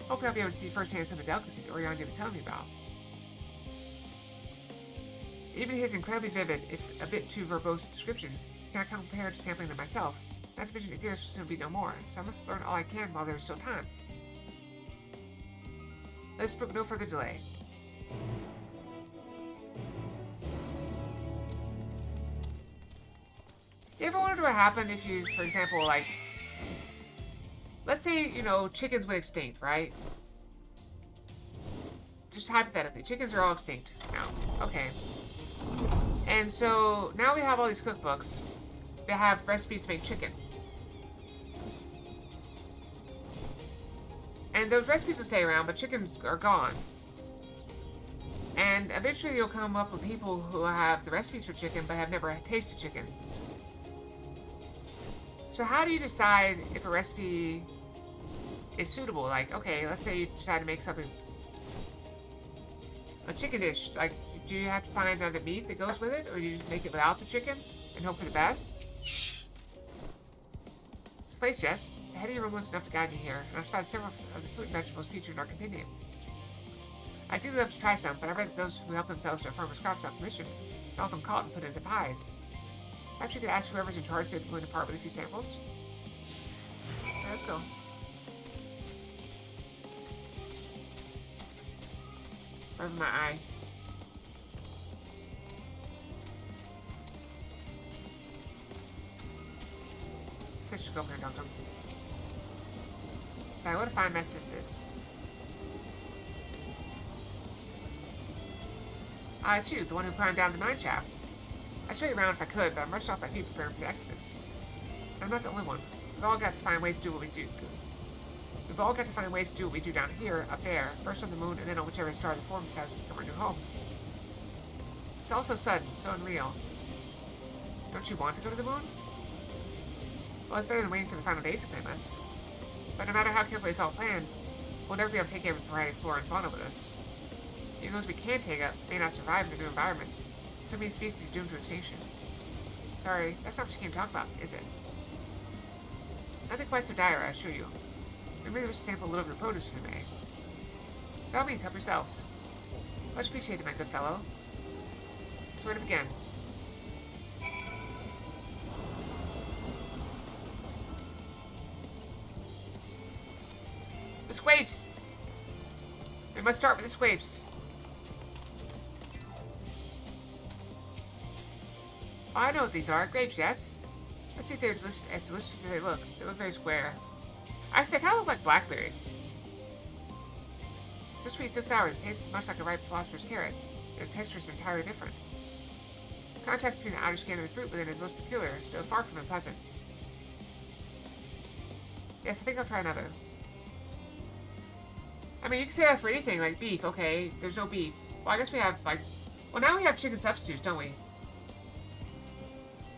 Hopefully I'll be able to see firsthand some of the delicacies Orianji was telling me about. Even his incredibly vivid, if a bit too verbose descriptions, cannot compare to sampling them myself. Not to mention Aetherius will soon be no more, so I must learn all I can while there is still time. Let us brook no further delay. You ever wondered what happened if you, for example, like... Let's say, you know, chickens went extinct, right? Just hypothetically, chickens are all extinct now. Okay. And so, now we have all these cookbooks that have recipes to make chicken. And those recipes will stay around, but chickens are gone. And eventually you'll come up with people who have the recipes for chicken, but have never tasted chicken. So how do you decide if a recipe is suitable? Like, okay, let's say you decide to make something... A chicken dish. Like, do you have to find another meat that goes with it? Or do you just make it without the chicken and hope for the best? This place, Jess. The heady aroma was enough to guide me here, and I spotted several of the fruit and vegetables featured in our compendium. I'd do love to try some, but I read that those who help themselves to a farmer's crops on permission Melt them caught and put into pies. Perhaps you could ask whoever's in charge if they'd be willing to part with a few samples. Okay, let's go. Right in my eye. I should go over here, Doctor. So what a fine mess this is. It's you, the one who climbed down the mine shaft. I'd show you around if I could, but I'm rushed off my feet preparing for the Exodus. I'm not the only one. We've all got to find ways to do what we do. We've all got to find ways to do what we do down here, up there, first on the moon, and then on whichever star the form decides to become our new home. It's all so sudden, so unreal. Don't you want to go to the moon? Well, it's better than waiting for the final days to claim us. But no matter how carefully it's all planned, we'll never be able to take every variety of flora and fauna with us. Even those we can take up may not survive in the new environment. So many species doomed to extinction. Sorry, that's not what you came to talk about, is it? Nothing quite so dire, I assure you. We merely wish to sample a little of your produce if you may. By all means, help yourselves. Much appreciated, my good fellow. So where to begin? The squapes! We must start with the squapes. Oh, I know what these are. Grapes, yes? Let's see if they're as delicious as they look. They look very square. Actually, they kind of look like blackberries. So sweet, so sour. The taste is much like a ripe philosopher's carrot, and the texture is entirely different. The contrast between the outer skin and the fruit within is most peculiar, though far from unpleasant. Yes, I think I'll try another. I mean, you can say that for anything, like beef. Okay, there's no beef. Well, I guess we have, like... Well, now we have chicken substitutes, don't we?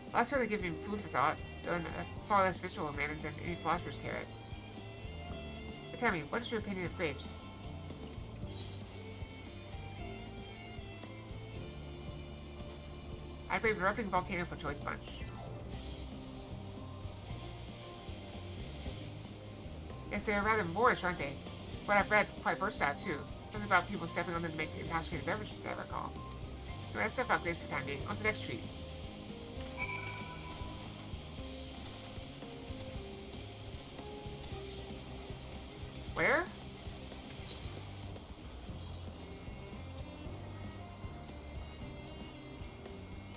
Well, that's certainly giving food for thought, though in a far less visceral manner than any philosopher's carrot. But tell me, what is your opinion of grapes? I'd brave an erupting volcano for choice punch. Yes, they are rather Moorish, aren't they? From what I've read, quite versatile, too. Something about people stepping on them to make intoxicating beverages, I recall. Anyway, that's enough about grapes for the time being. On to the next treat. Where?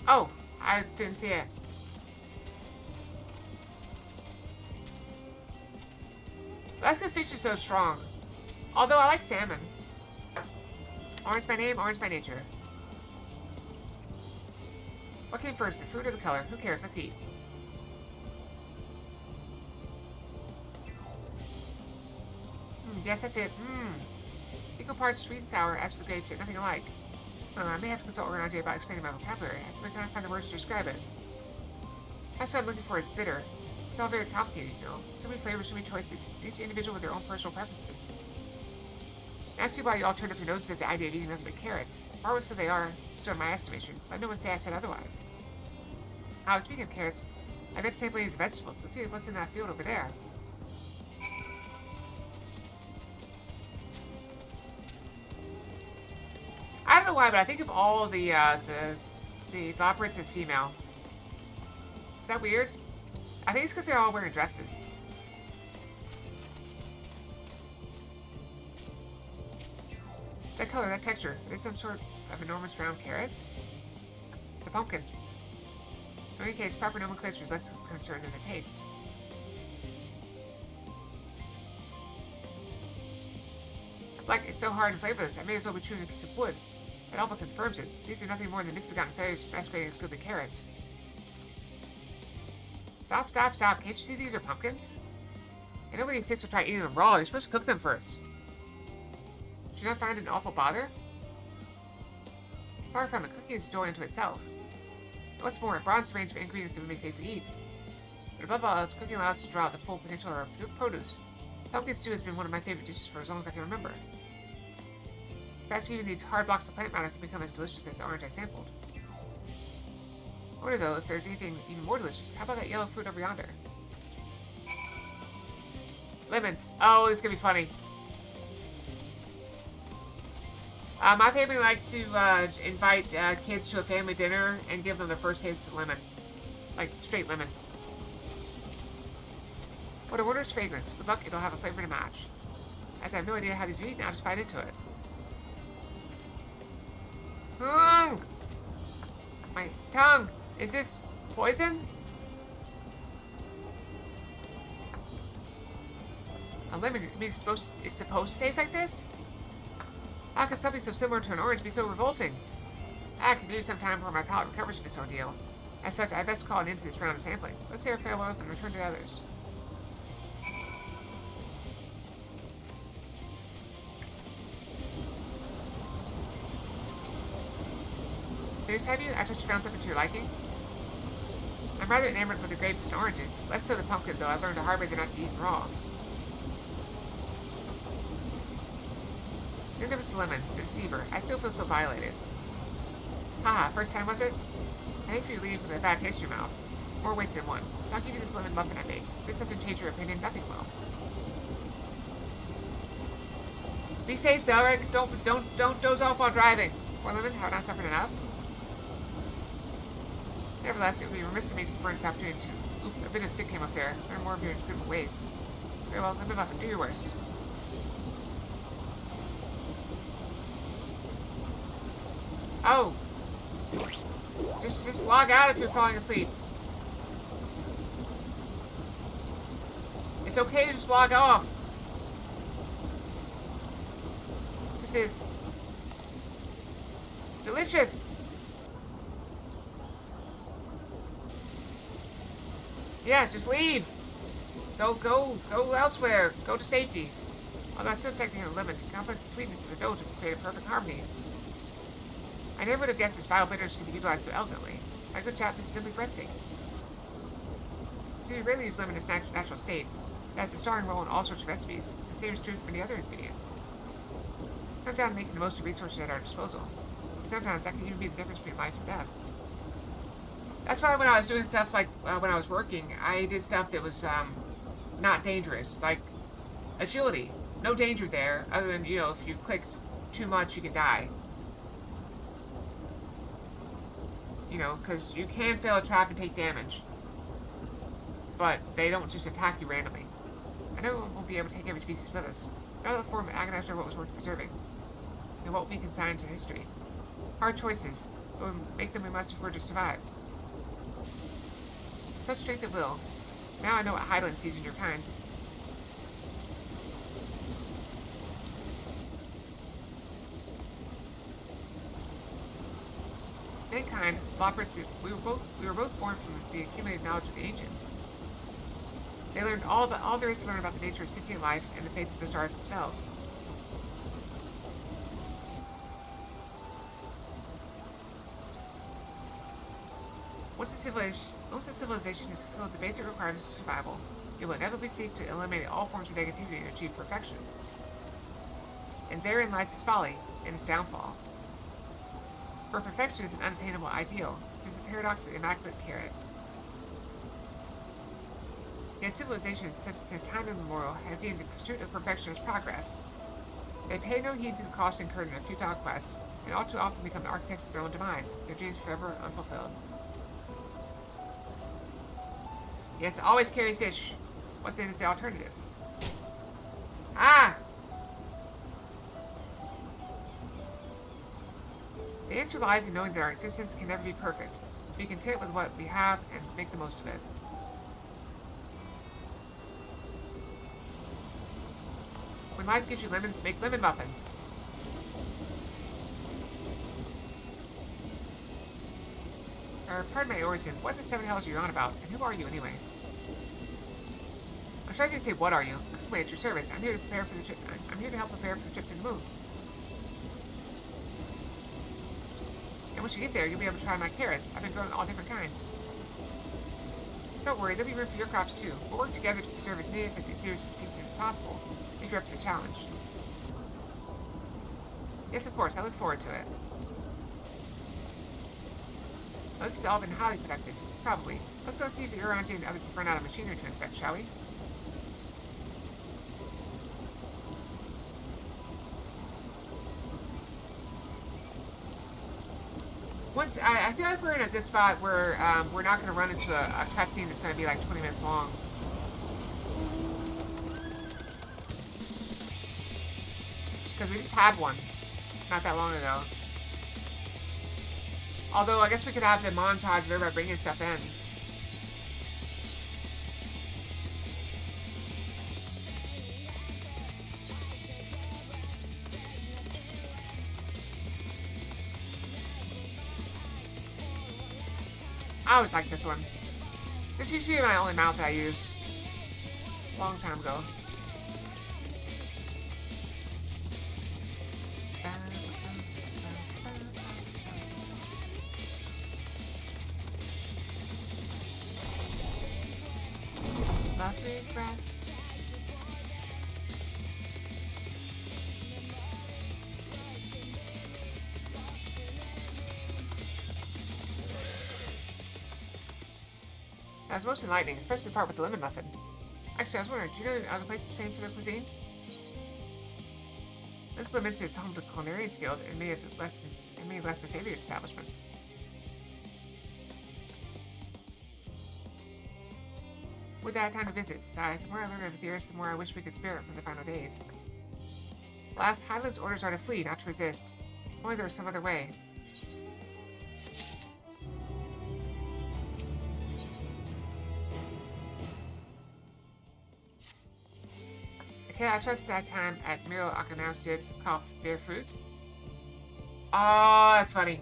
Oh, I didn't see it. That's because fish is so strong. Although I like salmon. Orange by name, orange by nature. What came first, the food or the color? Who cares? Let's eat. Yes, that's it. Equal parts sweet and sour. As for the grapes, they're nothing alike. I may have to consult Orange about explaining my vocabulary, as I cannot find the words to describe it. That's what I'm looking for is bitter. It's all very complicated, you know. So many flavors, so many choices, each individual with their own personal preferences. I see why you all turned up your noses at the idea of eating nothing but carrots. Marvelous so they are, so in my estimation. Let no one say I said otherwise. Speaking of carrots, I meant to sample any of the vegetables. Let's see what's in that field over there. I don't know why, but I think of all the operatives as female. Is that weird? I think it's because they're all wearing dresses. That color, that texture, are they some sort of enormous round carrots? It's a pumpkin. In any case, proper nomenclature is less concerned than the taste. Like, it's so hard and flavorless, I may as well be chewing a piece of wood. That all but confirms it. These are nothing more than misbegotten failures masquerading as goodly carrots. Stop, stop, stop. Can't you see these are pumpkins? And nobody insists to try eating them raw. You're supposed to cook them first. Do you not find it an awful bother? Far from it, cooking is joy unto itself. And what's more, a broad range of ingredients that we may safely eat. But above all else, cooking allows us to draw out the full potential of our produce. Pumpkin stew has been one of my favorite dishes for as long as I can remember. In fact, even these hard blocks of plant matter can become as delicious as the orange I sampled. I wonder, though, if there's anything even more delicious. How about that yellow fruit over yonder? Lemons. Oh, this is gonna be funny. My family likes to invite kids to a family dinner and give them the first taste of lemon. Like, straight lemon. What a wondrous fragrance. With luck, it'll have a flavor to match. As I have no idea how these are eaten, I'll just bite into it. My tongue! Is this poison? A lemon is supposed to taste like this? How can something so similar to an orange be so revolting? I could use some time before my palate recovers from this ordeal. As such, I best call an end to this round of sampling. Let's say our farewells and return to the others. News, have you? I trust you found something to your liking? I'm rather enamored with the grapes and oranges. Less so the pumpkin, though. I've learned the hard way they're not to be eaten raw. Then there was the lemon, the deceiver. I still feel so violated. Haha, first time was it? I think for you leave with a bad taste in your mouth. More waste than one. So I'll give you this lemon muffin I baked. If this doesn't change your opinion, nothing will. Be safe, Zelric. Don't doze off while driving. Poor lemon, have I not suffered enough? Nevertheless, it would be remiss of me to spurn this opportunity to... Oof, a bit of sick came up there. Learn more of your inscrutable ways. Very well, lemon muffin, do your worst. Oh! Just log out if you're falling asleep. It's okay to just log off. This is... delicious! Yeah, just leave! Go elsewhere. Go to safety. Although I still detect the hint of lemon, it complements the sweetness of the dough to create a perfect harmony. I never would have guessed this vile bitterness could be utilized so elegantly. My good chap, this is simply breathtaking. So we rarely use lemon in its natural state. It has a starring role in all sorts of recipes. The same is true for many other ingredients. It comes down to making the most of resources at our disposal. And sometimes that can even be the difference between life and death. That's why when I was doing stuff like when I was working, I did stuff that was not dangerous, like agility. No danger there, other than, you know, if you click too much, you can die. You know, because you can fail a trap and take damage. But they don't just attack you randomly. I know we won't be able to take every species with us. None of the form agonized over what was worth preserving. And what will be consigned to history. Hard choices, but we make them we must if we're to survive. Such strength of will. Now I know what Highland sees in your kind. Mankind, we were both born from the accumulated knowledge of the ancients. They learned all there is to learn about the nature of sentient life and the fates of the stars themselves. Once a civilization has fulfilled the basic requirements of survival, it will inevitably seek to eliminate all forms of negativity and achieve perfection. And therein lies its folly and its downfall. For perfection is an unattainable ideal. It is the paradox of the immaculate carrot. Yet civilizations such as since time immemorial have deemed the pursuit of perfection as progress. They pay no heed to the cost incurred in a futile quest, and all too often become the architects of their own demise, their dreams forever unfulfilled. Yes, always carry fish. What then is the alternative? Ah! The answer lies in knowing that our existence can never be perfect, to be content with what we have and make the most of it. When life gives you lemons, make lemon muffins. Pardon my origin, what in the seven hells are you on about, and who are you anyway? I'm trying to say, what are you? Wait, at your service. I'm here to prepare for the trip. I'm here to help prepare for the trip to the moon. And once you get there, you'll be able to try my carrots. I've been growing all different kinds. Don't worry, there'll be room for your crops too. We'll work together to preserve as many of the theories species as possible, if you're up to the challenge. Yes, of course. I look forward to it. Well, this has all been highly productive. Probably. Let's go see if Uranti and others have run out of machinery to inspect, shall we? Once I feel like we're in a good spot where we're not going to run into a cutscene that's going to be like 20 minutes long. Because we just had one not that long ago. Although I guess we could have the montage of everybody bringing stuff in. I always like this one. This used to be my only mount that I used a long time ago. Lovely rat. That was mostly lightning, especially the part with the lemon muffin. Actually, I was wondering, do you know any other places famed for their cuisine? This lemon is home to the Culinarians Guild and many less than savory establishments. With that time to visit, sigh, the more I learn of Aetherius, the more I wish we could spare it from the final days. Last, Highland's orders are to flee, not to resist. If only there was some other way. Okay, I trust that time at Miro Akanaus did cough bear fruit. Oh, that's funny.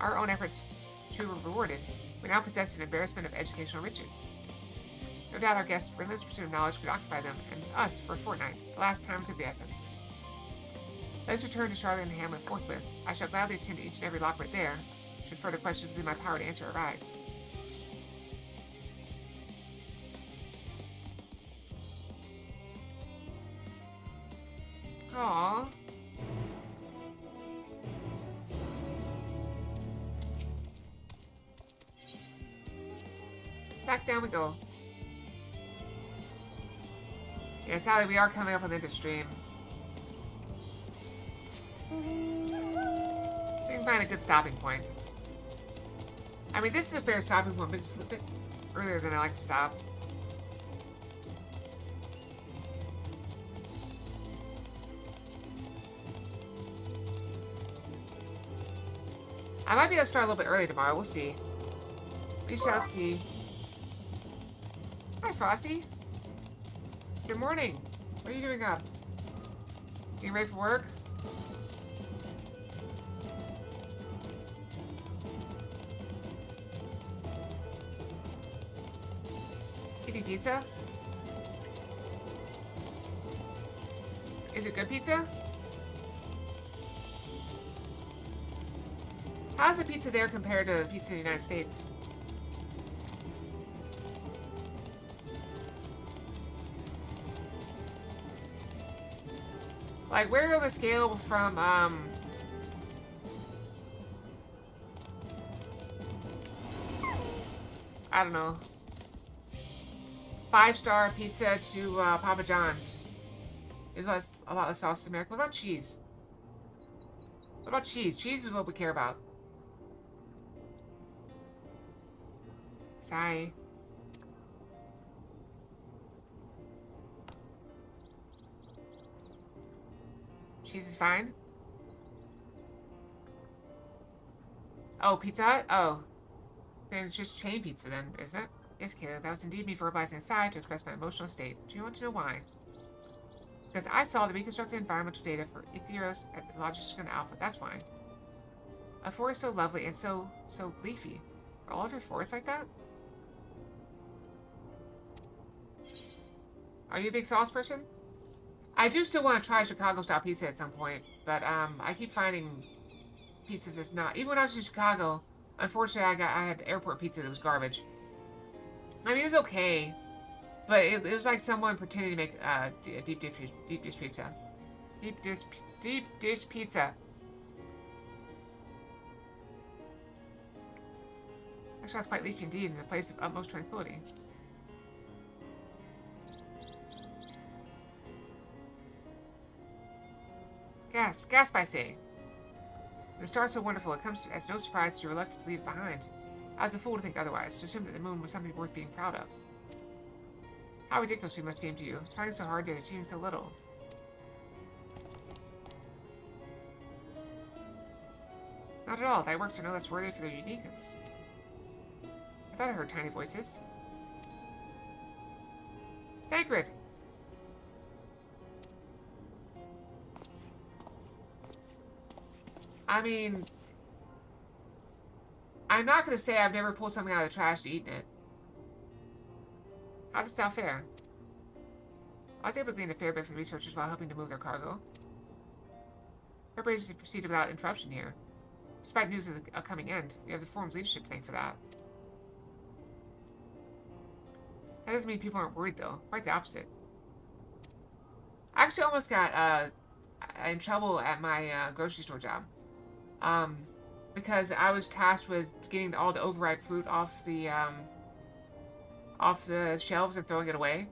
Our own efforts too were rewarded. We now possess an embarrassment of educational riches. No doubt our guests' relentless pursuit of knowledge could occupy them and us for a fortnight. The last time is of the essence. Let us return to Charlotte and Hamlet forthwith. I shall gladly attend to each and every lockport there, should further questions within my power to answer arise. Aww. Back down we go. Yeah, sadly, we are coming up on the end of stream. So you can find a good stopping point. I mean, this is a fair stopping point, but it's a bit earlier than I like to stop. I might be able to start a little bit early tomorrow. We'll see. We shall see. Hi, Frosty. Good morning. What are you doing up? Getting ready for work? Eating pizza? Is it good pizza? How's the pizza there compared to the pizza in the United States? Like, where on the scale from, I don't know, 5-star pizza to Papa John's? There's a lot less sauce in America. What about cheese? What about cheese? Cheese is what we care about. Sigh. Cheese is fine. Oh, Pizza Hut? Oh. Then it's just chain pizza then, isn't it? Yes, Caleb, that was indeed me verbalizing aside to express my emotional state. Do you want to know why? Because I saw the reconstructed environmental data for Aetherios at the Logisticon Alpha. That's why. A forest so lovely and so leafy. Are all of your forests like that? Are you a big sauce person? I do still want to try Chicago-style pizza at some point, but I keep finding pizzas that's not. Even when I was in Chicago, unfortunately, I had airport pizza that was garbage. I mean, it was okay, but it was like someone pretending to make a deep dish pizza. Deep dish pizza. Actually, that's quite leafy indeed, in a place of utmost tranquility. Gasp, I say. The star's so wonderful, it comes as no surprise that you're reluctant to leave it behind. I was a fool to think otherwise, to assume that the moon was something worth being proud of. How ridiculous it must seem to you, trying so hard yet achieving so little. Not at all. Thy works are no less worthy for their uniqueness. I thought I heard tiny voices. Dagrid! I mean, I'm not going to say I've never pulled something out of the trash and eaten it. How does that fare? I was able to glean a fair bit from the researchers while helping to move their cargo. Preparations proceeded without interruption here. Despite news of the upcoming end, we have the forum's leadership to thank for that. That doesn't mean people aren't worried, though. Quite the opposite. I actually almost got in trouble at my grocery store job. Because I was tasked with getting all the overripe fruit off the shelves and throwing it away.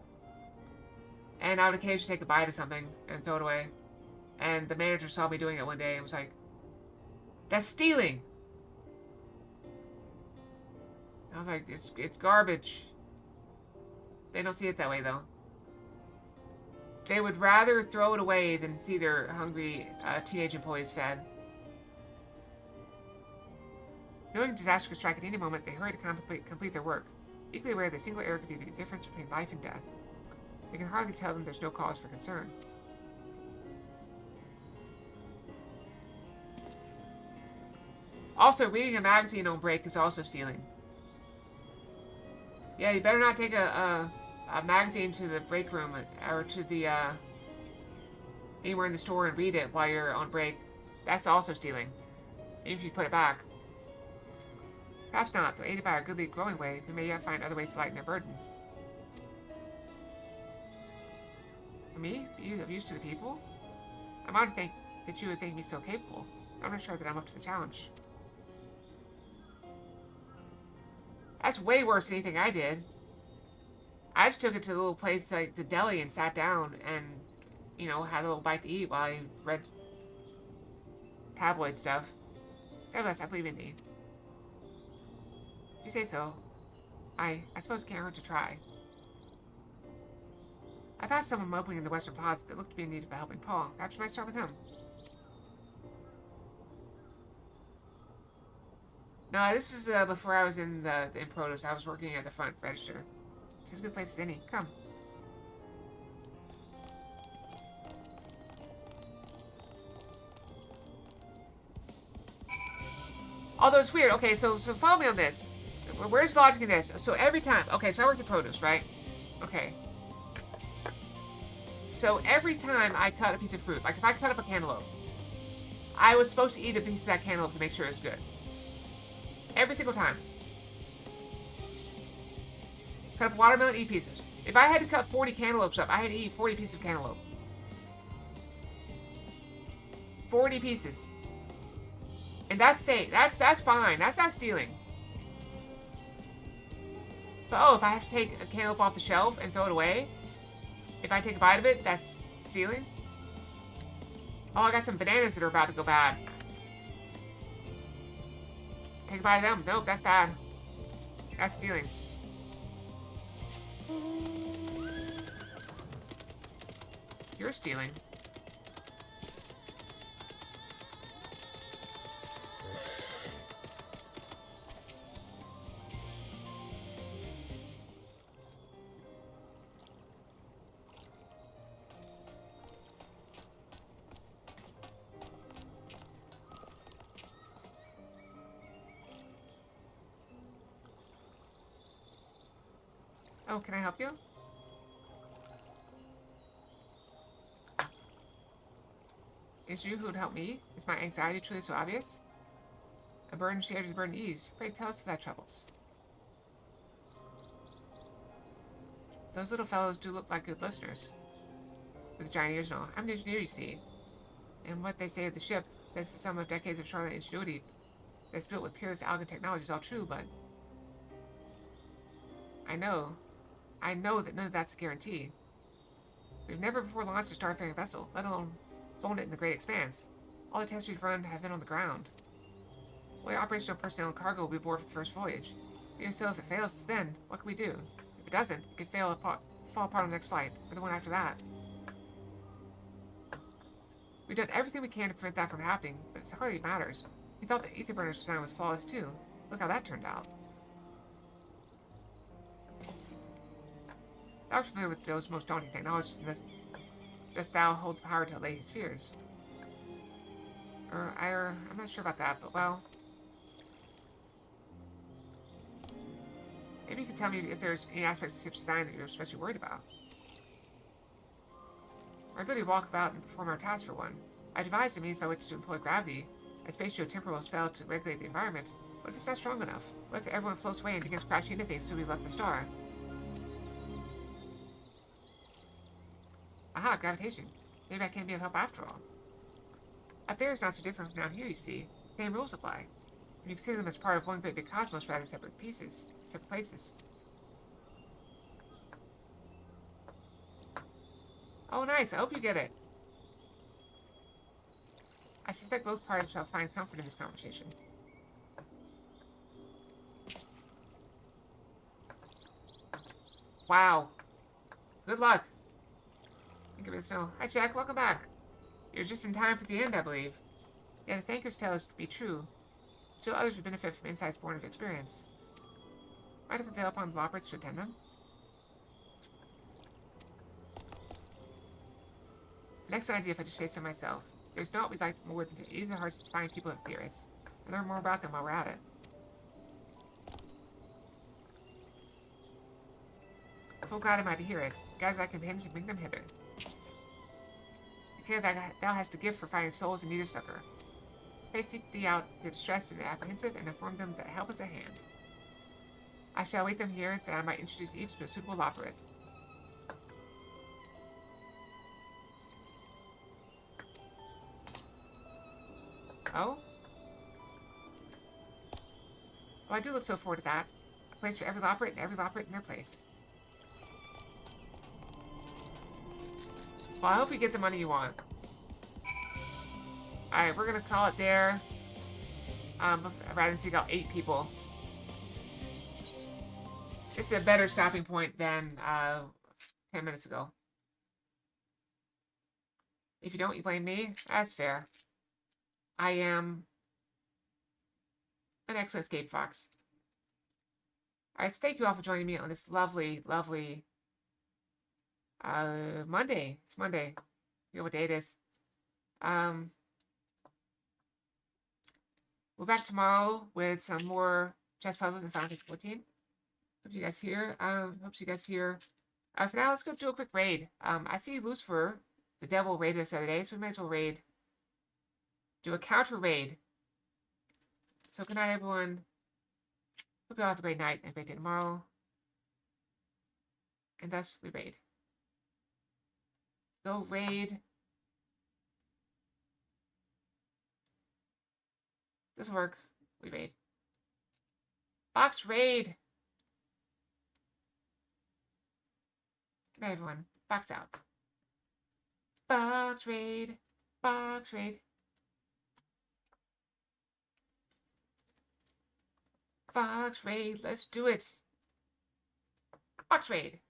And I would occasionally take a bite of something and throw it away. And the manager saw me doing it one day and was like, "That's stealing!" I was like, it's garbage. They don't see it that way, though. They would rather throw it away than see their hungry teenage employees fed. Knowing disaster could strike at any moment, they hurry to complete their work, equally aware that a single error could be the difference between life and death. We can hardly tell them there's no cause for concern. Also, reading a magazine on break is also stealing. Yeah, you better not take a magazine to the break room or to the anywhere in the store and read it while you're on break. That's also stealing, even if you put it back. Perhaps not, though aided by our goodly growing way, we may yet find other ways to lighten their burden. For me? Be of use to the people? I'm honored to think that you would think me so capable. I'm not sure that I'm up to the challenge. That's way worse than anything I did. I just took it to a little place like the deli and sat down and, you know, had a little bite to eat while I read tabloid stuff. Nevertheless, I believe in thee. If you say so, I suppose it can't hurt to try. I passed someone moping in the western plaza that looked to be in need of a helping paw. Perhaps you might start with him. No, this is before I was in Protos. I was working at the front register. It's as good a place as any. Come. Although it's weird. Okay, so follow me on this. Where's the logic in this? So every time... Okay, so I worked at Produce, right? Okay. So every time I cut a piece of fruit, like if I cut up a cantaloupe, I was supposed to eat a piece of that cantaloupe to make sure it's good. Every single time. Cut up watermelon, eat pieces. If I had to cut 40 cantaloupes up, I had to eat 40 pieces of cantaloupe. 40 pieces. And that's safe. That's fine. That's not stealing. But oh, if I have to take a cantaloupe off the shelf and throw it away, if I take a bite of it, that's stealing? Oh, I got some bananas that are about to go bad. Take a bite of them. Nope, that's bad. That's stealing. You're stealing. Oh, can I help you? Is you who would help me? Is my anxiety truly so obvious? A burden shared is a burden eased. Pray tell us of thy troubles. Those little fellows do look like good listeners. With giant ears and all. I'm an engineer, you see. And what they say of the ship, this is some of decades of charlatan ingenuity that's built with peerless alien technology is all true, but I know that none of that's a guarantee. We've never before launched a starfaring vessel, let alone flown it in the great expanse. All the tests we've run have been on the ground. Only operational personnel and cargo will be aboard for the first voyage. Even so, if it fails, it's then. What can we do? If it doesn't, it could fall apart on the next flight, or the one after that. We've done everything we can to prevent that from happening, but it hardly matters. We thought the ether burner's design was flawless too. Look how that turned out. Thou art familiar with those most daunting technologies, and thus dost thou hold the power to allay his fears? I'm not sure about that, but well... Maybe you could tell me if there's any aspects of ship's design that you're especially worried about. Our ability to walk about and perform our tasks for one. I devised a means by which to employ gravity, a spatio-temporal spell to regulate the environment. What if it's not strong enough? What if everyone floats away and begins crashing into things so we left the star? Aha, gravitation. Maybe I can be of help after all. Up there is not so different from down here, you see. Same rules apply. And you consider them as part of one great big cosmos rather than separate pieces, separate places. Oh, nice. I hope you get it. I suspect both parties shall find comfort in this conversation. Wow. Good luck. Thank you for the snow. Hi, Jack. Welcome back. You're just in time for the end, I believe. Yet if Thanker's tale is to be true, so others would benefit from insights born of experience. Might I prevail upon the Loporits to attend them? An excellent idea if I just say so myself. There's naught we'd like more than to ease the hearts of the fine people of theorists, and learn more about them while we're at it. Full glad am I to hear it. Gather thy companions and bring them hither. The care that thou hast a gift for finding souls in need of succor. Pray seek thee out the distressed and apprehensive, and inform them that help is at hand. I shall await them here, that I might introduce each to a suitable Loporit. Oh? Oh, I do look so forward to that. A place for every Loporit and every Loporit in their place. Well, I hope you get the money you want. Alright, we're gonna call it there. Rather than seek out 8 people. This is a better stopping point than 10 minutes ago. If you don't, you blame me. That's fair. I am an excellent escape fox. Alright, so thank you all for joining me on this lovely, lovely Monday. It's Monday. I forget what day it is. We're back tomorrow with some more chess puzzles in Final Fantasy 14. Hope you guys here. For now, let's go do a quick raid. I see Lucifer, the devil, raided us the other day, so we might as well raid. Do a counter raid. So good night, everyone. Hope you all have a great night and a great day tomorrow. And thus, we raid. Go raid. Doesn't work. We raid. Fox raid. Good night, everyone. Fox out. Fox raid. Fox raid. Fox raid. Let's do it. Fox raid.